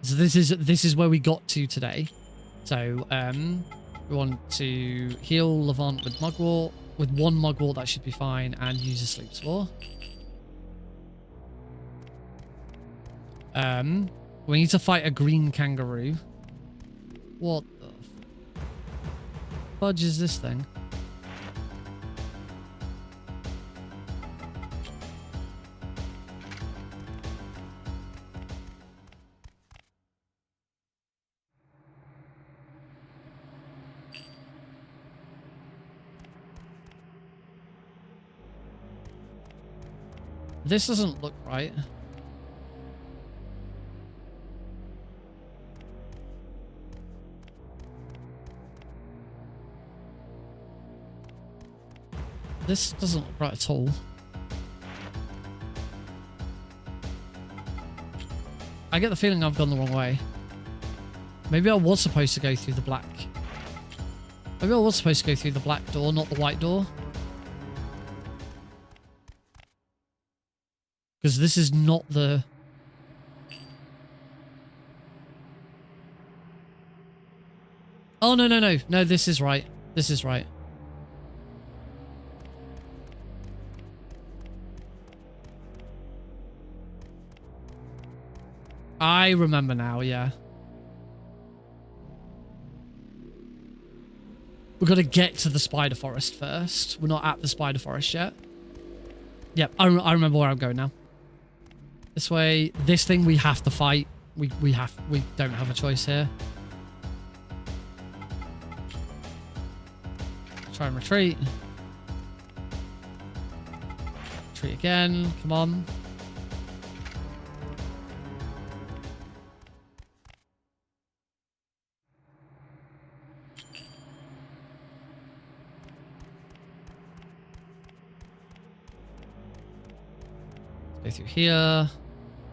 So this is where we got to today. So we want to heal Levant with Mugwort. With one Mugwort, that should be fine, and use a Sleep Spore. We need to fight a green kangaroo. What the fudge is this thing? This doesn't look right. This doesn't look right at all. I get the feeling I've gone the wrong way. Maybe I was supposed to go through the black. Maybe I was supposed to go through the black door, not the white door. Because this is not the... Oh, no, no, no. No, this is right. This is right. I remember now, yeah. We've got to get to the spider forest first. We're not at the spider forest yet. Yep, I remember where I'm going now. This way, this thing we have to fight. We don't have a choice here. Try and retreat. Retreat again. Come on. Go through here.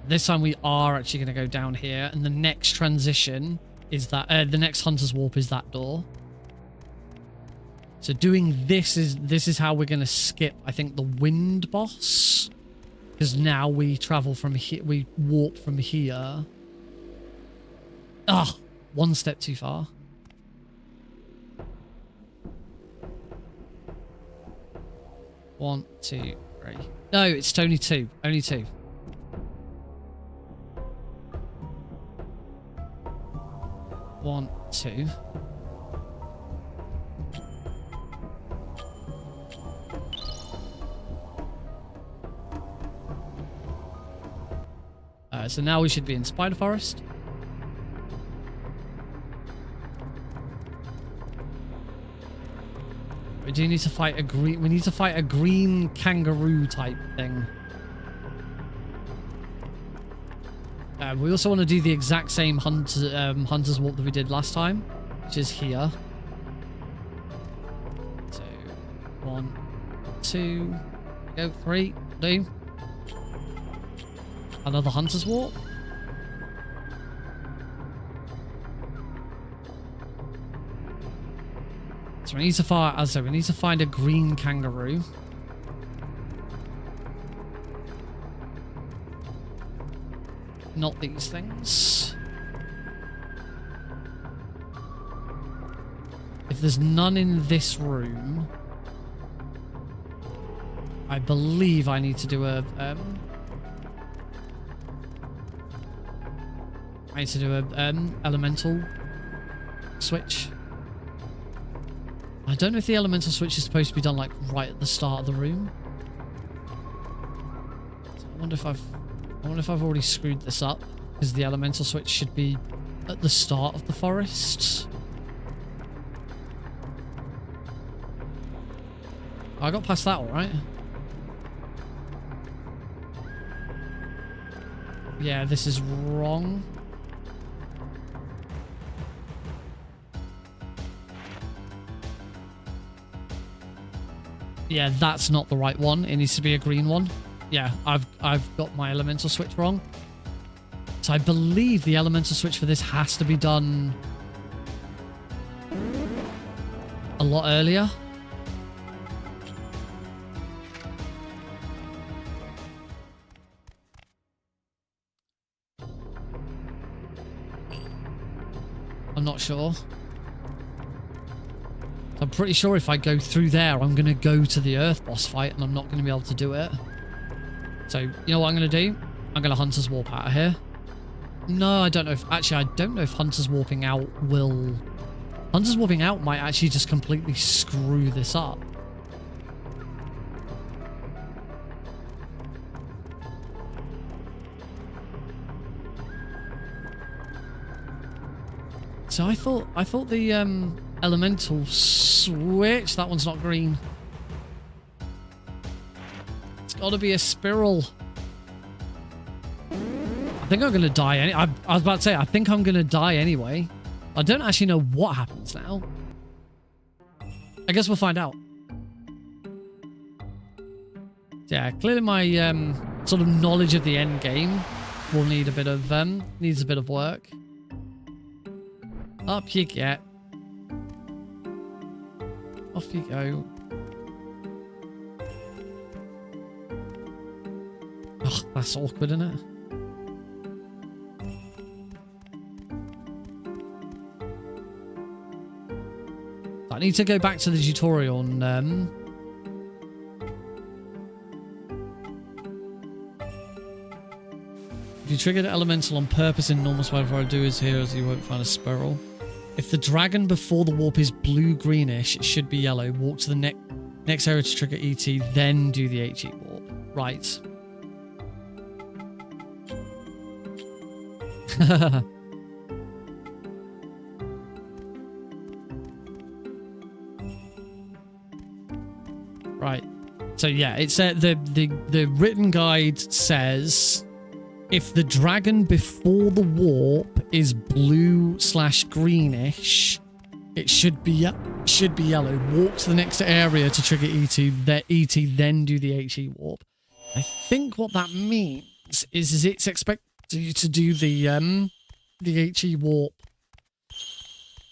This time we are actually going to go down here, and the next transition is that the next Hunter's Warp is that door. So doing this is how we're going to skip, I think, the wind boss, because now we travel from here, we warp from here. Ah, one step too far. One, two, three. No, it's only two. Only two. One, two. So now we should be in Spider Forest. We do need to fight a green. We need to fight a green kangaroo type thing. We also want to do the exact same Hunter's Walk that we did last time, which is here. So, 1, 2, go, 3, do. Another Hunter's Walk. So we need to find a green kangaroo. Not these things. If there's none in this room, I believe I need to do a elemental switch. I don't know if the elemental switch is supposed to be done like right at the start of the room. So I wonder if I've already screwed this up, because the elemental switch should be at the start of the forest. I got past that all right. Yeah, this is wrong. Yeah, that's not the right one. It needs to be a green one. Yeah, I've got my elemental switch wrong. So I believe the elemental switch for this has to be done a lot earlier. I'm not sure. I'm pretty sure if I go through there, I'm going to go to the Earth boss fight, and I'm not going to be able to do it. So, you know what I'm going to do? I'm going to Hunter's Warp out of here. No, I don't know if... Actually, I don't know if Hunter's Warping out will... Hunter's Warping out might actually just completely screw this up. So I thought the elemental switch, that one's not green. It's got to be a spiral. I think I'm going to die. I was about to say, I think I'm going to die anyway. I don't actually know what happens now. I guess we'll find out. Yeah, clearly my sort of knowledge of the end game will need a bit of needs a bit of work. Up you get. Off you go. Oh, that's awkward, isn't it? I need to go back to the tutorial on triggered elemental on purpose in normal spider for do is here, as you won't find a sparrow. If the dragon before the warp is blue-greenish, it should be yellow. Walk to the next area to trigger ET, then do the HE warp. Right. Right. So yeah, it's the written guide says if the dragon before the warp is blue/greenish, it should be yellow. Walk to the next area to trigger ET, then do the HE warp. I think what that means is it's expected you to do the HE warp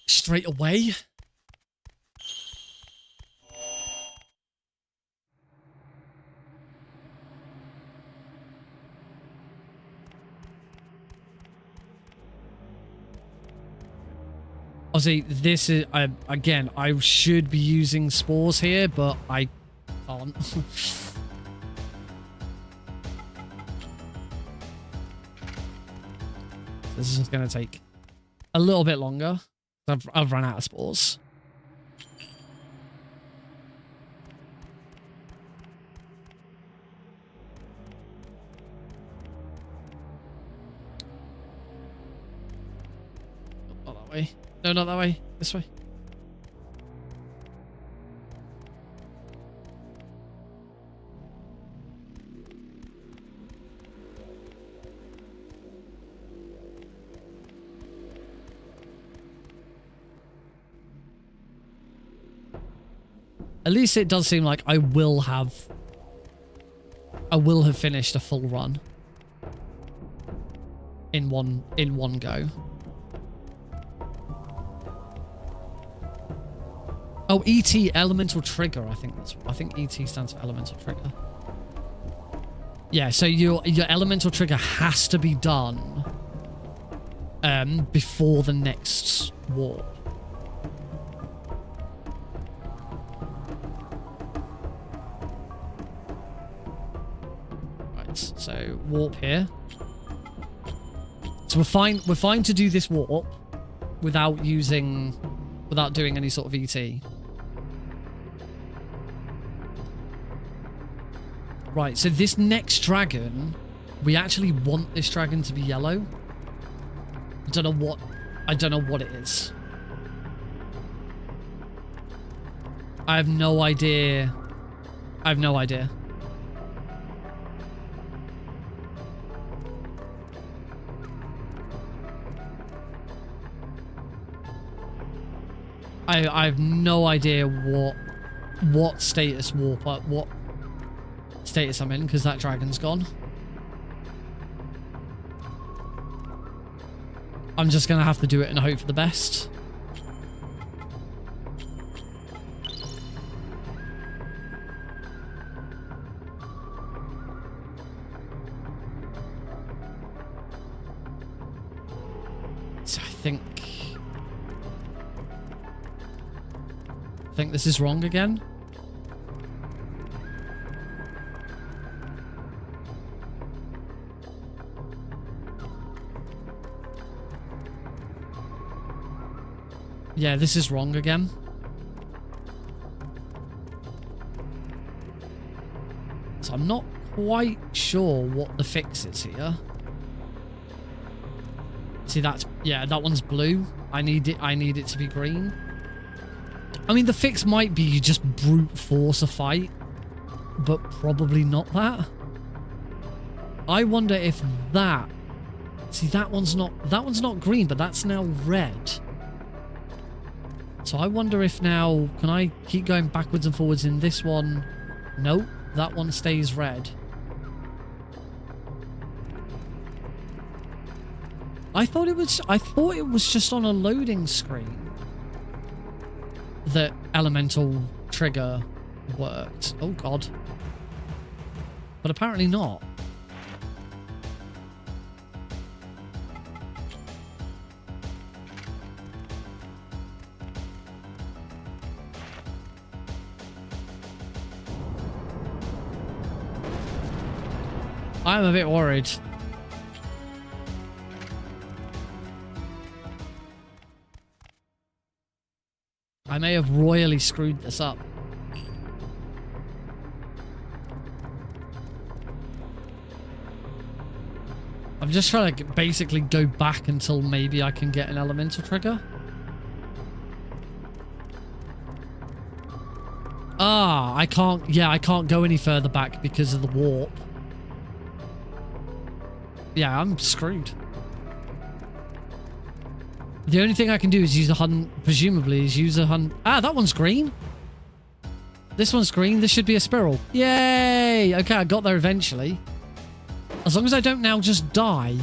straight away. Obviously, this is, again, I should be using spores here, but I can't. This is going to take a little bit longer. I've run out of spores. Not that way. No, not that way. This way. At least it does seem like I will have finished a full run in one go. Oh, ET, elemental trigger. I think ET stands for elemental trigger. Yeah, so your elemental trigger has to be done before the next warp. Right, so warp here. So we're fine to do this warp without doing any sort of ET. Right, so this next dragon, we actually want this dragon to be yellow. I don't know what it is. I have no idea. I have no idea. I have no idea what status warp, what status I'm in, because that dragon's gone. I'm just gonna have to do it and hope for the best. So I think this is wrong again. Yeah, this is wrong again. So I'm not quite sure what the fix is here. See, that one's blue. I need it to be green. I mean, the fix might be you just brute force a fight, but probably not that. I wonder if that... See, that one's not green, but that's now red. So I wonder if now... Can I keep going backwards and forwards in this one? Nope, that one stays red. I thought it was just on a loading screen that elemental trigger worked. Oh god. But apparently not. I'm a bit worried. I may have royally screwed this up. I'm just trying to basically go back until maybe I can get an elemental trigger. Ah, I can't, yeah, I can't go any further back because of the warp. Yeah, I'm screwed. The only thing I can do is use a hunt, presumably, is use a hunt. Ah, that one's green. This one's green. This should be a spiral. Yay! Okay, I got there eventually. As long as I don't now just die.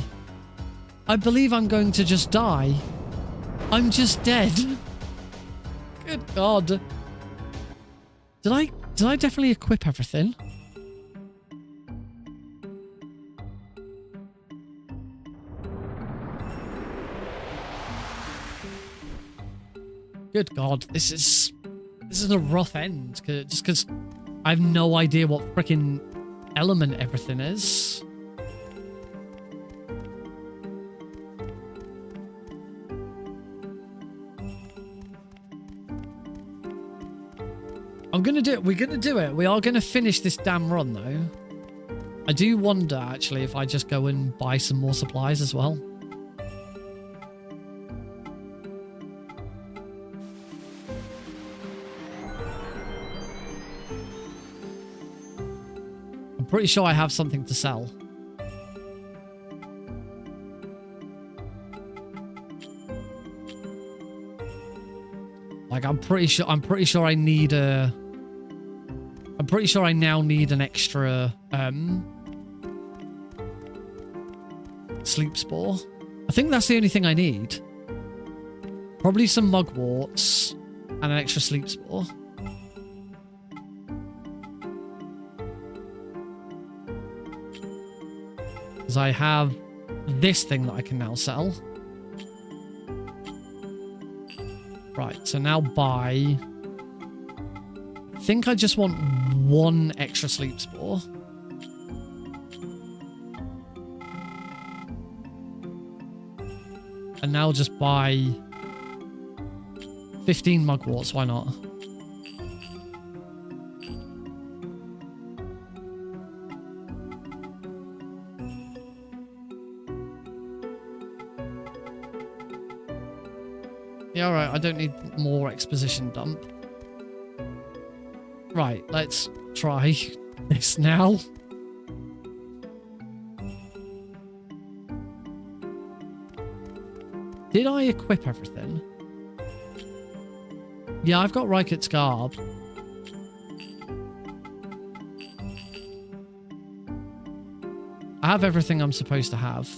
I believe I'm going to just die. I'm just dead. Good God. Did I definitely equip everything? Good God, this is a rough end, just because I have no idea what freaking element everything is. We're gonna do it. We are gonna finish this damn run though. I do wonder actually if I just go and buy some more supplies as well. I'm pretty sure I have something to sell. Like I'm pretty sure I need a I'm pretty sure I now need an extra sleep spore. I think that's the only thing I need. Probably some mugworts and an extra sleep spore. Because I have this thing that I can now sell. Right, so now buy. I think I just want one extra sleep spore. And now just buy 15 mugworts, why not? Yeah, alright, I don't need more exposition dump. Right, let's try this now. Did I equip everything? Yeah, I've got Ryket's garb. I have everything I'm supposed to have.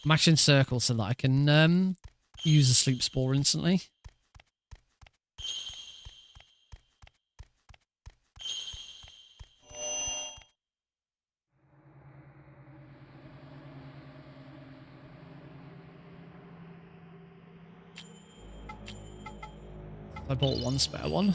Mash in circles so that I can use a sleep spore instantly. I bought one spare one.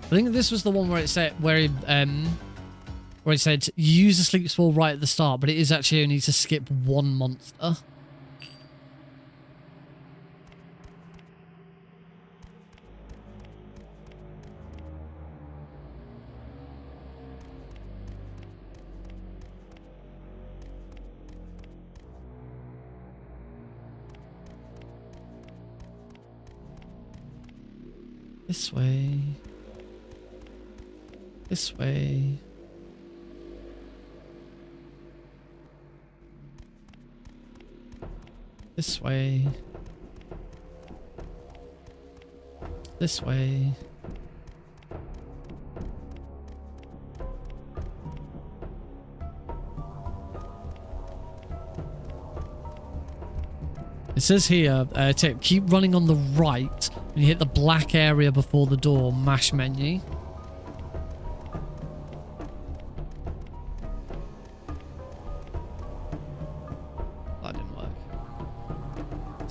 I think this was the one where it said where it said use a sleep spore right at the start, but it is actually only to skip one monster. This way. This way. This way. This way. It says here, tip, keep running on the right when you hit the black area before the door, mash menu.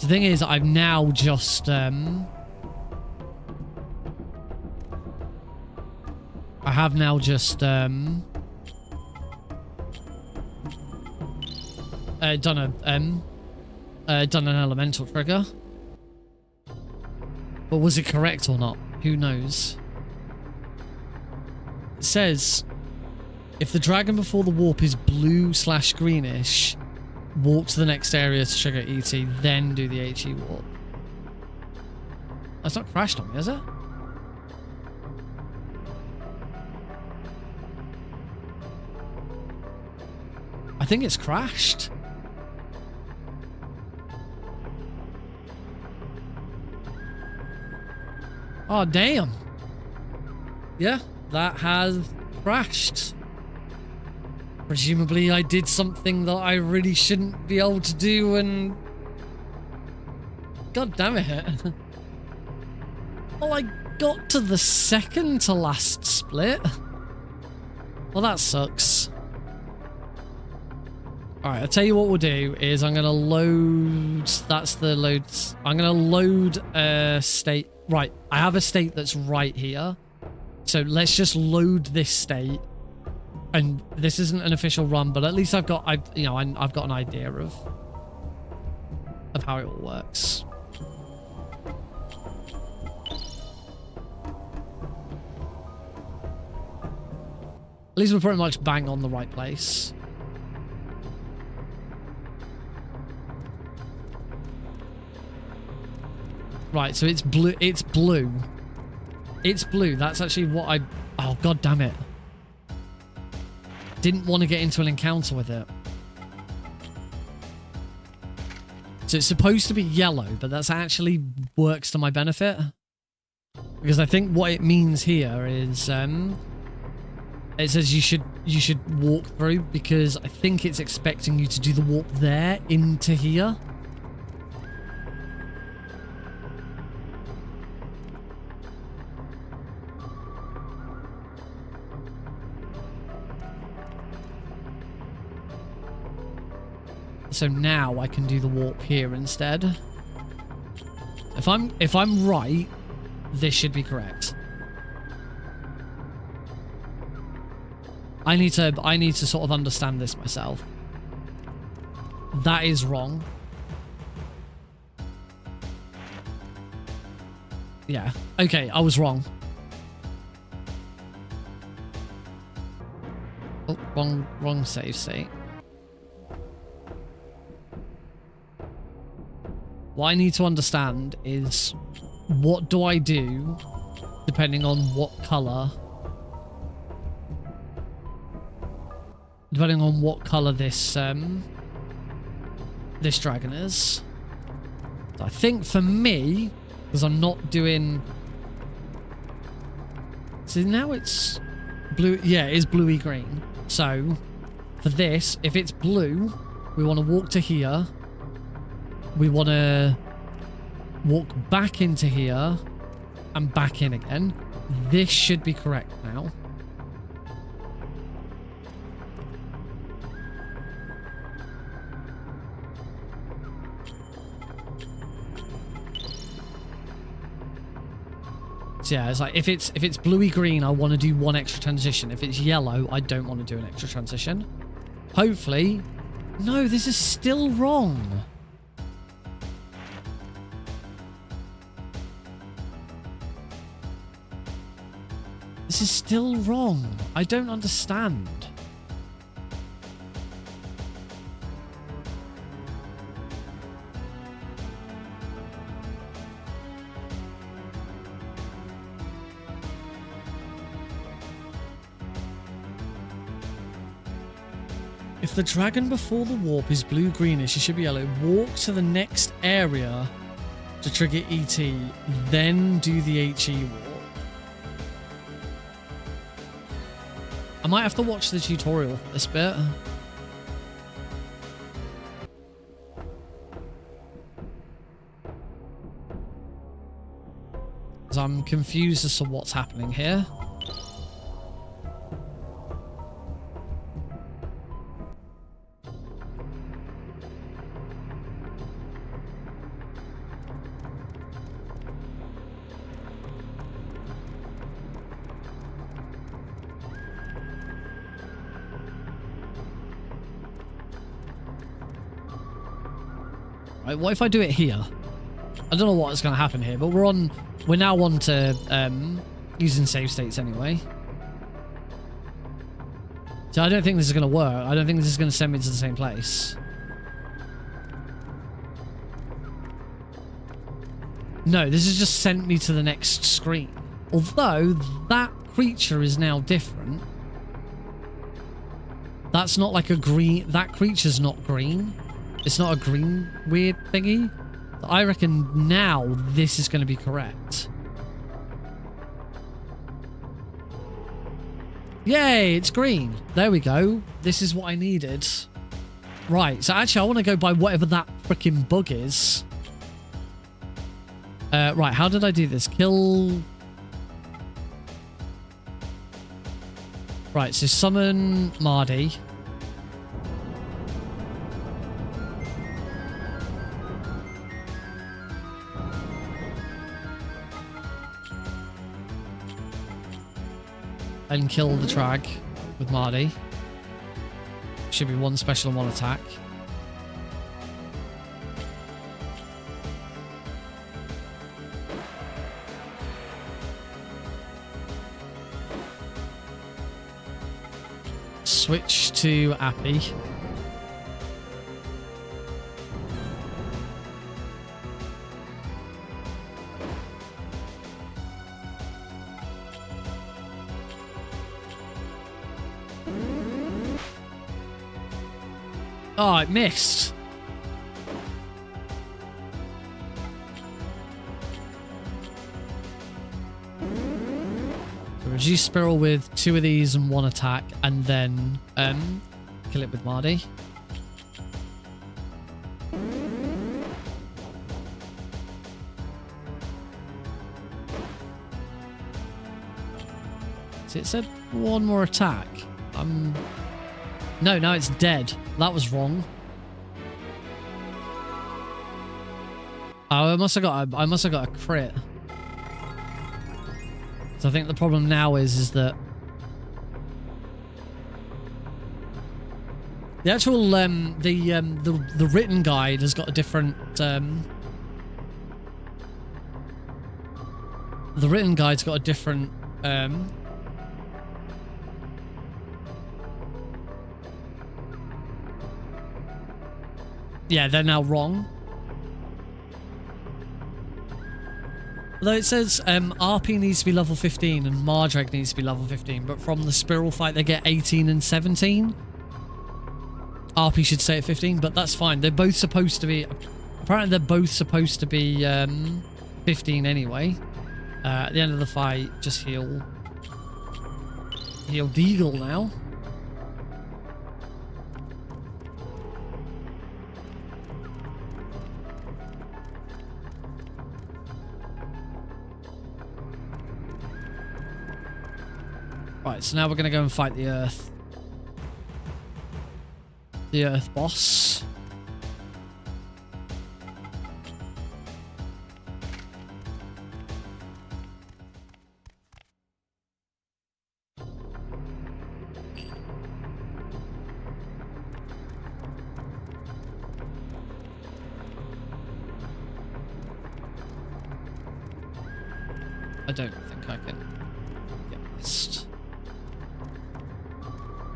So the thing is, I've now just I have now just done an elemental trigger. But was it correct or not? Who knows? It says, if the dragon before the warp is blue/greenish, walk to the next area to trigger ET, then do the HE warp. That's not crashed on me, is it? I think it's crashed. Oh, damn. Yeah, that has crashed. Presumably I did something that I really shouldn't be able to do and... God damn it. Well, I got to the second to last split. Well, that sucks. Alright, I'll tell you what we'll do is I'm going to load... That's the load... I'm going to load a state... Right, I have a state that's right here. So let's just load this state. And this isn't an official run, but at least I've got I've got an idea of how it all works. At least we're pretty much bang on the right place. Right, so it's blue. It's blue. It's blue. That's actually what I... Oh, god damn it. Didn't want to get into an encounter with it. So it's supposed to be yellow, but that's actually works to my benefit. Because I think what it means here is... it says you should walk through, because I think it's expecting you to do the walk there into here. So now I can do the warp here instead. If I'm right, this should be correct. I need to sort of understand this myself. That is wrong. Yeah. Okay, I was wrong. Oh, wrong save state. What I need to understand is, what do I do depending on what color? Depending on what color this this dragon is. So I think for me, because I'm not doing... So now it's blue. Yeah, it is bluey green. So for this, if it's blue, we want to walk to here. We want to walk back into here and back in again. This should be correct now. So yeah, it's like if it's bluey green, I want to do one extra transition. If it's yellow, I don't want to do an extra transition. Hopefully. No, this is still wrong. This is still wrong. I don't understand. If the dragon before the warp is blue-greenish, it should be yellow. Walk to the next area to trigger ET, then do the HE warp. I might have to watch the tutorial for this bit. Because I'm confused as to what's happening here. right? What if I do it here? I don't know what's going to happen here, but we're now on to using save states anyway. So I don't think this is going to work. I don't think this is going to send me to the same place. No, this has just sent me to the next screen. Although that creature is now different. That's not like a green... That creature's not green. It's not a green weird thingy. I reckon now this is going to be correct. Yay, it's green. There we go. This is what I needed. Right, so actually I want to go by whatever that freaking bug is. Right, how did I do this? Kill... Right, so summon Mardy. And kill the Trag with Mardy. Should be one special and one attack. Switch to Appy. Oh, it missed. So reduce Spiral with 2 of these and 1 attack, and then kill it with Mardy. See, it said 1 more attack. No, it's dead. That was wrong. Oh, I must have got a crit. So I think the problem now is that the actual the written guide has got a different the written guide's got a different yeah, they're now wrong. Although it says RP needs to be level 15 and Mardrag needs to be level 15, but from the Spiral fight they get 18 and 17. RP should stay at 15, but that's fine. They're both supposed to be... Apparently they're both supposed to be 15 anyway. At the end of the fight, just heal Deagle now. Right, so now we're going to go and fight the Earth. The Earth boss. I don't think I can get past.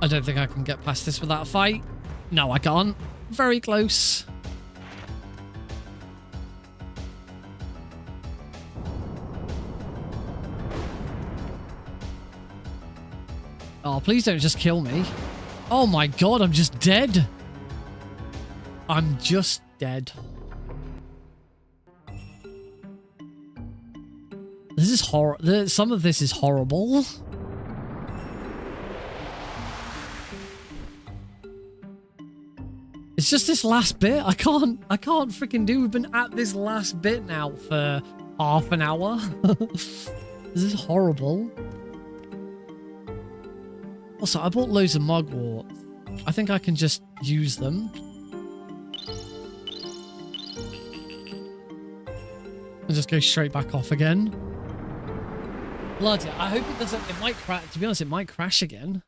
I don't think I can get past this without a fight. No, I can't. Very close. Oh, please don't just kill me. Oh my god, I'm just dead. I'm just dead. This is horrible. Some of this is horrible. It's just this last bit. I can't freaking do. We've been at this last bit now for half an hour. This is horrible. Also, I bought loads of mugwort. I think I can just use them. And just go straight back off again. Bloody, I hope it doesn't. It might crash. To be honest, it might crash again.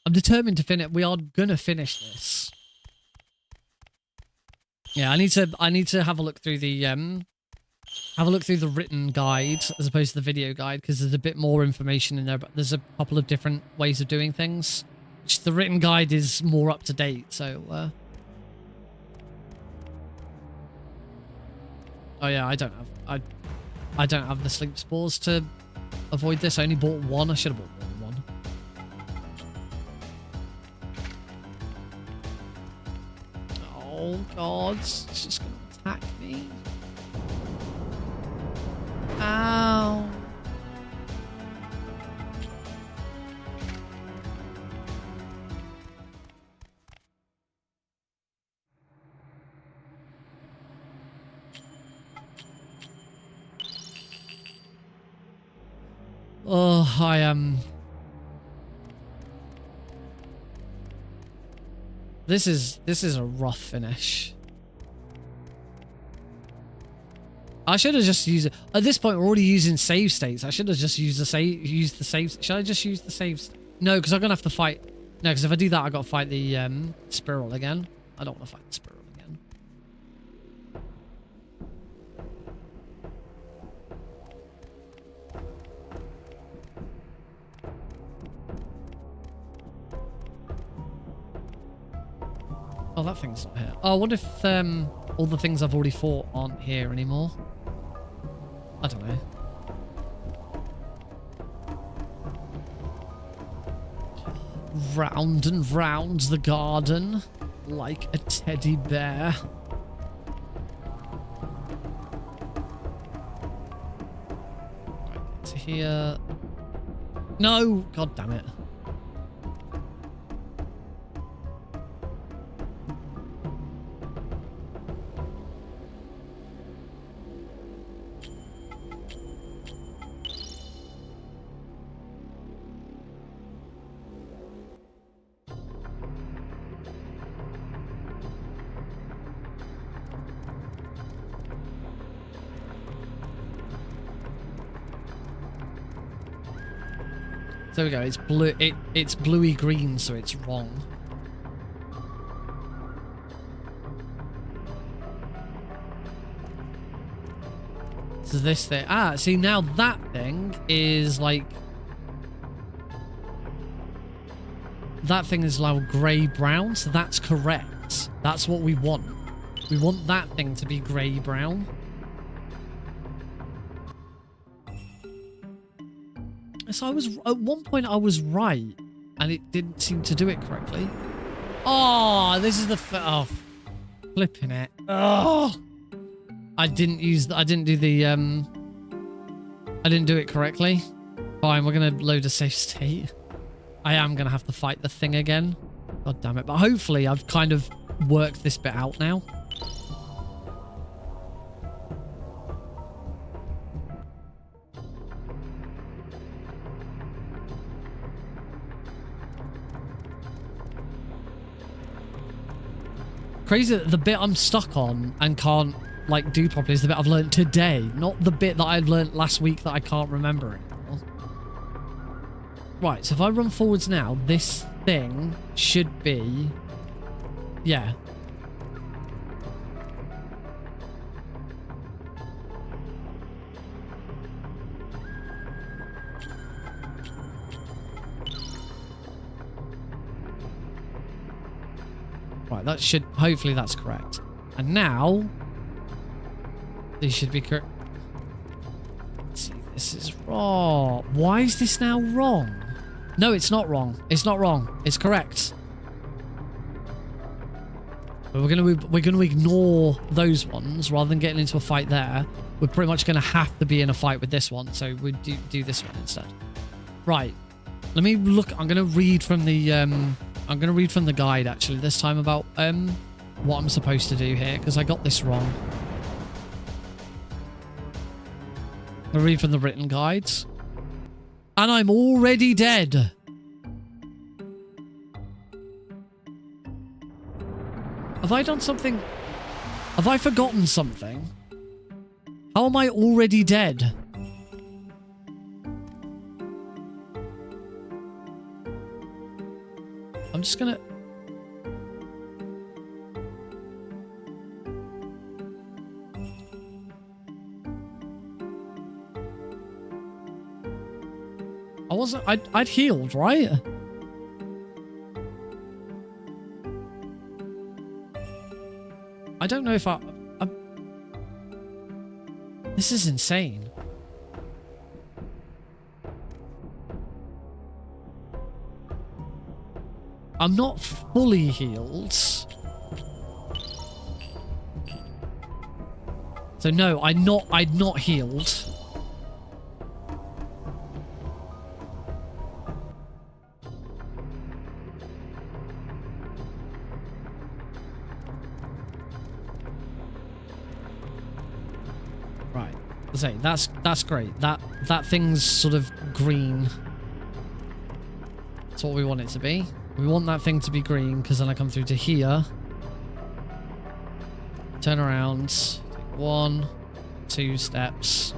I'm determined to finish. We are gonna finish this. Yeah, I need to have a look through the written guide as opposed to the video guide, because there's a bit more information in there, but there's a couple of different ways of doing things. Which the written guide is more up to date, so oh yeah, I don't have the sleep spores to avoid this. I only bought one. I should have bought more than one. Oh god, it's just gonna attack me. Ow. Oh, I am. This is a rough finish. I should have just used it. At this point, we're already using save states. I should have just used the save. Should I just use the save? No, because I'm gonna have to fight. No, because if I do that, I got to fight the spiral again. I don't want to fight the spiral again. Oh, that thing's not here. Oh, what if all the things I've already fought aren't here anymore? I don't know. Round and round the garden like a teddy bear. Right, to here. No! God damn it. There we go. It's blue. It's bluey green, so it's wrong. So this thing. Ah, see now that thing is like. That thing is now grey brown, so that's correct. That's what we want. We want that thing to be grey brown. So I was, at one point I was right, and it didn't seem to do it correctly. Oh, this is the, oh, flipping it. Oh, I didn't do it correctly. Fine, we're going to load a safe state. I am going to have to fight the thing again. God damn it. But hopefully I've kind of worked this bit out now. Crazy that the bit I'm stuck on and can't like do properly is the bit I've learned today, not the bit that I learned last week that I can't remember anymore. Right, so if I run forwards now, this thing should be, yeah. Right, that should, hopefully that's correct. And now, these should be correct. Let's see, this is wrong. Why is this now wrong? No, it's not wrong. It's not wrong. It's correct. But we're gonna ignore those ones rather than getting into a fight there. We're pretty much gonna have to be in a fight with this one, so we do this one instead. Right. Let me look. I'm gonna read from the guide actually this time about what I'm supposed to do here, because I got this wrong. I'll read from the written guides. And I'm already dead. Have I done something? Have I forgotten something? How am I already dead? I'm just gonna... wasn't... I'd healed, right? I don't know if I... This is insane. I'm not fully healed. So no, I'd not healed. Right. Let's say that's great. That thing's sort of green. That's what we want it to be. We want that thing to be green because then I come through to here. Turn around. Take 1, 2 steps.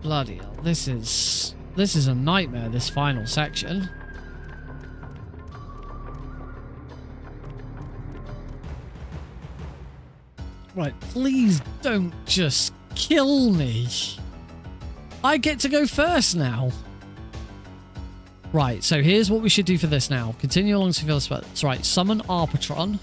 Bloody hell, this is a nightmare, this final section. Right, please don't just kill me. I get to go first now. Right, so here's what we should do for this now. Continue along to feel spot. That's right, summon Arpatron.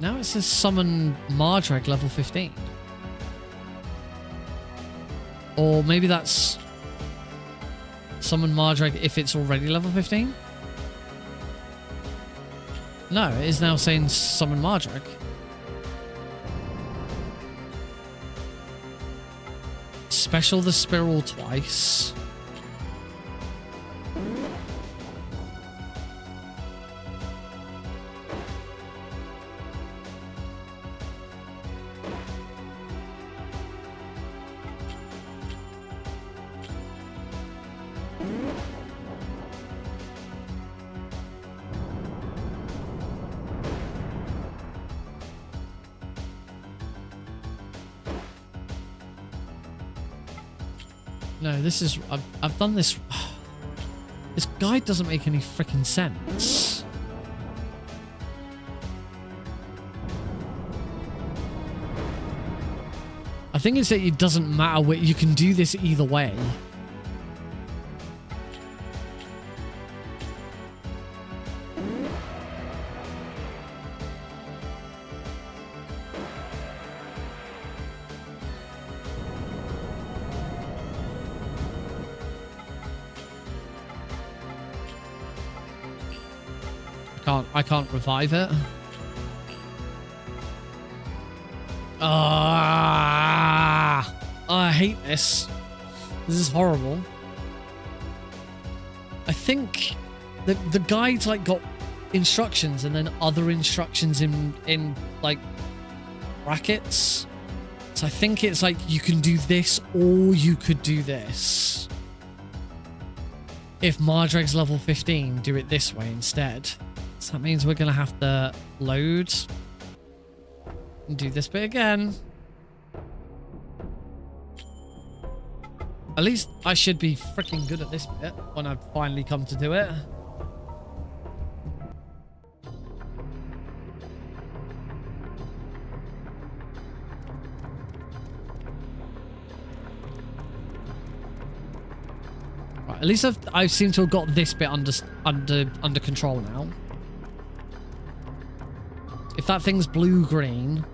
Now it says summon Mardrag level 15. Or maybe that's summon Mardrag if it's already level 15? No, it is now saying summon Mardrag. Special the Spiral twice. No, this is... I've done this... This guide doesn't make any freaking sense. I think it's that it doesn't matter what... You can do this either way. I can't revive it. Ah! Oh, I hate this. This is horrible. I think the guide's like got instructions and then other instructions in like brackets. So I think it's like you can do this or you could do this. If Mardrag's level 15, do it this way instead. So that means we're going to have to load and do this bit again. At least I should be freaking good at this bit when I finally come to do it. Right, at least I seem to have got this bit under control now. If that thing's blue-green,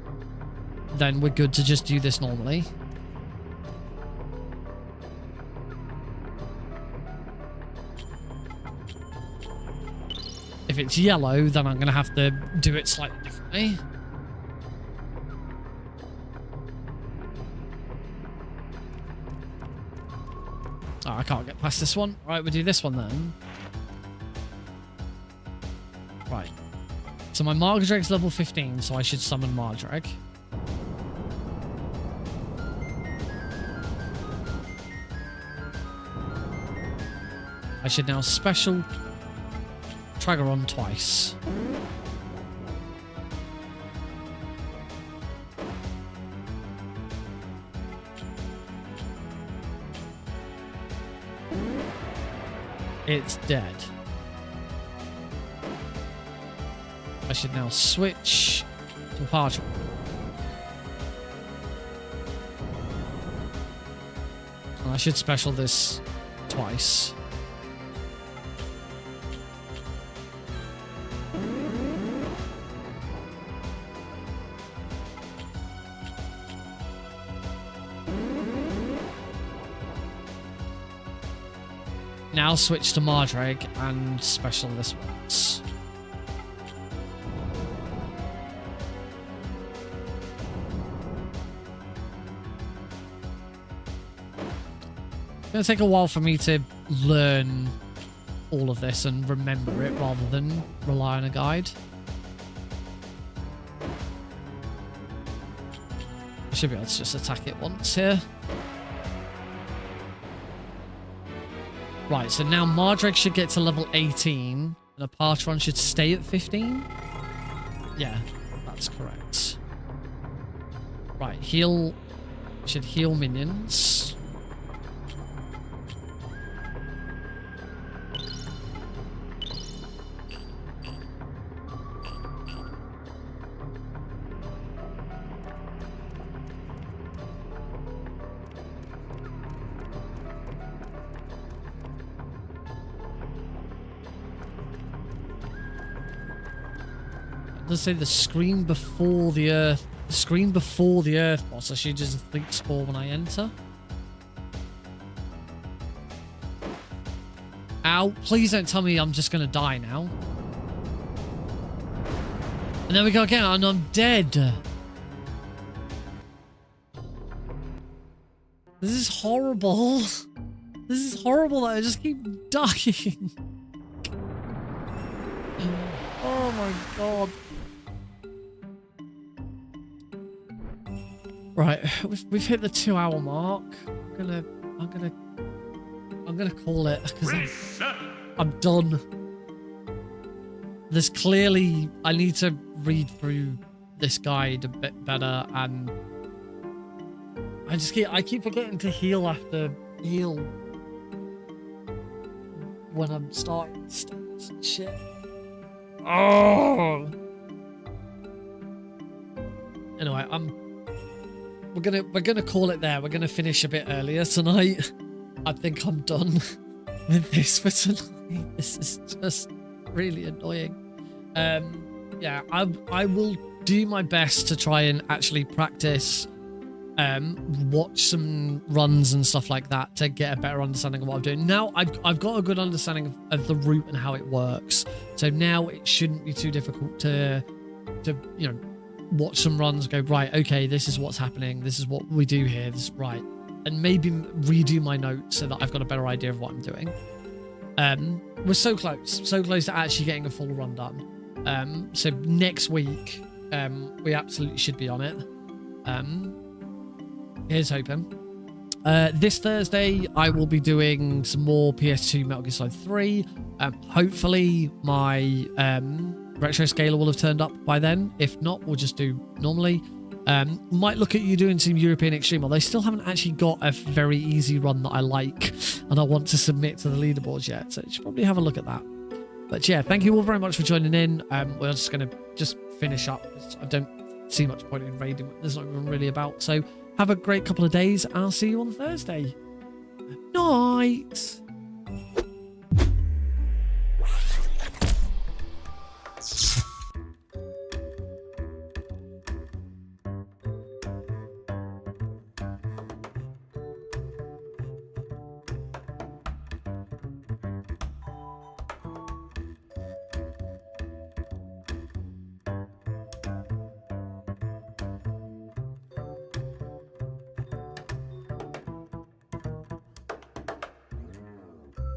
then we're good to just do this normally. If it's yellow, then I'm going to have to do it slightly differently. Oh, I can't get past this one. Right, we'll do this one then. Right. So my Mardrag's level 15, so I should summon Mardrag. I should now special Traggeron twice. It's dead. I should now switch to Parchment. And I should special this twice. Now switch to Mardrag and special this once. It's going to take a while for me to learn all of this and remember it rather than rely on a guide. I should be able to just attack it once here. Right, so now Mardrag should get to level 18 and a Partron should stay at 15? Yeah, that's correct. Right, heal... should heal minions. Does say the screen before the earth boss. I should just think spore when I enter. Ow, please don't tell me I'm just gonna die now. And there we go again, and I'm dead. This is horrible. This is horrible that I just keep dying. Oh my god. Right, we've hit the 2-hour mark. I'm gonna call it because I'm done. There's clearly I need to read through this guide a bit better, and I keep forgetting to heal when I'm starting stats and shit. Oh. Anyway, we're gonna call it there. We're gonna finish a bit earlier tonight. I think I'm done with this for tonight. This is just really annoying. Yeah, I will do my best to try and actually practice, watch some runs and stuff like that to get a better understanding of what I'm doing. Now I've got a good understanding of the route and how it works. So now it shouldn't be too difficult to you know, watch some runs, go, right, okay, this is what's happening, this is what we do here, this is right, and maybe redo my notes so that I've got a better idea of what I'm doing. We're so close to actually getting a full run done. So next week, we absolutely should be on it. Here's hoping. This Thursday, I will be doing some more PS2 Metal Gear Solid 3. Hopefully, my retro scaler will have turned up by then. If not, we'll just do normally. Might look at you doing some European Extreme, although they still haven't actually got a very easy run that I like, and I want to submit to the leaderboards yet, so you should probably have a look at that. But yeah, thank you all very much for joining in. We're just going to finish up. I don't see much point in raiding what there's not even really about. So have a great couple of days. I'll see you on Thursday. Night.